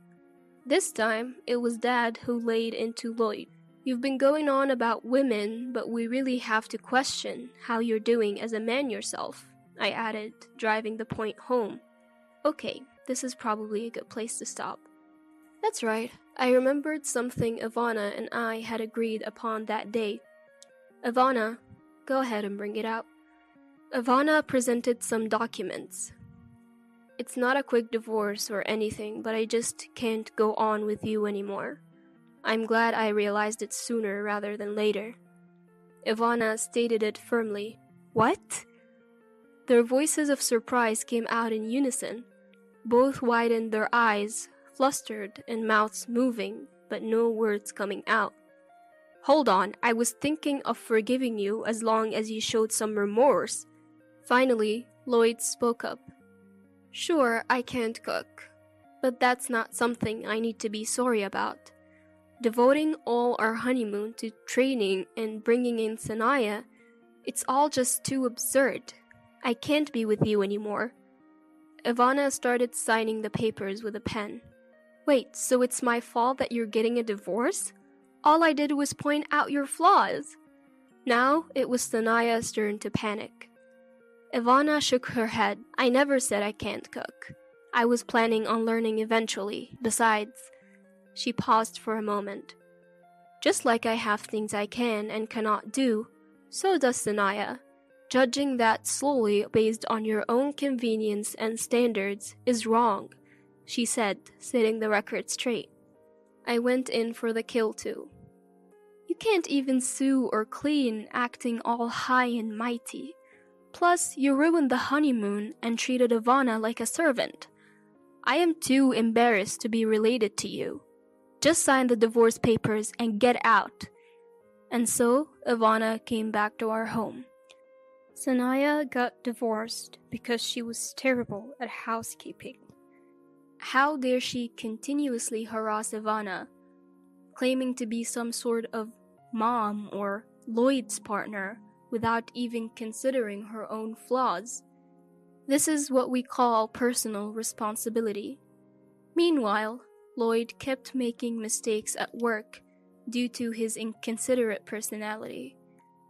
This time, it was Dad who laid into Lloyd. You've been going on about women, but we really have to question how you're doing as a man yourself, I added, driving the point home. Okay, this is probably a good place to stop. That's right, I remembered something Ivana and I had agreed upon that day. Ivana, go ahead and bring it out. Ivana presented some documents. It's not a quick divorce or anything, but I just can't go on with you anymore. I'm glad I realized it sooner rather than later. Ivana stated it firmly. What? Their voices of surprise came out in unison. Both widened their eyes, flustered and mouths moving, but no words coming out. Hold on, I was thinking of forgiving you as long as you showed some remorse. Finally, Lloyd spoke up. Sure, I can't cook, but that's not something I need to be sorry about. Devoting all our honeymoon to training and bringing in Sanaya, it's all just too absurd. I can't be with you anymore. Ivana started signing the papers with a pen. Wait, so it's my fault that you're getting a divorce? All I did was point out your flaws. Now it was Sanaya's turn to panic. Ivana shook her head. I never said I can't cook. I was planning on learning eventually. Besides, she paused for a moment. Just like I have things I can and cannot do, so does Sanaya. Judging that slowly based on your own convenience and standards is wrong, she said, setting the record straight. I went in for the kill too. You can't even sew or clean acting all high and mighty. Plus, you ruined the honeymoon and treated Ivana like a servant. I am too embarrassed to be related to you. Just sign the divorce papers and get out. And so, Ivana came back to our home. Sanaya got divorced because she was terrible at housekeeping. How dare she continuously harass Ivana, claiming to be some sort of mom or Lloyd's partner, without even considering her own flaws. This is what we call personal responsibility. Meanwhile, Lloyd kept making mistakes at work due to his inconsiderate personality.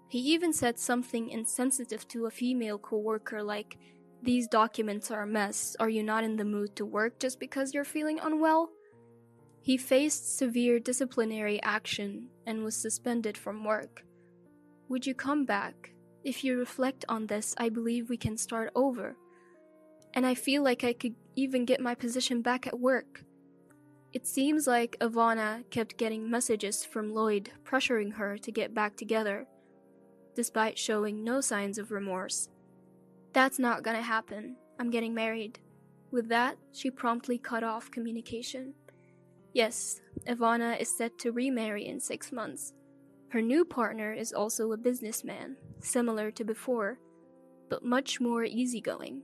He even said something insensitive to a female coworker like, "These documents are a mess. Are you not in the mood to work just because you're feeling unwell?" He faced severe disciplinary action and was suspended from work. Would you come back? If you reflect on this, I believe we can start over. And I feel like I could even get my position back at work. It seems like Ivana kept getting messages from Lloyd pressuring her to get back together, despite showing no signs of remorse. That's not gonna happen. I'm getting married. With that, she promptly cut off communication. Yes, Ivana is set to remarry in 6 months. Her new partner is also a businessman, similar to before, but much more easygoing.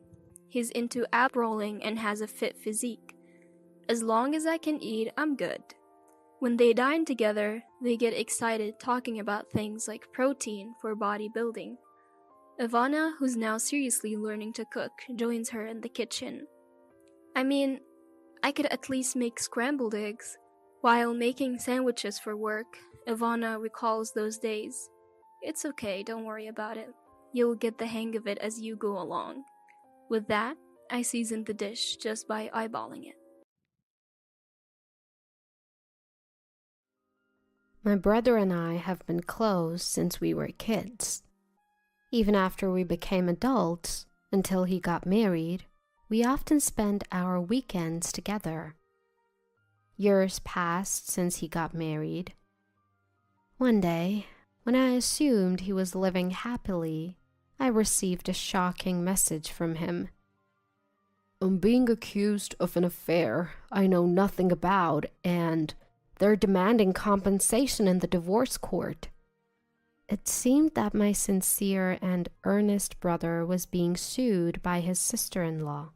He's into ab rolling and has a fit physique. As long as I can eat, I'm good. When they dine together, they get excited talking about things like protein for bodybuilding. Ivana, who's now seriously learning to cook, joins her in the kitchen. I mean, I could at least make scrambled eggs. While making sandwiches for work, Ivana recalls those days. It's okay, don't worry about it. You'll get the hang of it as you go along. With that, I seasoned the dish just by eyeballing it. My brother and I have been close since we were kids. Even after we became adults, until he got married, we often spent our weekends together. Years passed since he got married. One day, when I assumed he was living happily, I received a shocking message from him. "I'm being accused of an affair I know nothing about, and they're demanding compensation in the divorce court." It seemed that my sincere and earnest brother was being sued by his sister-in-law.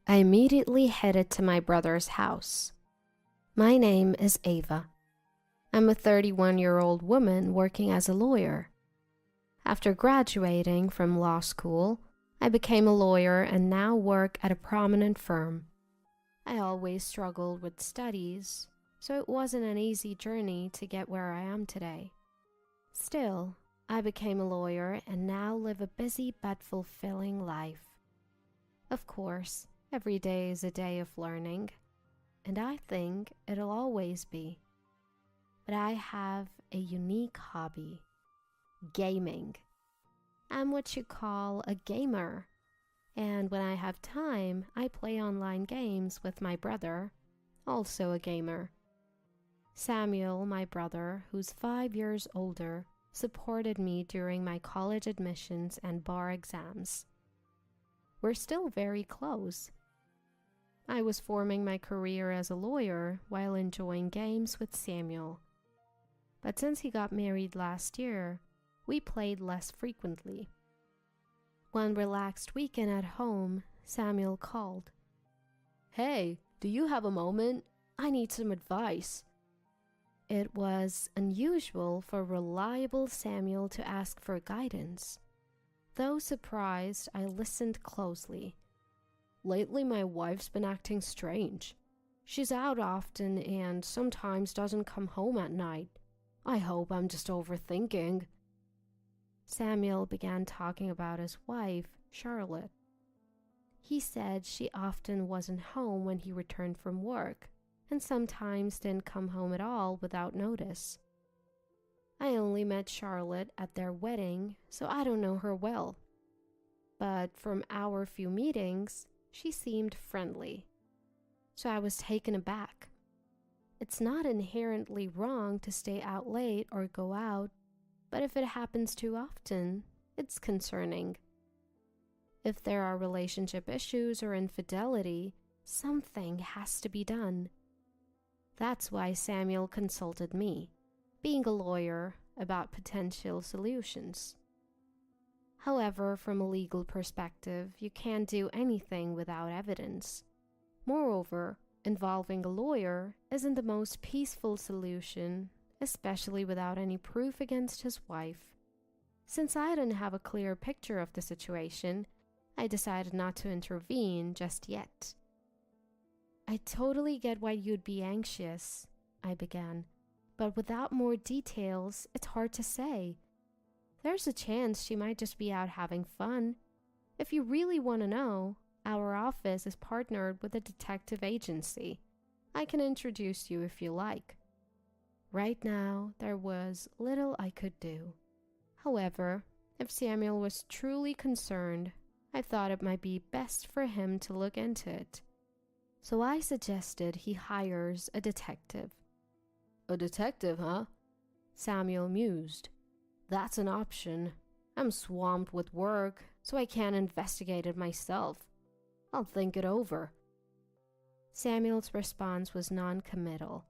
I immediately headed to my brother's house. My name is Ava. I'm a 31-year-old woman working as a lawyer. After graduating from law school, I became a lawyer and now work at a prominent firm. I always struggled with studies, so it wasn't an easy journey to get where I am today. Still, I became a lawyer and now live a busy but fulfilling life. Of course, every day is a day of learning, and I think it'll always be. But I have a unique hobby: gaming. I'm what you call a gamer, and when I have time, I play online games with my brother, also a gamer. Samuel, my brother, who's 5 years older, supported me during my college admissions and bar exams. We're still very close. I was forming my career as a lawyer while enjoying games with Samuel. But since he got married last year, we played less frequently. One relaxed weekend at home, Samuel called. "Hey, do you have a moment? I need some advice." It was unusual for reliable Samuel to ask for guidance. Though surprised, I listened closely. "Lately, my wife's been acting strange. She's out often and sometimes doesn't come home at night. I hope I'm just overthinking." Samuel began talking about his wife, Charlotte. He said she often wasn't home when he returned from work, and sometimes didn't come home at all without notice. I only met Charlotte at their wedding, so I don't know her well. But from our few meetings, she seemed friendly. So I was taken aback. It's not inherently wrong to stay out late or go out, but if it happens too often, it's concerning. If there are relationship issues or infidelity, something has to be done. That's why Samuel consulted me, being a lawyer, about potential solutions. However, from a legal perspective, you can't do anything without evidence. Moreover, involving a lawyer isn't the most peaceful solution, especially without any proof against his wife. Since I didn't have a clear picture of the situation, I decided not to intervene just yet. "I totally get why you'd be anxious," I began, "but without more details, it's hard to say. There's a chance she might just be out having fun. If you really want to know, our office is partnered with a detective agency. I can introduce you if you like." Right now, there was little I could do. However, if Samuel was truly concerned, I thought it might be best for him to look into it. So I suggested he hires a detective. "A detective, huh?" Samuel mused. "That's an option. I'm swamped with work, so I can't investigate it myself. I'll think it over." Samuel's response was non-committal.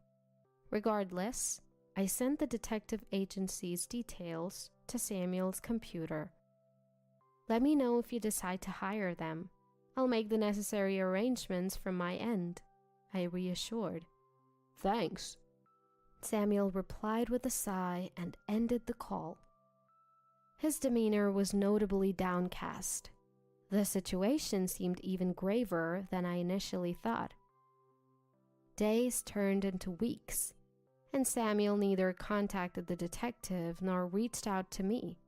Regardless, I sent the detective agency's details to Samuel's computer. "Let me know if you decide to hire them. I'll make the necessary arrangements from my end," I reassured. "Thanks." Samuel replied with a sigh and ended the call. His demeanor was notably downcast. The situation seemed even graver than I initially thought. Days turned into weeks, and Samuel neither contacted the detective nor reached out to me.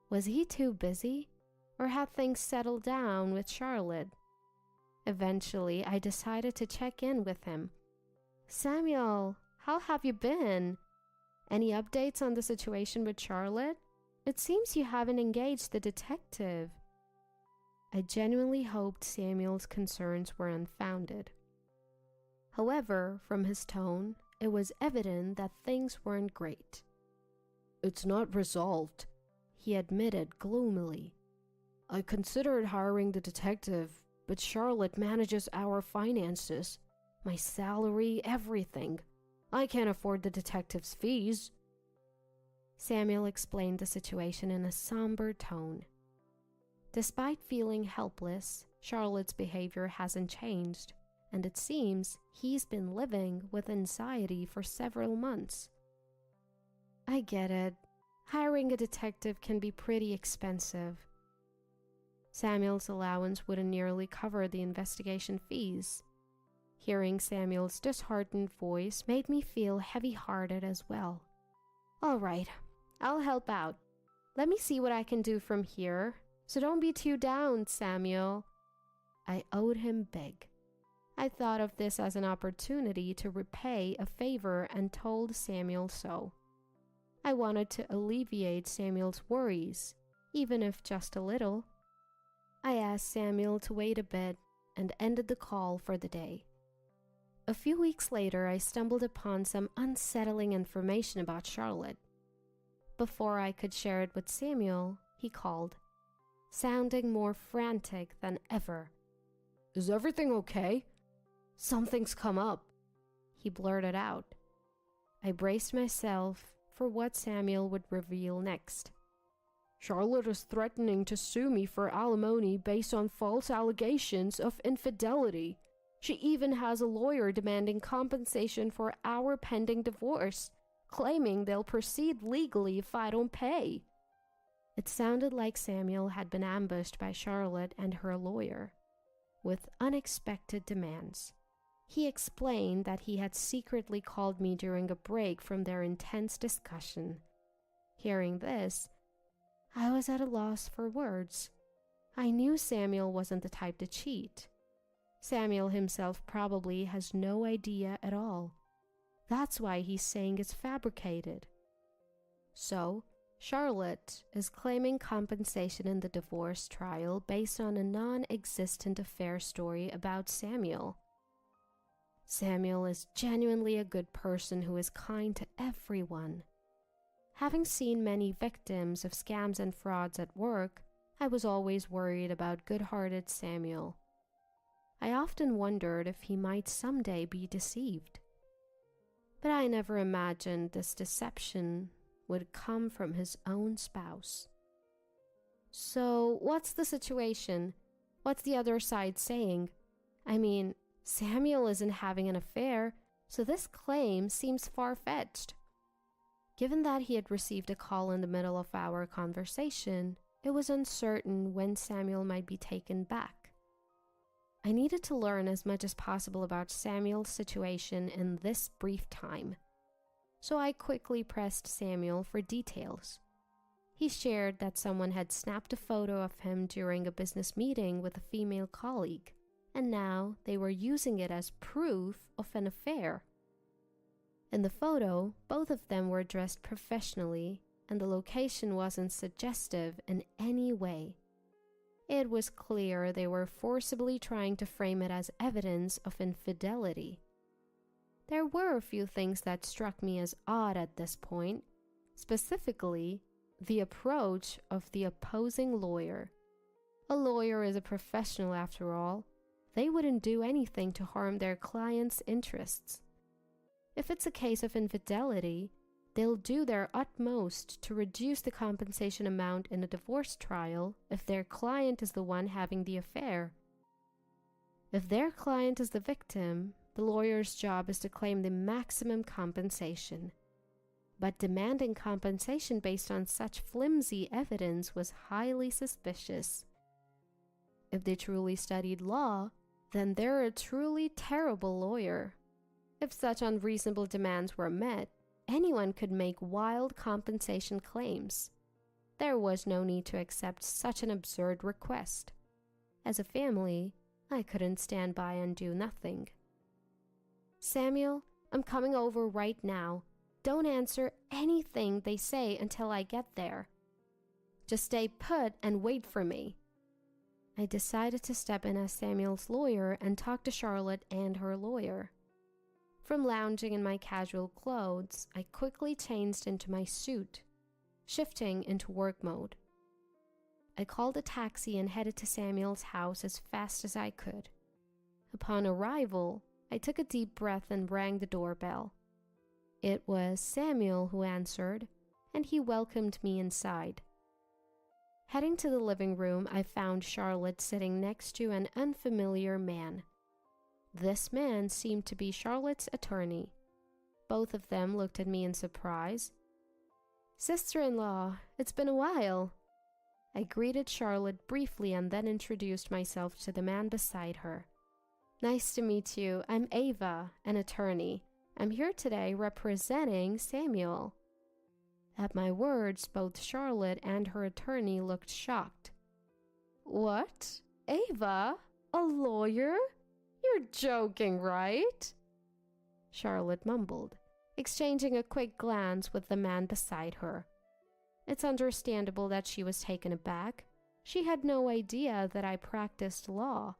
Was he too busy? or had things settled down with Charlotte? Eventually, I decided to check in with him. "Samuel, how have you been? Any updates on the situation with Charlotte? It seems you haven't engaged the detective." I genuinely hoped Samuel's concerns were unfounded. However, from his tone, it was evident that things weren't great. "It's not resolved," he admitted gloomily. "I considered hiring the detective, but Charlotte manages our finances, my salary, everything. I can't afford the detective's fees." Samuel explained the situation in a somber tone. Despite feeling helpless, Charlotte's behavior hasn't changed, and it seems he's been living with anxiety for several months. "I get it. Hiring a detective can be pretty expensive." Samuel's allowance wouldn't nearly cover the investigation fees. Hearing Samuel's disheartened voice made me feel heavy-hearted as well. "All right, I'll help out. Let me see what I can do from here, so don't be too down, Samuel." I owed him big. I thought of this as an opportunity to repay a favor and told Samuel so. I wanted to alleviate Samuel's worries, even if just a little. I asked Samuel to wait a bit and ended the call for the day. A few weeks later, I stumbled upon some unsettling information about Charlotte. Before I could share it with Samuel, he called, sounding more frantic than ever. "Is everything okay? Something's come up," he blurted out. I braced myself for what Samuel would reveal next. "Charlotte is threatening to sue me for alimony based on false allegations of infidelity. She even has a lawyer demanding compensation for our pending divorce, claiming they'll proceed legally if I don't pay." It sounded like Samuel had been ambushed by Charlotte and her lawyer, with unexpected demands. He explained that he had secretly called me during a break from their intense discussion. Hearing this, I was at a loss for words. I knew Samuel wasn't the type to cheat. Samuel himself probably has no idea at all. That's why he's saying it's fabricated. So, Charlotte is claiming compensation in the divorce trial based on a non-existent affair story about Samuel. Samuel is genuinely a good person who is kind to everyone. Having seen many victims of scams and frauds at work, I was always worried about good-hearted Samuel. I often wondered if he might someday be deceived. But I never imagined this deception would come from his own spouse. So, what's the situation? What's the other side saying? I mean, Samuel isn't having an affair, so this claim seems far-fetched. Given that he had received a call in the middle of our conversation, it was uncertain when Samuel might be taken back. I needed to learn as much as possible about Samuel's situation in this brief time, so I quickly pressed Samuel for details. He shared that someone had snapped a photo of him during a business meeting with a female colleague, and now they were using it as proof of an affair. In the photo, both of them were dressed professionally, and the location wasn't suggestive in any way. It was clear they were forcibly trying to frame it as evidence of infidelity. There were a few things that struck me as odd at this point, specifically the approach of the opposing lawyer. A lawyer is a professional after all. They wouldn't do anything to harm their client's interests. If it's a case of infidelity, they'll do their utmost to reduce the compensation amount in a divorce trial if their client is the one having the affair. If their client is the victim, the lawyer's job is to claim the maximum compensation. But demanding compensation based on such flimsy evidence was highly suspicious. If they truly studied law, then they're a truly terrible lawyer. If such unreasonable demands were met, anyone could make wild compensation claims. There was no need to accept such an absurd request. As a family, I couldn't stand by and do nothing. "Samuel, I'm coming over right now. Don't answer anything they say until I get there. Just stay put and wait for me." I decided to step in as Samuel's lawyer and talk to Charlotte and her lawyer. From lounging in my casual clothes, I quickly changed into my suit, shifting into work mode. I called a taxi and headed to Samuel's house as fast as I could. Upon arrival, I took a deep breath and rang the doorbell. It was Samuel who answered, and he welcomed me inside. Heading to the living room, I found Charlotte sitting next to an unfamiliar man. This man seemed to be Charlotte's attorney. Both of them looked at me in surprise. "Sister-in-law, it's been a while." I greeted Charlotte briefly and then introduced myself to the man beside her. "Nice to meet you. I'm Ava, an attorney. I'm here today representing Samuel." At my words, both Charlotte and her attorney looked shocked. "What? Ava? A lawyer? You're joking, right?" Charlotte mumbled, exchanging a quick glance with the man beside her. It's understandable that she was taken aback. She had no idea that I practiced law.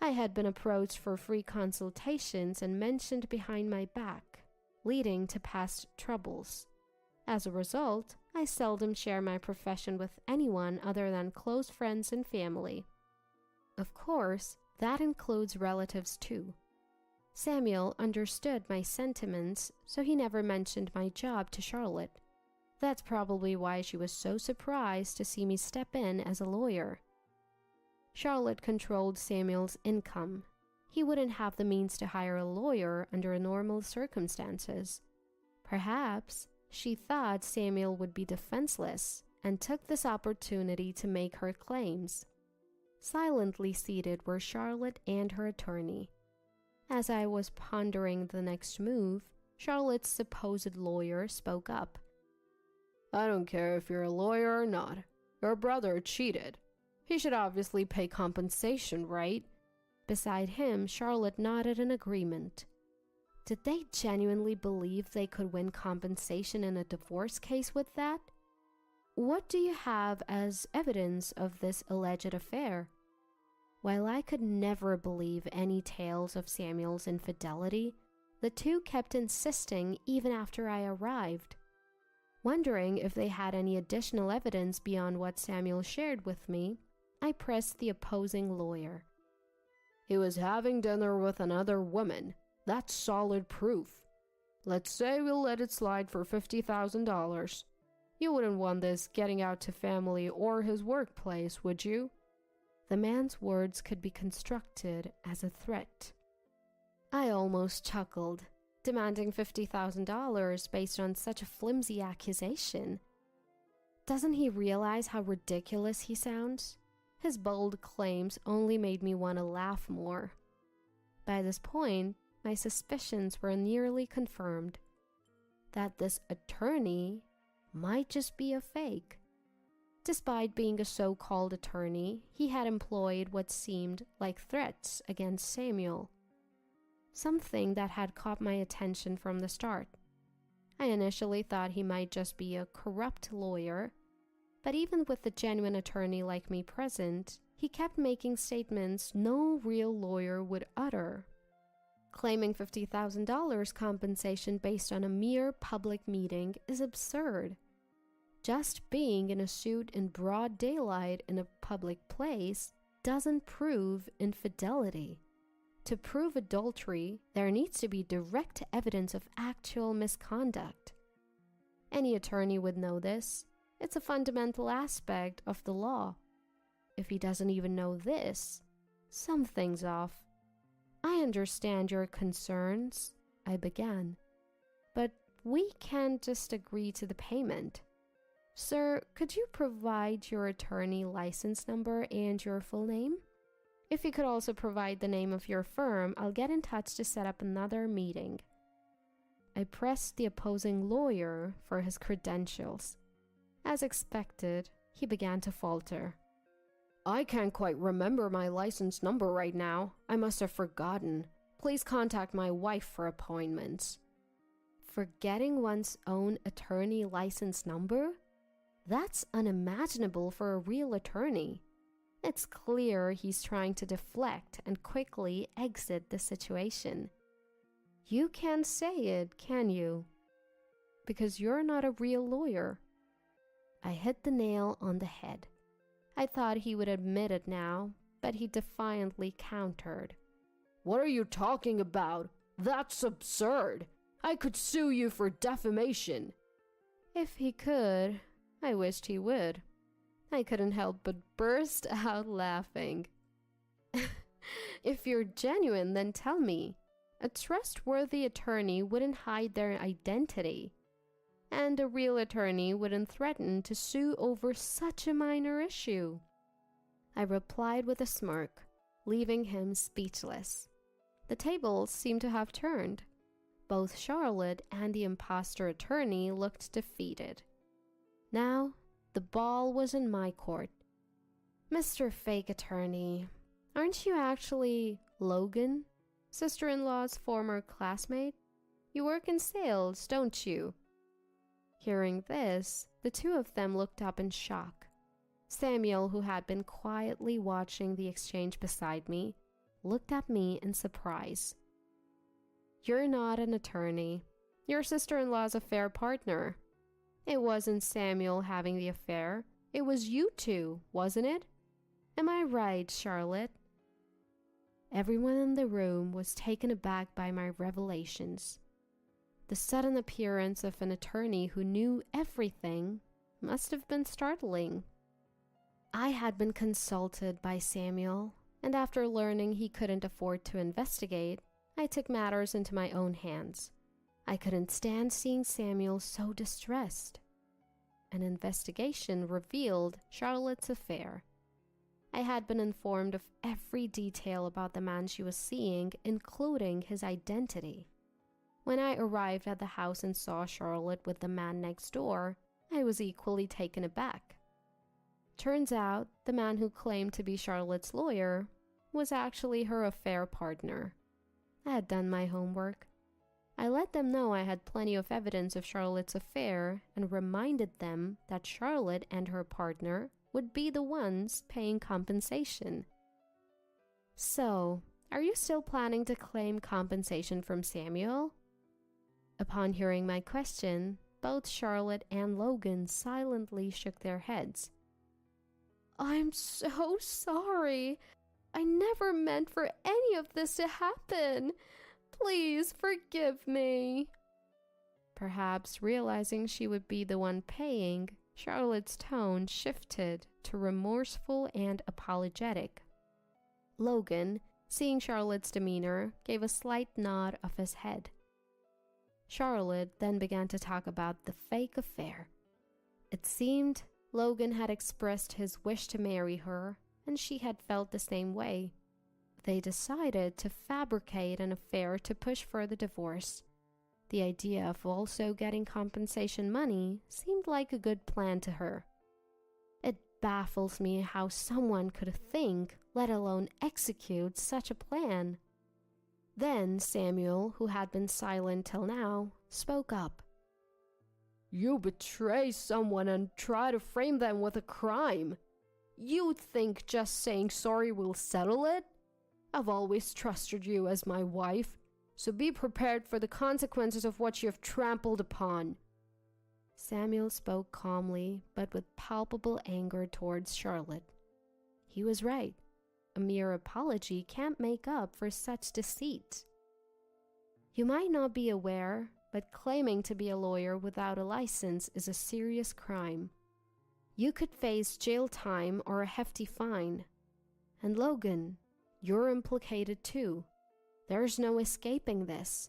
I had been approached for free consultations and mentioned behind my back, leading to past troubles. As a result, I seldom share my profession with anyone other than close friends and family. Of course, that includes relatives too. Samuel understood my sentiments, so he never mentioned my job to Charlotte. That's probably why she was so surprised to see me step in as a lawyer. Charlotte controlled Samuel's income. He wouldn't have the means to hire a lawyer under normal circumstances. Perhaps she thought Samuel would be defenseless and took this opportunity to make her claims. Silently seated were Charlotte and her attorney. As I was pondering the next move, Charlotte's supposed lawyer spoke up. "I don't care if you're a lawyer or not. Your brother cheated. He should obviously pay compensation, right?" Beside him, Charlotte nodded in agreement. Did they genuinely believe they could win compensation in a divorce case with that? What do you have as evidence of this alleged affair? While I could never believe any tales of Samuel's infidelity, the two kept insisting even after I arrived. Wondering if they had any additional evidence beyond what Samuel shared with me, I pressed the opposing lawyer. "He was having dinner with another woman. That's solid proof. Let's say we'll let it slide for $50,000. You wouldn't want this getting out to family or his workplace, would you?" The man's words could be construed as a threat. I almost chuckled, demanding $50,000 based on such a flimsy accusation. Doesn't he realize how ridiculous he sounds? His bold claims only made me want to laugh more. By this point, my suspicions were nearly confirmed that this attorney might just be a fake. Despite being a so-called attorney, he had employed what seemed like threats against Samuel, something that had caught my attention from the start. I initially thought he might just be a corrupt lawyer, but even with a genuine attorney like me present, he kept making statements no real lawyer would utter. Claiming $50,000 compensation based on a mere public meeting is absurd. Just being in a suit in broad daylight in a public place doesn't prove infidelity. To prove adultery, there needs to be direct evidence of actual misconduct. Any attorney would know this. It's a fundamental aspect of the law. If he doesn't even know this, something's off. "I understand your concerns," I began, "but we can't just agree to the payment. Sir, could you provide your attorney license number and your full name? If you could also provide the name of your firm, I'll get in touch to set up another meeting." I pressed the opposing lawyer for his credentials. As expected, he began to falter. I can't quite remember my license number right now. I must have forgotten. Please contact my wife for appointments. Forgetting one's own attorney license number? That's unimaginable for a real attorney. It's clear he's trying to deflect and quickly exit the situation. You can't say it, can you? Because you're not a real lawyer. I hit the nail on the head. I thought he would admit it now, but he defiantly countered. What are you talking about? That's absurd. I could sue you for defamation. If he could, I wished he would. I couldn't help but burst out laughing. If you're genuine, then tell me. A trustworthy attorney wouldn't hide their identity. And a real attorney wouldn't threaten to sue over such a minor issue. I replied with a smirk, leaving him speechless. The tables seemed to have turned. Both Charlotte and the imposter attorney looked defeated. Now, the ball was in my court. Mr. Fake Attorney, aren't you actually Logan, sister-in-law's former classmate? You work in sales, don't you? Hearing this, the two of them looked up in shock. Samuel, who had been quietly watching the exchange beside me, looked at me in surprise. You're not an attorney. Your sister-in-law's affair partner. It wasn't Samuel having the affair. It was you two, wasn't it? Am I right, Charlotte? Everyone in the room was taken aback by my revelations. The sudden appearance of an attorney who knew everything must have been startling. I had been consulted by Samuel, and after learning he couldn't afford to investigate, I took matters into my own hands. I couldn't stand seeing Samuel so distressed. An investigation revealed Charlotte's affair. I had been informed of every detail about the man she was seeing, including his identity. When I arrived at the house and saw Charlotte with the man next door, I was equally taken aback. Turns out, the man who claimed to be Charlotte's lawyer was actually her affair partner. I had done my homework. I let them know I had plenty of evidence of Charlotte's affair and reminded them that Charlotte and her partner would be the ones paying compensation. So, are you still planning to claim compensation from Samuel? Upon hearing my question, both Charlotte and Logan silently shook their heads. I'm so sorry. I never meant for any of this to happen. Please forgive me. Perhaps realizing she would be the one paying, Charlotte's tone shifted to remorseful and apologetic. Logan, seeing Charlotte's demeanor, gave a slight nod of his head. Charlotte then began to talk about the fake affair. It seemed Logan had expressed his wish to marry her, and she had felt the same way. They decided to fabricate an affair to push for the divorce. The idea of also getting compensation money seemed like a good plan to her. It baffles me how someone could think, let alone execute, such a plan. Then Samuel, who had been silent till now, spoke up. You betray someone and try to frame them with a crime. You think just saying sorry will settle it? I've always trusted you as my wife, so be prepared for the consequences of what you have trampled upon. Samuel spoke calmly, but with palpable anger towards Charlotte. He was right. A mere apology can't make up for such deceit. You might not be aware, but claiming to be a lawyer without a license is a serious crime. You could face jail time or a hefty fine. And Logan, you're implicated too. There's no escaping this.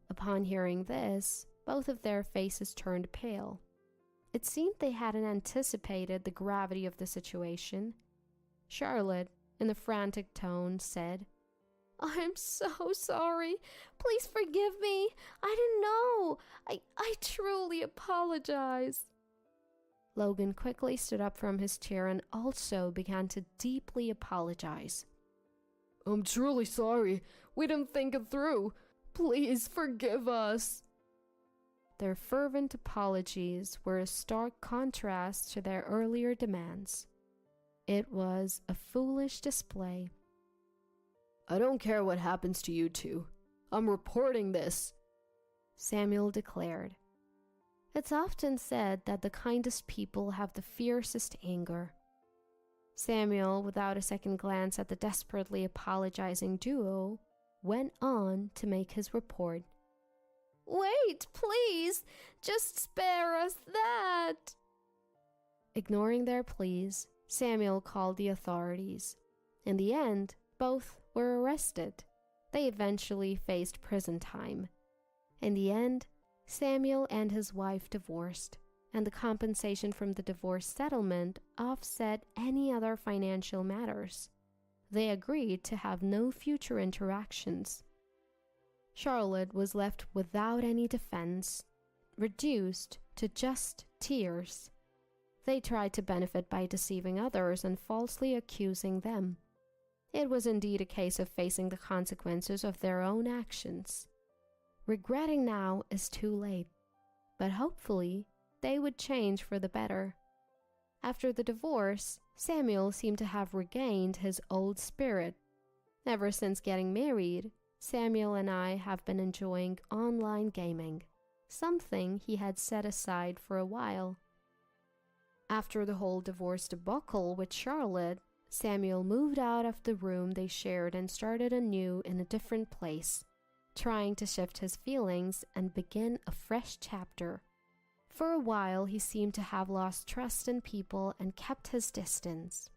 Upon hearing this, both of their faces turned pale. It seemed they hadn't anticipated the gravity of the situation. Charlotte, in a frantic tone, said, I'm so sorry. Please forgive me. I didn't know. I truly apologize. Logan quickly stood up from his chair and also began to deeply apologize. I'm truly sorry. We didn't think it through. Please forgive us. Their fervent apologies were a stark contrast to their earlier demands. It was a foolish display. I don't care what happens to you two. I'm reporting this, Samuel declared. It's often said that the kindest people have the fiercest anger. Samuel, without a second glance at the desperately apologizing duo, went on to make his report. Wait, please! Just spare us that! Ignoring their pleas, Samuel called the authorities. In the end, both were arrested. They eventually faced prison time. In the end, Samuel and his wife divorced, and the compensation from the divorce settlement offset any other financial matters. They agreed to have no future interactions. Charlotte was left without any defense, reduced to just tears. They tried to benefit by deceiving others and falsely accusing them. It was indeed a case of facing the consequences of their own actions. Regretting now is too late, but hopefully they would change for the better. After the divorce, Samuel seemed to have regained his old spirit. Ever since getting married, Samuel and I have been enjoying online gaming, something he had set aside for a while. After the whole divorce debacle with Charlotte, Samuel moved out of the room they shared and started anew in a different place, trying to shift his feelings and begin a fresh chapter. For a while, he seemed to have lost trust in people and kept his distance.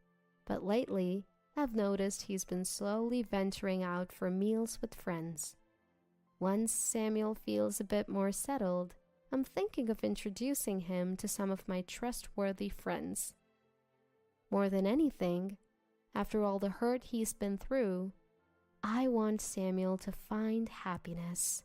But lately, I've noticed he's been slowly venturing out for meals with friends. Once Samuel feels a bit more settled, I'm thinking of introducing him to some of my trustworthy friends. More than anything, after all the hurt he's been through, I want Samuel to find happiness.